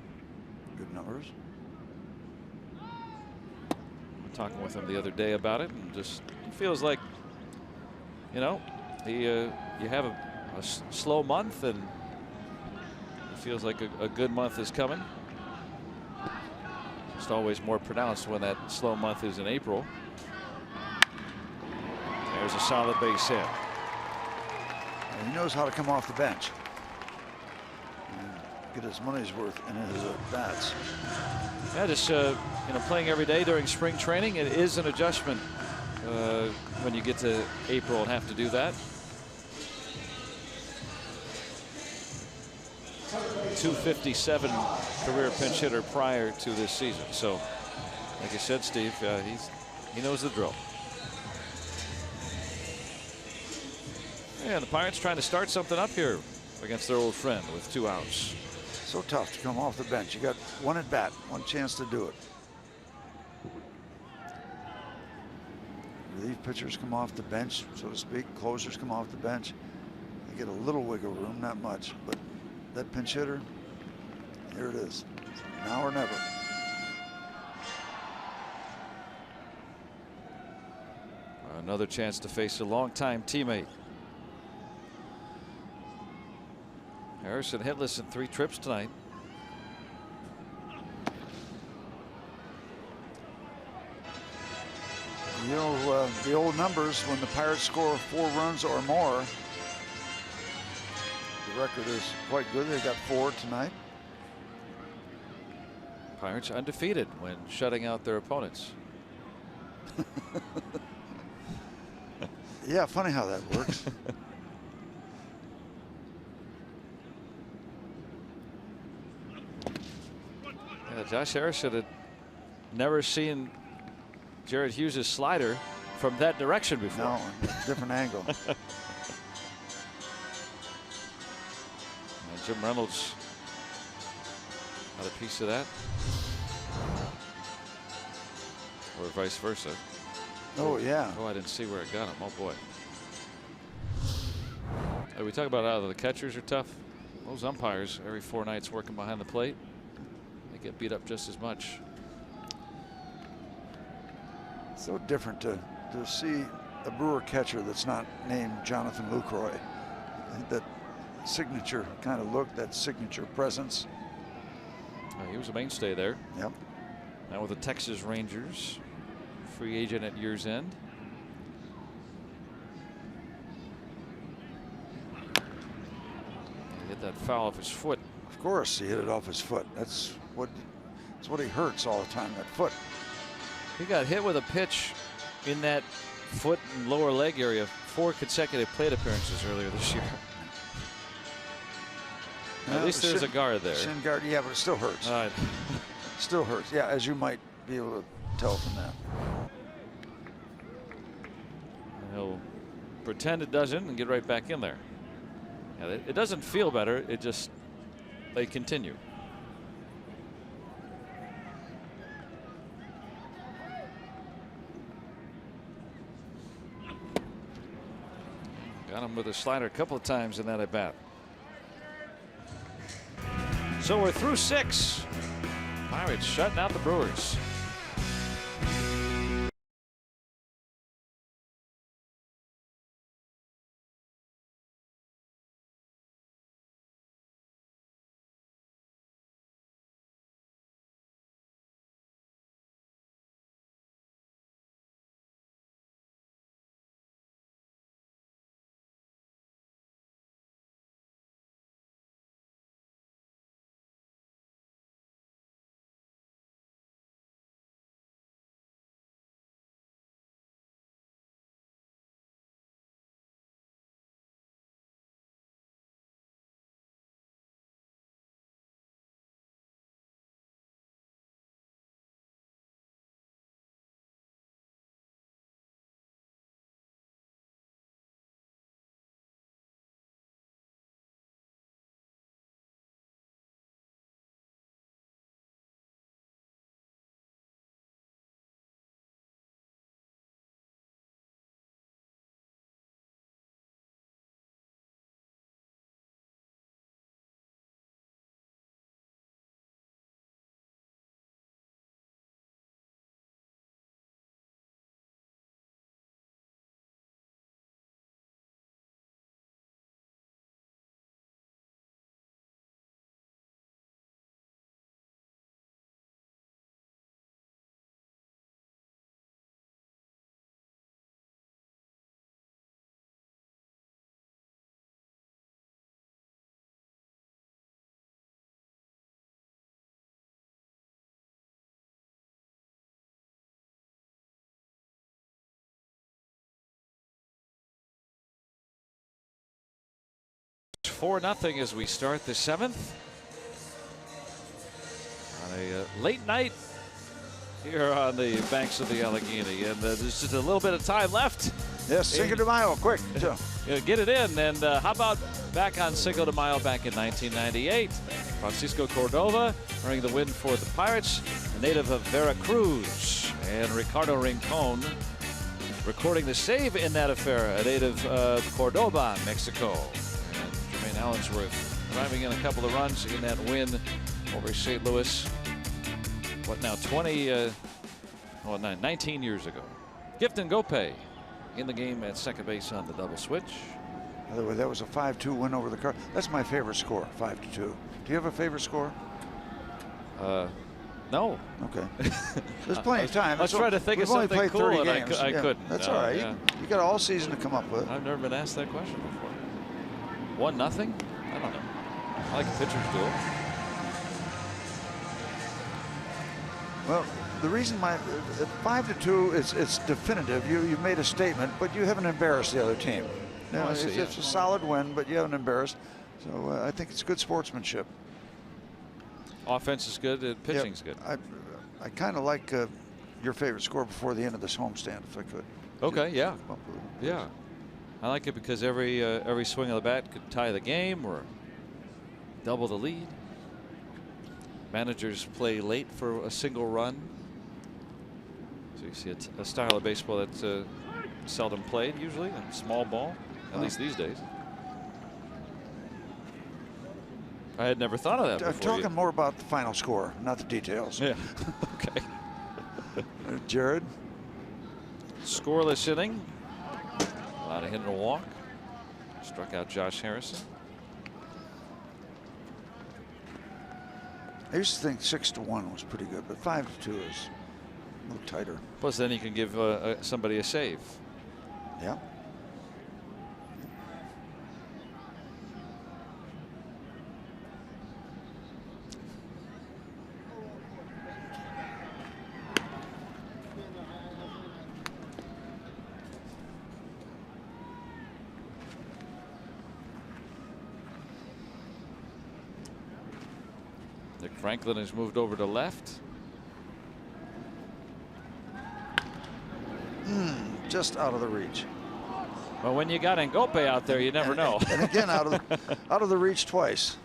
Good numbers. Talking with him the other day about it, and just he feels like, you know, you have a slow month, and it feels like a good month is coming. It's always more pronounced when that slow month is in April. There's a solid base hit. And he knows how to come off the bench. Get his money's worth in his bats. Yeah, just you know, playing every day during spring training, it is an adjustment when you get to April and have to do that. .257 career pinch hitter prior to this season. So, like I said, Steve, he knows the drill. And the Pirates trying to start something up here against their old friend with 2 outs. So tough to come off the bench. You got one at bat, one chance to do it. Relief pitchers come off the bench, so to speak. Closers come off the bench. They get a little wiggle room, not much, but that pinch hitter, here it is. Now or never. another chance to face a longtime teammate. Harrison hitless in 3 trips tonight. You know, the old numbers, when the Pirates score 4 runs or more, the record is quite good. They got 4 tonight. Pirates undefeated when shutting out their opponents. Yeah, funny how that works. Yeah, Josh Harrison had never seen Jared Hughes' slider from that direction before. No, different angle. And Jim Reynolds got a piece of that. Or vice versa. Oh, yeah. Oh, I didn't see where it got him. Oh, boy. We talk about how the catchers are tough. Those umpires, every 4 nights working behind the plate, they get beat up just as much. So different to see a Brewer catcher that's not named Jonathan Lucroy. That signature kind of look, that signature presence. He was a mainstay there. Yep. Now with the Texas Rangers, free agent at year's end. He hit that foul off his foot. Of course, he hit it off his foot. That's what he hurts all the time, that foot. He got hit with a pitch in that foot and lower leg area 4 consecutive plate appearances earlier this year. At least there's a guard there. Shin guard, yeah, but it still hurts. Still hurts, yeah, as you might be able to tell from that. And he'll pretend it doesn't and get right back in there. Yeah, it doesn't feel better. It just, they continue. Got him with a slider a couple of times in that at bat. So we're through 6. Pirates shutting out the Brewers. It's 4-0 as we start the 7th. On a late night here on the banks of the Allegheny. And there's just a little bit of time left. Yes, Cinco de Mayo, quick. Get it in. And how about back on Cinco de Mayo back in 1998? Francisco Cordova earning the win for the Pirates, a native of Veracruz. And Ricardo Rincon recording the save in that affair, a native of Cordoba, Mexico. And Jermaine Allensworth driving in a couple of runs in that win over St. Louis. What now, 19 years ago. Gifton Gopay in the game at second base on the double switch. By the way, that was a 5-2 win over the Cardinals. That's my favorite score, 5-2. Do you have a favorite score? No. Okay. There's plenty of time. I was trying to think of We've only something played cool, 30 and games. I couldn't. That's all right. Yeah. You got all season to come up with. I've never been asked that question before. 1-0? I don't know. I like a pitcher's duel. Well, the reason my 5-2 it's definitive. You made a statement, but you haven't embarrassed the other team. No, it's a solid win, but you haven't embarrassed. So I think it's good sportsmanship. Offense is good, and pitching's good. I kind of like your favorite score before the end of this homestand, if I could. Okay, yeah. Yeah. I like it because every swing of the bat could tie the game or double the lead. Managers play late for a single run. So you see a style of baseball that's seldom played usually, a small ball, at least these days. I had never thought of that before. I'm talking more about the final score, not the details. Yeah. Okay. Jared. Scoreless inning. Allowed a hit and a walk. Struck out Josh Harrison. I used to think 6-1 was pretty good, but 5-2 is a little tighter. Plus, then you can give somebody a save. Yeah. Nick Franklin has moved over to left. Just out of the reach. Well, when you got Ngope out there, you never know. And again, out of the reach twice.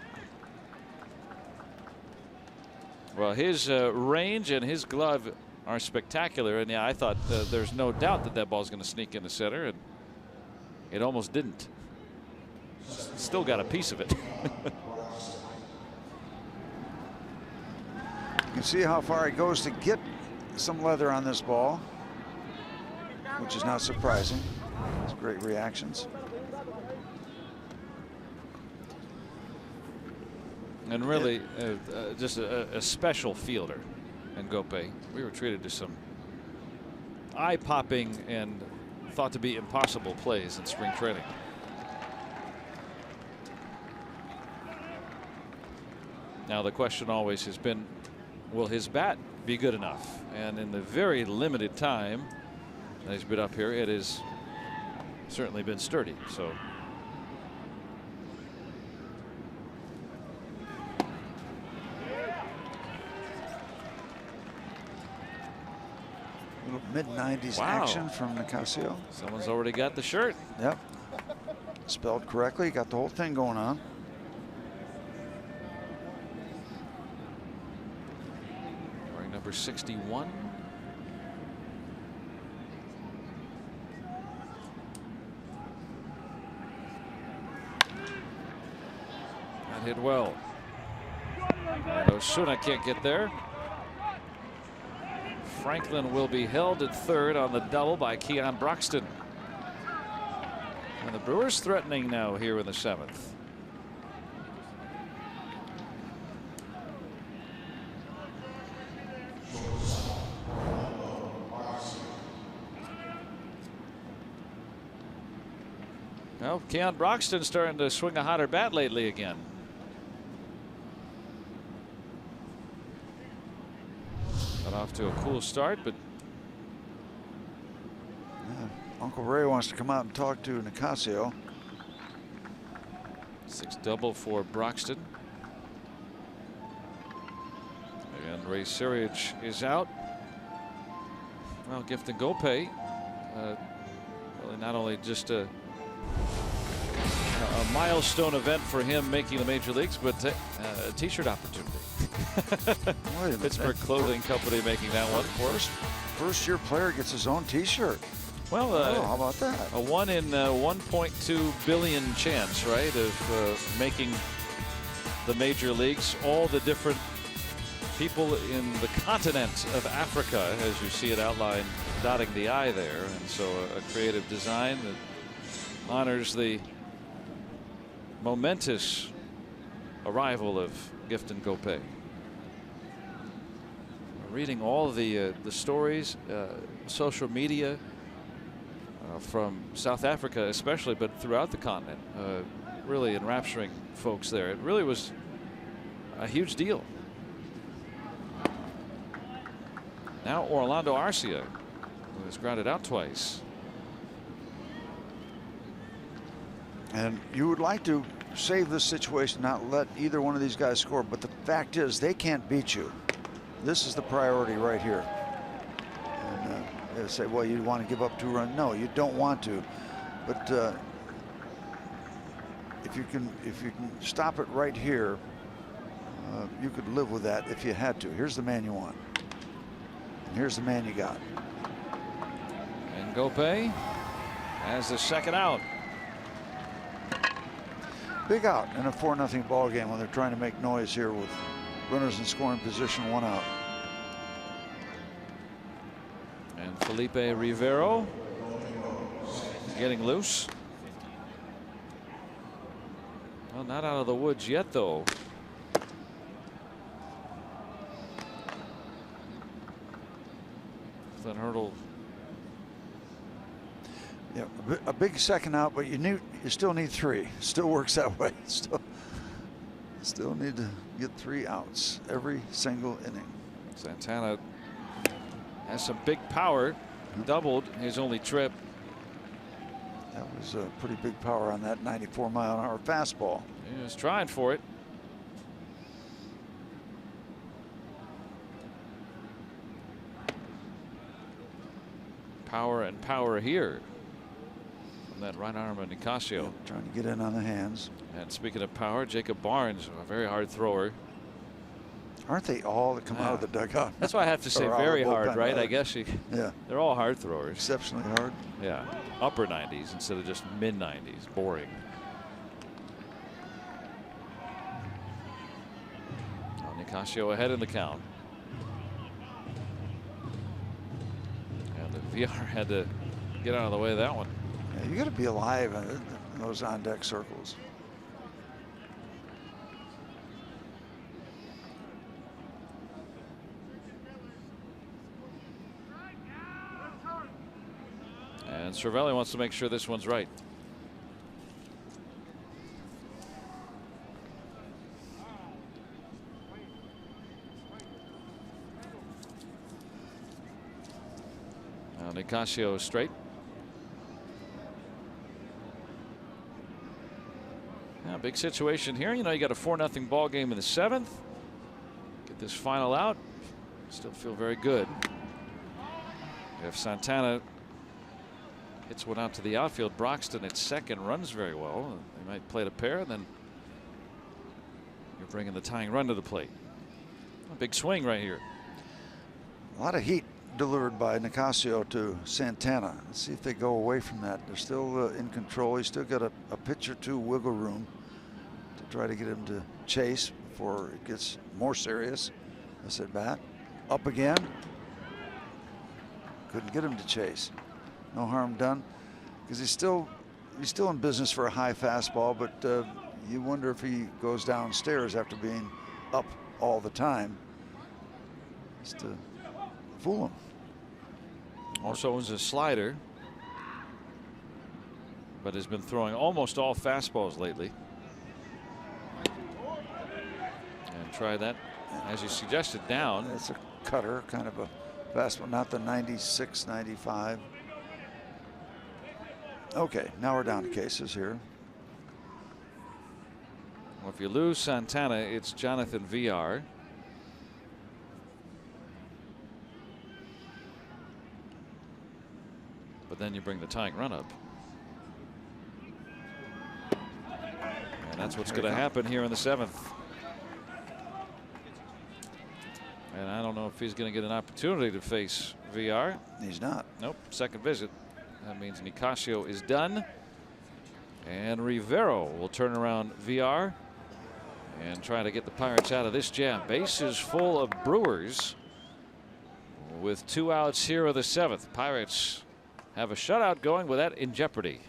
Well, his range and his glove are spectacular, and yeah, I thought there's no doubt that ball's going to sneak into center, and it almost didn't. Still got a piece of it. You can see how far he goes to get some leather on this ball, which is not surprising. It's great reactions. And really, just a special fielder, Ngope. We were treated to some eye-popping and thought to be impossible plays in spring training. Now the question always has been, will his bat be good enough? And in the very limited time that he's been up here, it has certainly been sturdy. So. Mid-90s Wow. action from Nicasio. Someone's already got the shirt. Yep. Spelled correctly. Got the whole thing going on. Wearing number 61. That hit well. And Osuna can't get there. Franklin will be held at third on the double by Keon Broxton. And the Brewers threatening now here in the seventh. Well, Keon Broxton starting to swing a hotter bat lately again. Got off to a cool start, but Uncle Ray wants to come out and talk to Nicasio. 6 double for Broxton. And Ray Siriage is out. Well, Gift Ngope, really not only just a milestone event for him making the major leagues, but a t-shirt opportunity. Pittsburgh Clothing Company making that one for us. First-year player gets his own t-shirt. Well, how about that? A 1 in 1.2 billion chance, right, of making the major leagues. All the different people in the continent of Africa, as you see it outlined, dotting the I there. And so a creative design that honors the momentous arrival of Gifton Gopay. Reading all the stories, social media from South Africa especially, but throughout the continent, really enrapturing folks there. It really was a huge deal. Now Orlando Arcia, who has grounded out twice. And you would like to save this situation, not let either one of these guys score, but the fact is they can't beat you. This is the priority right here. And they say, well, you want to give up 2 runs. No, you don't want to. But if you can stop it right here, you could live with that if you had to. Here's the man you want. And here's the man you got. And Gopay has the second out. Big out in a 4-0 ball game when they're trying to make noise here with runners in scoring position, 1 out. And Felipe Rivero getting loose. Well, not out of the woods yet, though. That hurdle. Yeah, a big second out, but you still need 3. Still works that way. Still need to get 3 outs every single inning. Santana has some big power. Doubled his only trip. That was a pretty big power on that 94-mile-an-hour fastball. He was trying for it. Power and power here from that right arm of Nicasio. Yeah, trying to get in on the hands. And speaking of power, Jacob Barnes, a very hard thrower. Aren't they all that come out of the dugout? That's why I have to say very hard, right? I guess yeah, they're all hard throwers. Exceptionally hard. Yeah, upper 90s instead of just mid 90s. Boring. Oh, Nicasio ahead in the count. And the VR had to get out of the way of that one. Yeah, you got to be alive in those on-deck circles. And Cervelli wants to make sure this one's right. Now Nicasio straight. Now big situation here. You know, you got a 4-0 ball game in the 7th. Get this final out. Still feel very good. If Santana hits one out to the outfield, Broxton at second runs very well. They might play it a pair, and then you're bringing the tying run to the plate. A big swing right here. A lot of heat delivered by Nicasio to Santana. Let's see if they go away from that. They're still in control. He's still got a pitch or 2 wiggle room to try to get him to chase before it gets more serious. This at bat. Up again. Couldn't get him to chase. No harm done, because he's still in business for a high fastball, but you wonder if he goes downstairs after being up all the time, just to fool him. Also owns a slider, but has been throwing almost all fastballs lately. And try that, as you suggested, down. It's a cutter, kind of a fastball, not the 96, 95. Okay, now we're down to cases here. Well, if you lose Santana, it's Jonathan VR. But then you bring the tying run up. And that's what's going to happen here in the 7th. And I don't know if he's going to get an opportunity to face VR. He's not. Nope, second visit. That means Nicasio is done. And Rivero will turn around VR and trying to get the Pirates out of this jam. Bases full of Brewers with 2 outs here of the 7th. Pirates have a shutout going with that in jeopardy.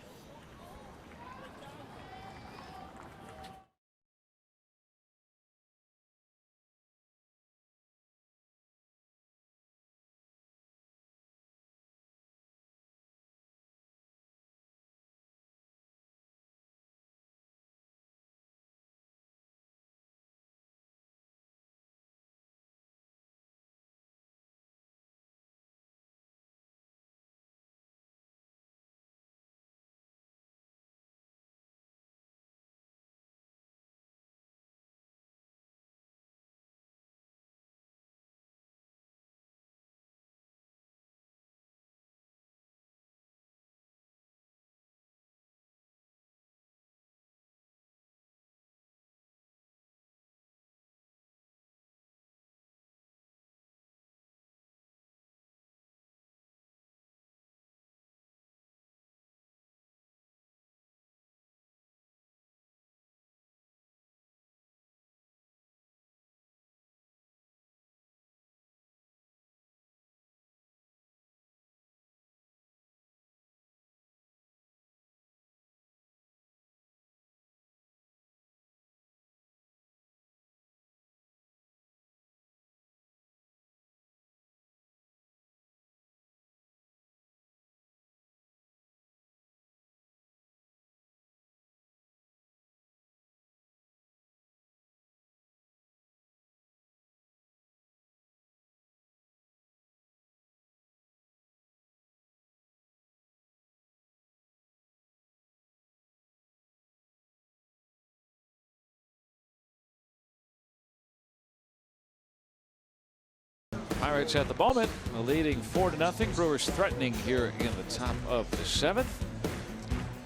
Pirates at the moment leading 4-0. Brewers threatening here in the top of the 7th.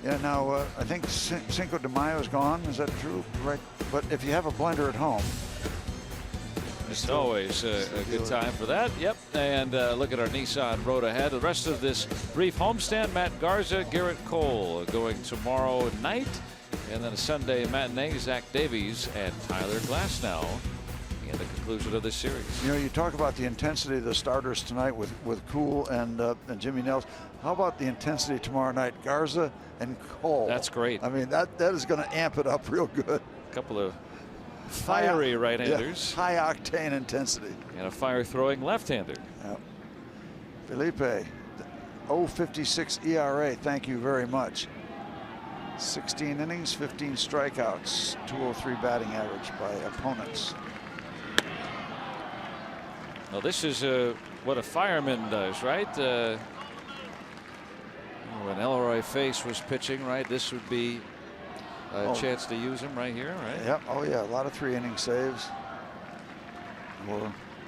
Yeah, now I think Cinco de Mayo is gone. Is that true? Right. But if you have a blender at home, it's always a good time for that. Yep. And look at our Nissan road ahead. The rest of this brief homestand: Matt Garza, Garrett Cole going tomorrow night, and then a Sunday matinee: Zach Davies and Tyler Glasnow. In the conclusion of this series. You know, you talk about the intensity of the starters tonight with Cool and Jimmy Nels. How about the intensity tomorrow night? Garza and Cole. That's great. I mean, that is going to amp it up real good. A couple of fiery right-handers. Yeah, high octane intensity. And a fire-throwing left-hander. Yep. Felipe, 0.56 ERA. Thank you very much. 16 innings, 15 strikeouts, 203 batting average by opponents. Well, this is what a fireman does, right? When Elroy Face was pitching, right? This would be a chance to use him right here, right? Yep. Oh, yeah. A lot of 3-inning saves.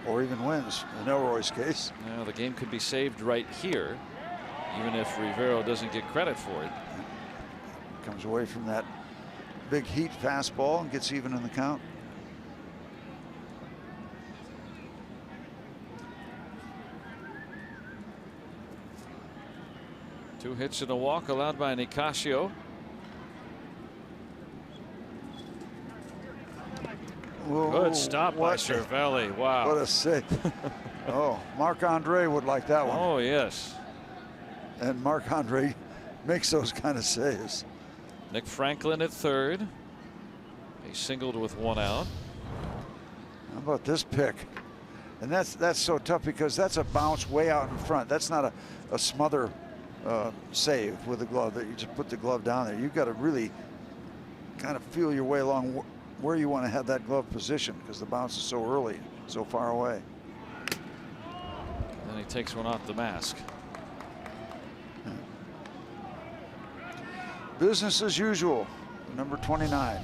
Or even wins in Elroy's case. Now, the game could be saved right here, even if Rivero doesn't get credit for it. Comes away from that big heat fastball and gets even in the count. Two hits and a walk allowed by Nicasio. Whoa, good stop by Cervelli. Wow. What a save. Oh, Marc-Andre would like that one. Oh, yes. And Marc-Andre makes those kind of saves. Nick Franklin at third. He singled with 1 out. How about this pick? And that's so tough because that's a bounce way out in front. That's not a smother save with the glove that you just put the glove down there. You've got to really kind of feel your way along where you want to have that glove position because the bounce is so early, so far away. And then he takes one off the mask. Business as usual, number 29.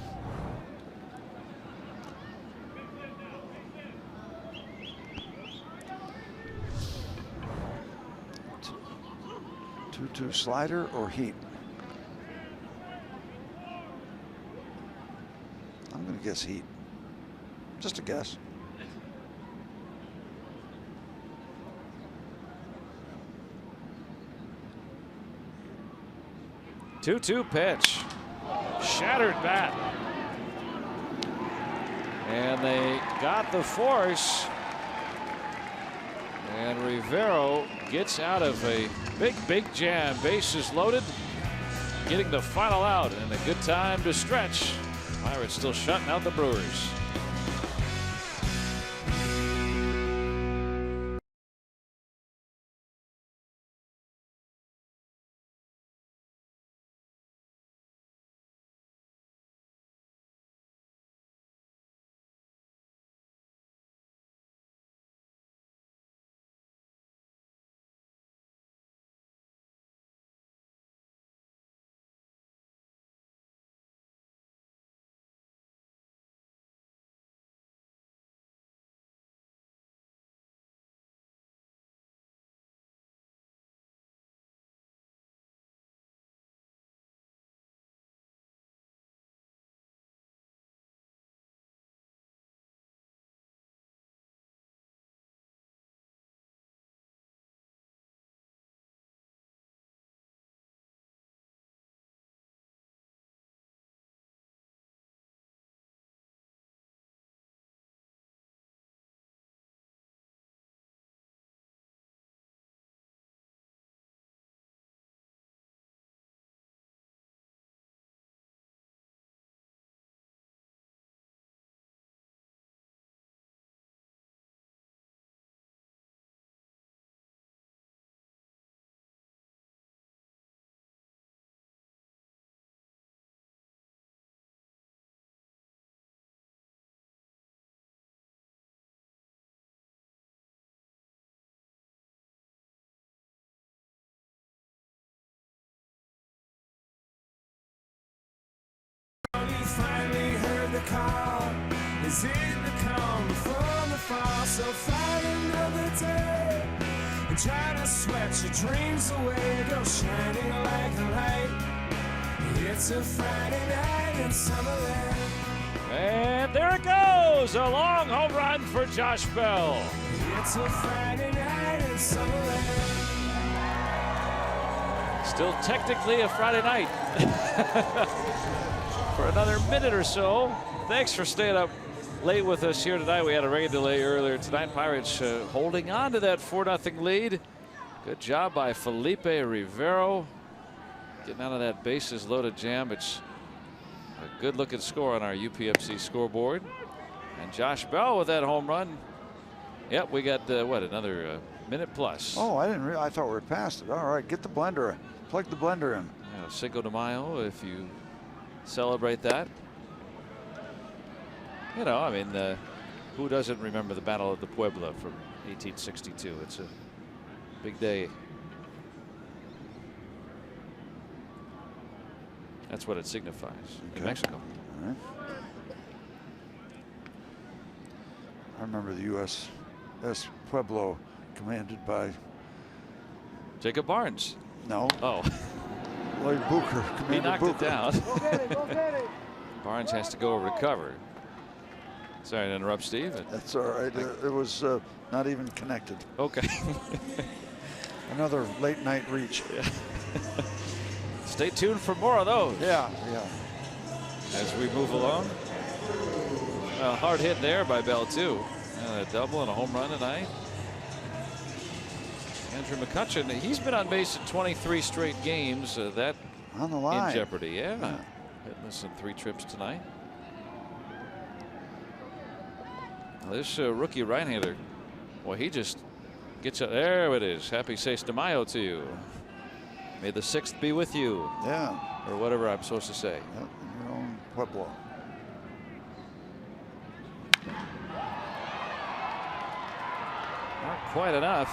To slider or heat? I'm going to guess heat. Just a guess. Two pitch. Shattered bat. And they got the force. And Rivero gets out of a big jam. Bases loaded. Getting the final out and a good time to stretch. Pirates still shutting out the Brewers. Finally heard the call. Is it the calm before the fall? So fight another day and try to sweat your dreams away. Go shining like a light. It's a Friday night in Summerland. And there it goes. A long home run for Josh Bell. It's a Friday night in Summerland. Still technically a Friday night. For another minute or so. Thanks for staying up late with us here tonight. We had a rain delay earlier tonight. Pirates holding on to that 4-0 lead. Good job by Felipe Rivero. Getting out of that bases loaded jam. It's a good looking score on our UPMC scoreboard. And Josh Bell with that home run. Yep, we got what, another minute plus. Oh, I didn't realize. I thought we were past it. All right, get the blender. Plug the blender in. Yeah, Cinco de Mayo, if you celebrate that. You know, I mean, who doesn't remember the Battle of the Puebla from 1862? It's a big day. That's what it signifies in Mexico. All right. I remember the USS Pueblo, commanded by Jacob Barnes. No. Oh. Lloyd Booker. He knocked Booker. it down. Go get it, go get it. Barnes has to go over to cover. Sorry to interrupt, Steve. That's all right. It was not even connected. Okay. Another late night reach. Yeah. Stay tuned for more of those. Yeah. As we move along. Well, hard hit there by Bell, too. And a double and a home run tonight. Andrew McCutchen, he's been on base in 23 straight games. That on the line. In jeopardy, yeah. Hitting us in 3 trips tonight. Now this rookie right-hander, well, he just gets up. There it is. Happy 6 de Mayo to you. May the 6th be with you. Yeah. Or whatever I'm supposed to say. Yep, in your own Pueblo. Not quite enough.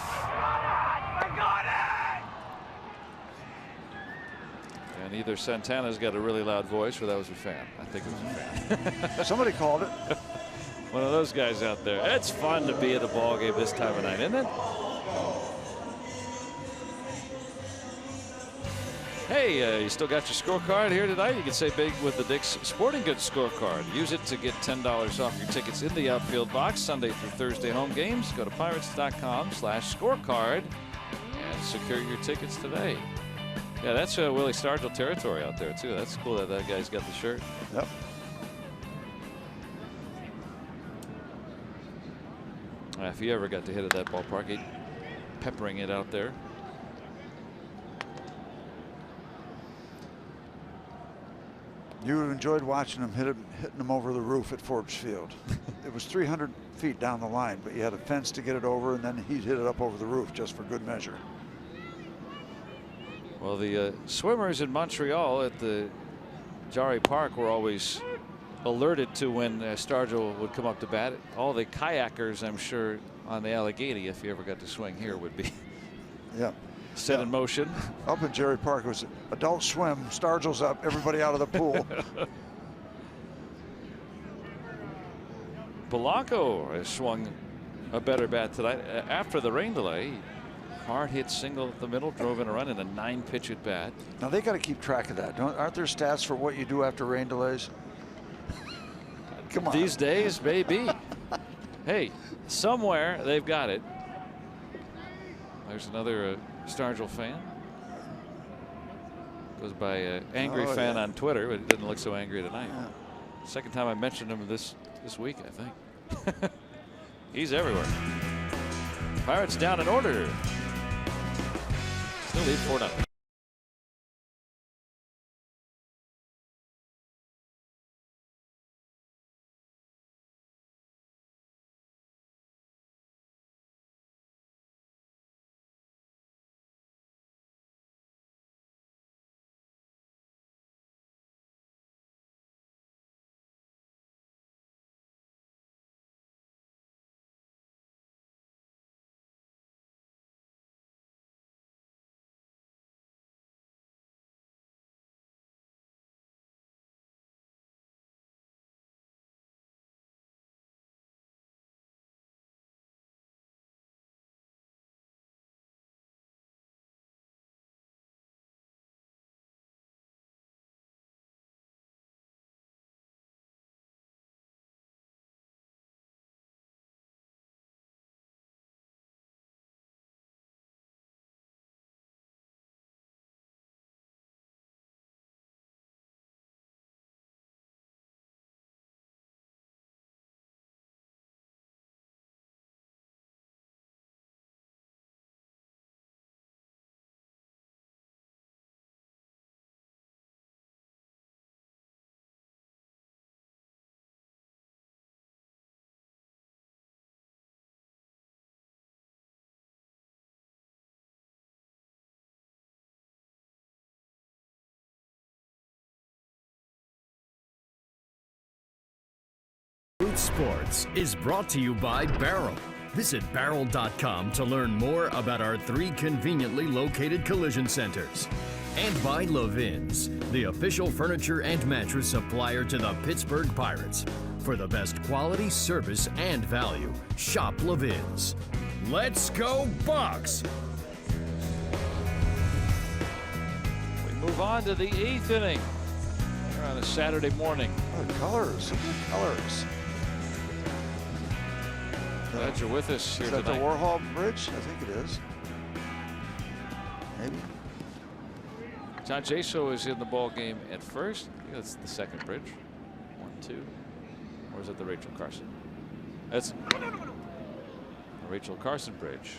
And either Santana's got a really loud voice or that was a fan. I think it was a fan. Somebody called it. One of those guys out there. It's fun to be at a ball game this time of night, isn't it? Hey, you still got your scorecard here tonight? You can say big with the Dick's Sporting Goods scorecard. Use it to get $10 off your tickets in the outfield box Sunday through Thursday home games. Go to pirates.com/scorecard and secure your tickets today. Yeah, that's Willie Stargell territory out there too. That's cool that that guy's got the shirt. Yep. If he ever got to hit at that ballpark, he'd peppering it out there. You would have enjoyed watching him hitting them over the roof at Forbes Field. It was 300 feet down the line, but you had a fence to get it over, and then he'd hit it up over the roof just for good measure. Well, the swimmers in Montreal at the Jarry Park were always alerted to when Stargell would come up to bat. All the kayakers, I'm sure, on the Allegheny, if he ever got to swing here, would be set in motion. Up in Jarry Park, it was adult swim. Stargell's up, everybody out of the pool. Polanco has swung a better bat tonight after the rain delay. Hard hit single up the middle, drove in a run in a 9-pitch at bat. Now they got to keep track of that. Aren't there stats for what you do after rain delays? Come on. These days, maybe. Hey, somewhere they've got it. There's another Stargell fan. Goes by angry fan on Twitter, but he didn't look so angry tonight. Yeah. Second time I mentioned him this week, I think. He's everywhere. Pirates down in order. Still lead 4-0. Root Sports is brought to you by Barrel. Visit Barrel.com to learn more about our 3 conveniently located collision centers. And by Levin's, the official furniture and mattress supplier to the Pittsburgh Pirates. For the best quality, service, and value, shop Levin's. Let's go Bucks! We move on to the 8th inning. We're on a Saturday morning. Oh, the colors. Look at the colors. Glad you're with us here tonight. Is that tonight. the Warhol Bridge? I think it is. Maybe. John Jaso is in the ball game at first. I think that's the second bridge. 1, 2. Or is it the Rachel Carson? That's the Rachel Carson bridge.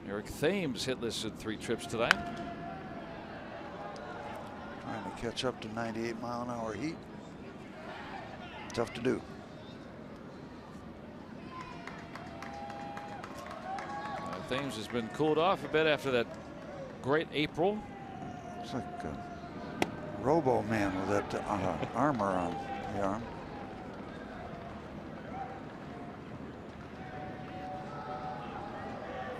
Eric Thames hitless in 3 trips tonight. Trying to catch up to 98-mile-an-hour heat. Tough to do. Thames has been cooled off a bit after that great April. It's like a Robo Man with that armor on the arm.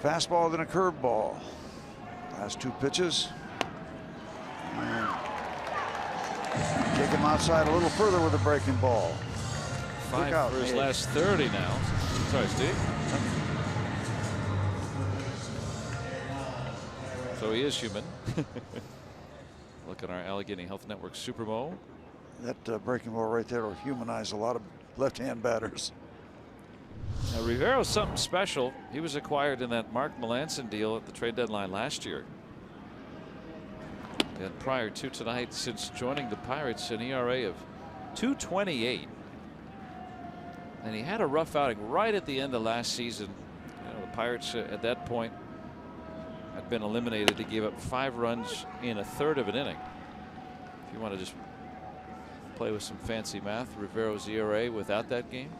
Fastball, then a curveball. Last 2 pitches. And take him outside a little further with a breaking ball. 5 for his last 30 now. Sorry, Steve. So he is human. Look at our Allegheny Health Network Super Bowl. That breaking ball right there will humanize a lot of left-hand batters. Now, Rivero's something special. He was acquired in that Mark Melanson deal at the trade deadline last year. And prior to tonight, since joining the Pirates, an ERA of 2.28. And he had a rough outing right at the end of last season. You know, the Pirates at that point had been eliminated. He gave up 5 runs in a third of an inning. If you want to just play with some fancy math, Rivero's ERA without that game,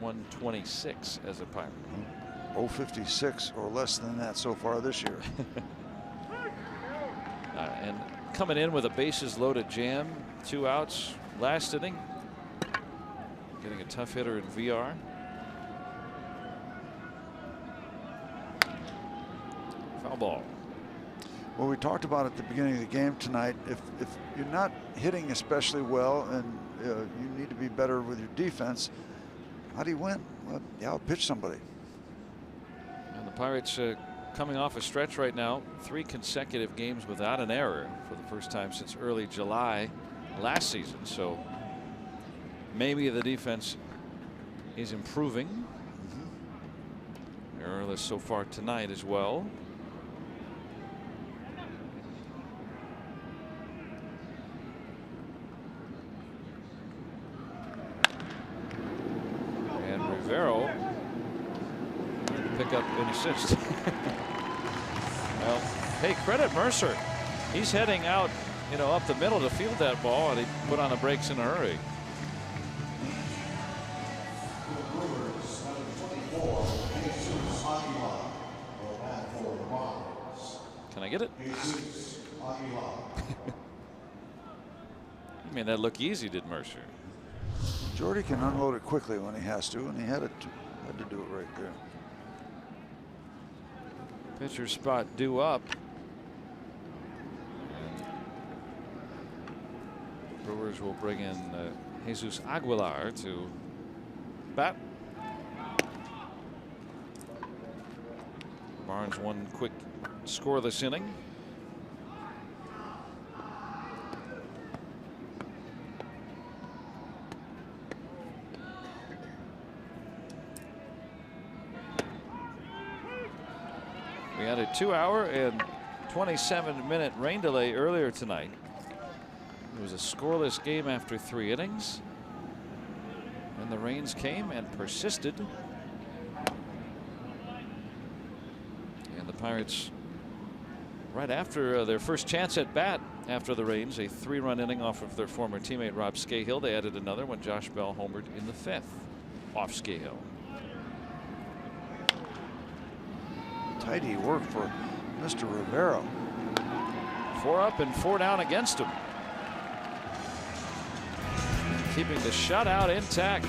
1.26 as a Pirate. 0.56 or less than that so far this year. And coming in with a bases loaded jam, 2 outs last inning. Getting a tough hitter in VR. Foul ball. Well, we talked about at the beginning of the game tonight, if you're not hitting especially well and you need to be better with your defense, how do you win? Well, you outpitch somebody. And the Pirates coming off a stretch right now, 3 consecutive games without an error for the first time since early July last season. So maybe the defense is improving. Errorless so far tonight as well. And Rivero trying to pick up an assist. Well, hey, credit Mercer. He's heading out, you know, up the middle to field that ball, and he put on the brakes in a hurry. Can I get it? You made that look easy, did Mercer? Jordy can unload it quickly when he has to, and he had to do it right there. Pitcher spot due up. And Brewers will bring in Jesus Aguilar to bat. Barnes one quick scoreless inning. We had a 2-hour and 27-minute rain delay earlier tonight. It was a scoreless game after 3 innings. And the rains came and persisted. And the Pirates, right after their first chance at bat after the rains, a 3-run inning off of their former teammate Rob Scahill. They added another when Josh Bell homered in the 5th off Scahill. Tidy work for Mr. Rivero. 4 up and 4 down against him. Keeping the shutout intact.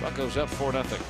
Buccos up 4-0.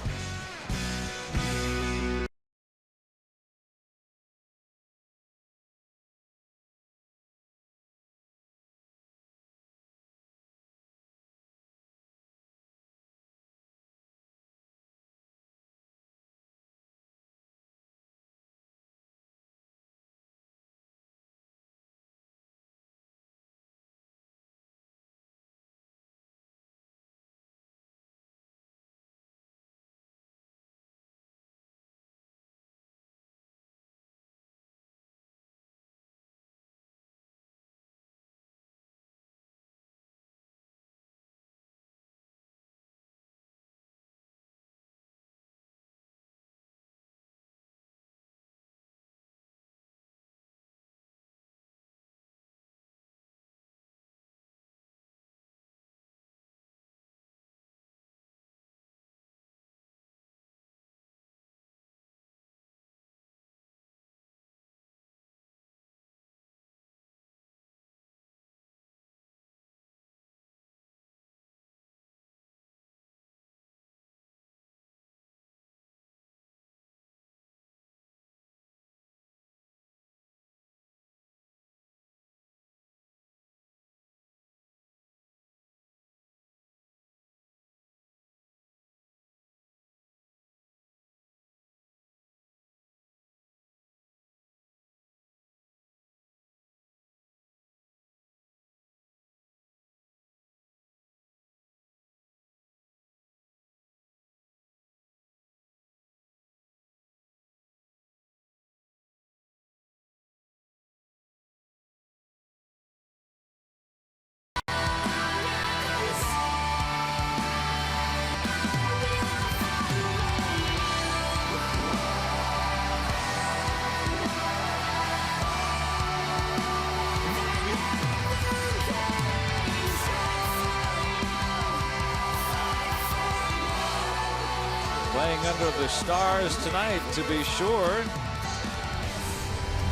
under the stars tonight, to be sure.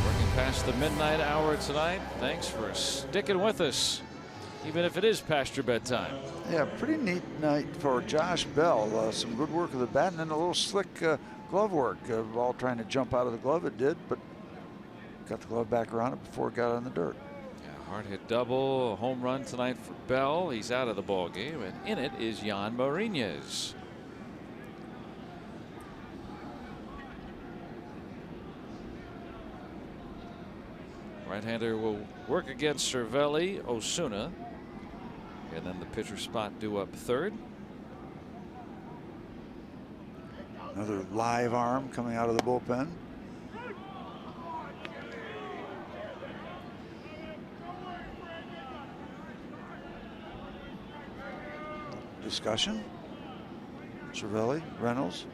Working past the midnight hour tonight. Thanks for sticking with us, even if it is past your bedtime. Yeah, pretty neat night for Josh Bell. Some good work of the bat and then a little slick glove work. Ball trying to jump out of the glove, it did, but got the glove back around it before it got on the dirt. Yeah, hard hit double, a home run tonight for Bell. He's out of the ball game, and in it is Jan Marinez. Right-hander will work against Cervelli, Osuna, and then the pitcher spot due up third. Another live arm coming out of the bullpen. Discussion. Cervelli, Reynolds.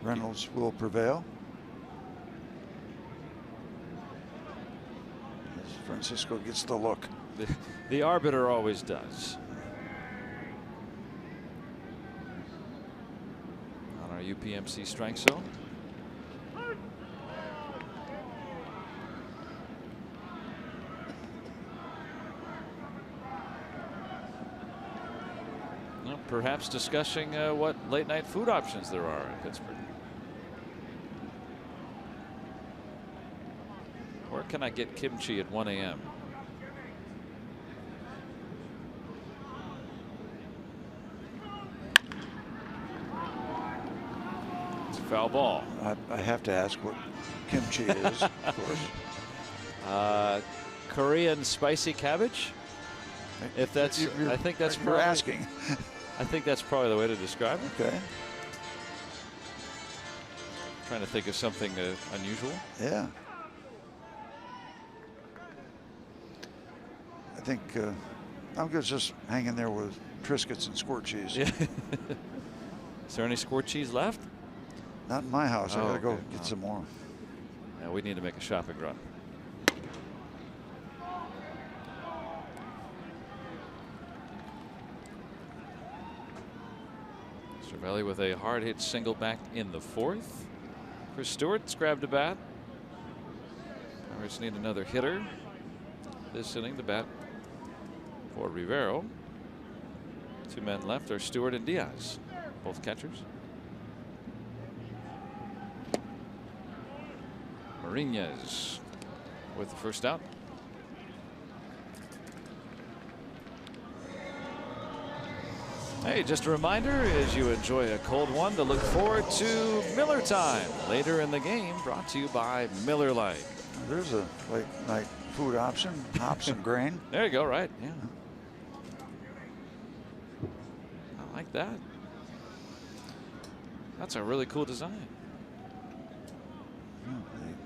Reynolds will prevail. As Francisco gets the look. The arbiter always does. On our UPMC strike zone. Well, perhaps discussing what late night food options there are in Pittsburgh. Where can I get kimchi at 1 a.m.? It's a foul ball. I have to ask what kimchi is, of course. Korean spicy cabbage. If that's, I think that's you're probably, asking. I think that's probably the way to describe it. Okay. Trying to think of something unusual. Yeah. I think I'm good just hanging there with Triscuits and squirt cheese. Yeah. Is there any squirt cheese left? Not in my house. I gotta go okay. get some more. Yeah, we need to make a shopping run. Cervelli with a hard hit single back in the fourth. Chris Stewart's grabbed a bat. Pirates need another hitter this inning. The bat for Rivero. Two men left are Stewart and Diaz, both catchers. Marinez with the first out. Hey, just a reminder, as you enjoy a cold one, to look forward to Miller Time later in the game, brought to you by Miller Lite. There's a late night food option, hops and grain. There you go, right? Yeah. I like that. That's a really cool design.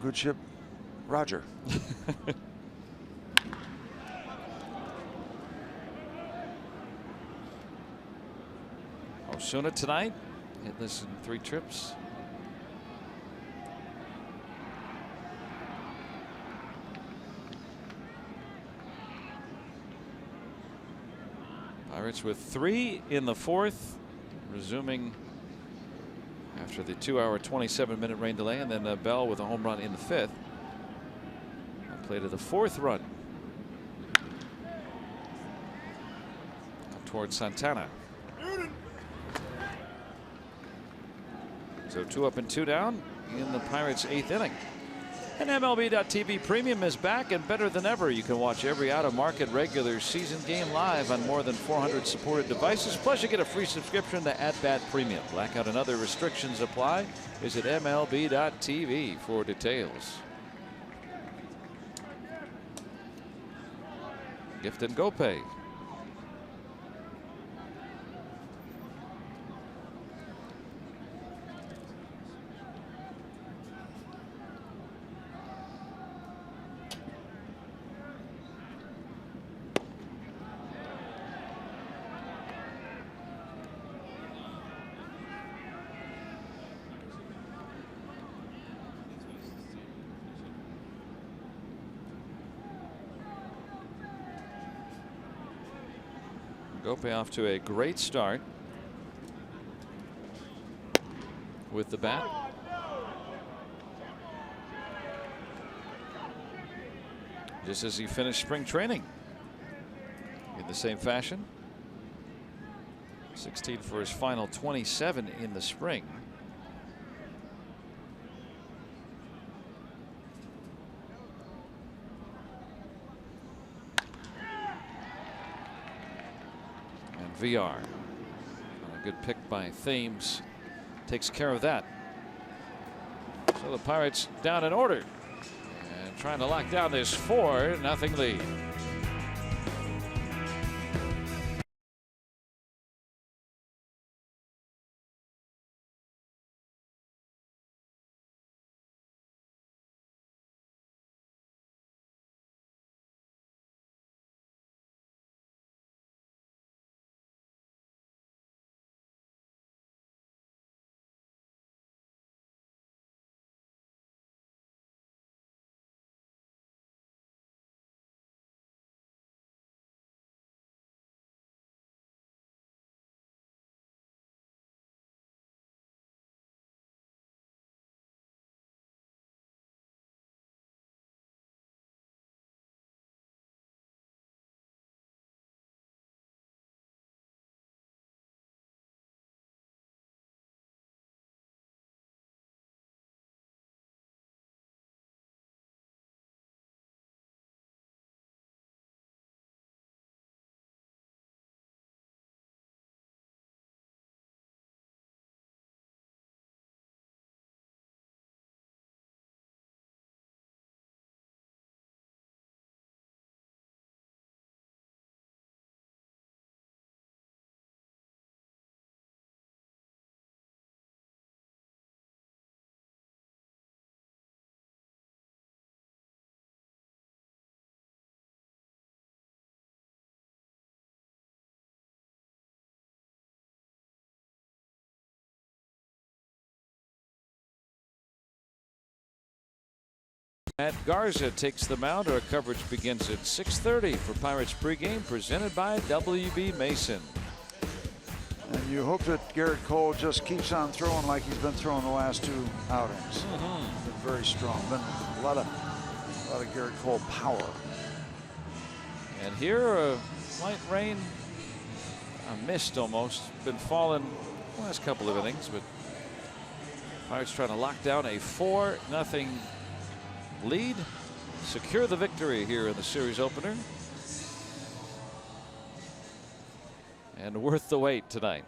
Good ship, Roger. Osuna tonight, hit this in 3 trips. Pirates with 3 in the fourth, resuming after the 2-hour 27-minute rain delay, and then Bell with a home run in the fifth. And play to the fourth run. Up towards Santana. So 2 up and 2 down in the Pirates' 8th inning. And MLB.TV Premium is back and better than ever. You can watch every out-of-market regular season game live on more than 400 supported devices. Plus, you get a free subscription to At-Bat Premium. Blackout and other restrictions apply. Visit MLB.TV for details. Gift and Go Pay. Gope off to a great start. with the bat. Just as he finished spring training in the same fashion. 16 for his final 27 in the spring. And VR. A good pick by Thames takes care of that. So the Pirates down in order and trying to lock down this 4-0 lead. Matt Garza takes the mound. Our coverage begins at 6:30 for Pirates pregame, presented by WB Mason. And you hope that Garrett Cole just keeps on throwing like he's been throwing the last 2 outings. Been very strong. Been a lot of Garrett Cole power. And here, light rain, a mist almost, been falling the last couple of innings, but Pirates trying to lock down a 4-0 lead, secure the victory here in the series opener, and worth the wait tonight.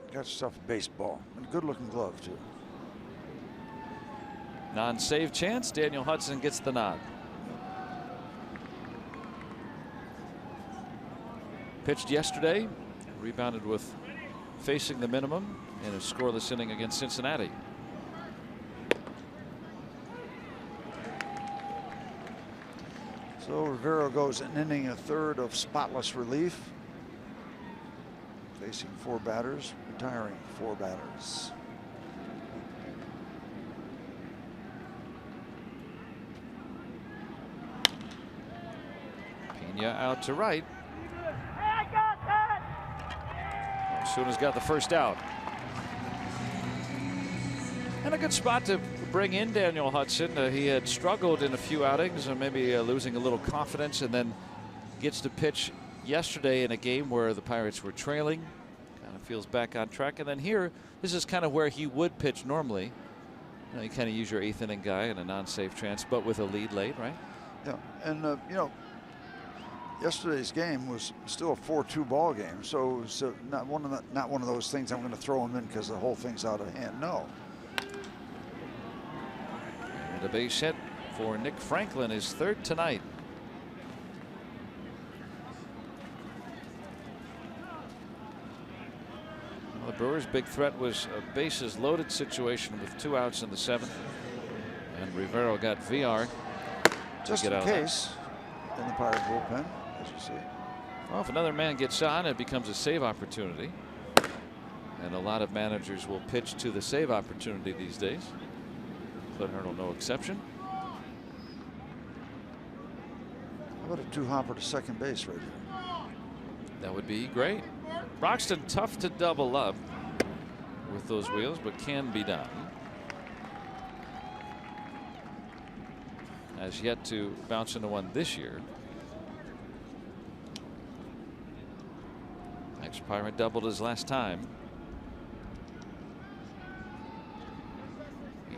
Got yourself a baseball and a good-looking glove too. Non-save chance. Daniel Hudson gets the nod. Pitched yesterday, rebounded with facing the minimum in a scoreless inning against Cincinnati. So Rivera goes an inning, a third of spotless relief. Facing 4 batters, retiring 4 batters. Pena out to right. As soon as got the first out. And a good spot to bring in Daniel Hudson. He had struggled in a few outings and maybe losing a little confidence, and then gets to pitch yesterday in a game where the Pirates were trailing. Kind of feels back on track. And then here, this is kind of where he would pitch normally. You know, you kind of use your 8th inning guy in a non-save chance, but with a lead late, right? Yeah, and you know, yesterday's game was still a 4-2 ball game, so not one of those things I'm going to throw him in because the whole thing's out of hand. No. And a base hit for Nick Franklin, his 3rd tonight. Well, the Brewers' big threat was a bases loaded situation with 2 outs in the 7th, and Rivera got VR just to get in out case in the Pirate bullpen, as you see. Well, if another man gets on, it becomes a save opportunity, and a lot of managers will pitch to the save opportunity these days. Clint Hurdle no exception. How about a 2-hopper to second base right here? That would be great. Broxton tough to double up. with those wheels, but can be done. Has yet to bounce into one this year. Ex-Pirate doubled his last time.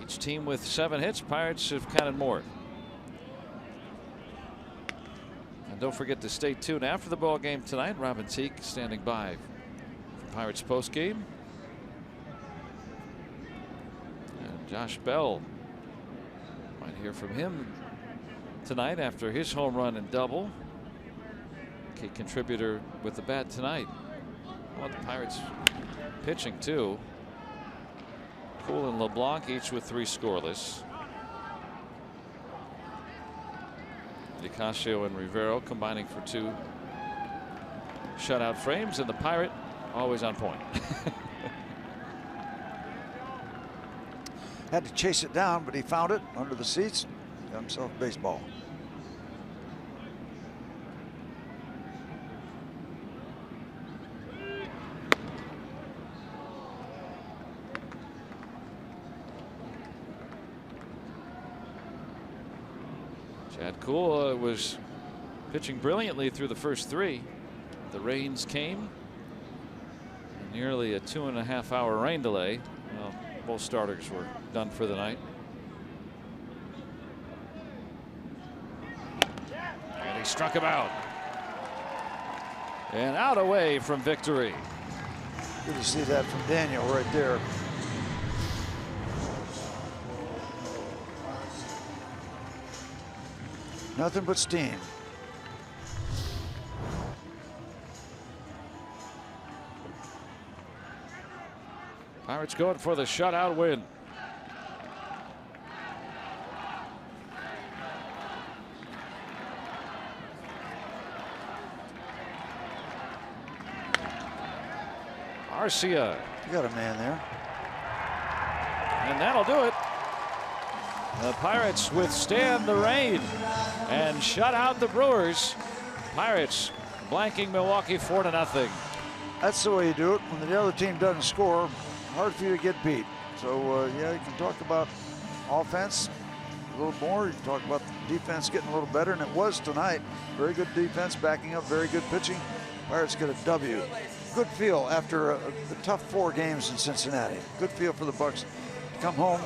Each team with 7 hits. Pirates have counted more. And don't forget to stay tuned after the ball game tonight. Robin Teak standing by for Pirates post game. And Josh Bell, might hear from him tonight after his home run and double. Key contributor with the bat tonight. I want the Pirates pitching too. Poole and LeBlanc each with 3 scoreless. DiCasio and Rivero combining for 2 shutout frames, and the Pirate always on point. Had to chase it down, but he found it under the seats. Got himself a baseball. Chad Kuhl was pitching brilliantly through the first 3. The rains came. Nearly a 2.5-hour rain delay. Well, both starters were done for the night. And he struck him out. And out away from victory. Good to see that from Daniel right there. Nothing but steam. Pirates going for the shutout win. Arcia. You got a man there. And that'll do it. The Pirates withstand the rain and shut out the Brewers. Pirates blanking Milwaukee 4-0. That's the way you do it. When the other team doesn't score, hard for you to get beat. So, yeah, you can talk about offense a little more. You can talk about defense getting a little better, and it was tonight. Very good defense backing up, very good pitching. Pirates get a W. Good feel after a tough 4 games in Cincinnati. Good feel for the Bucs to come home.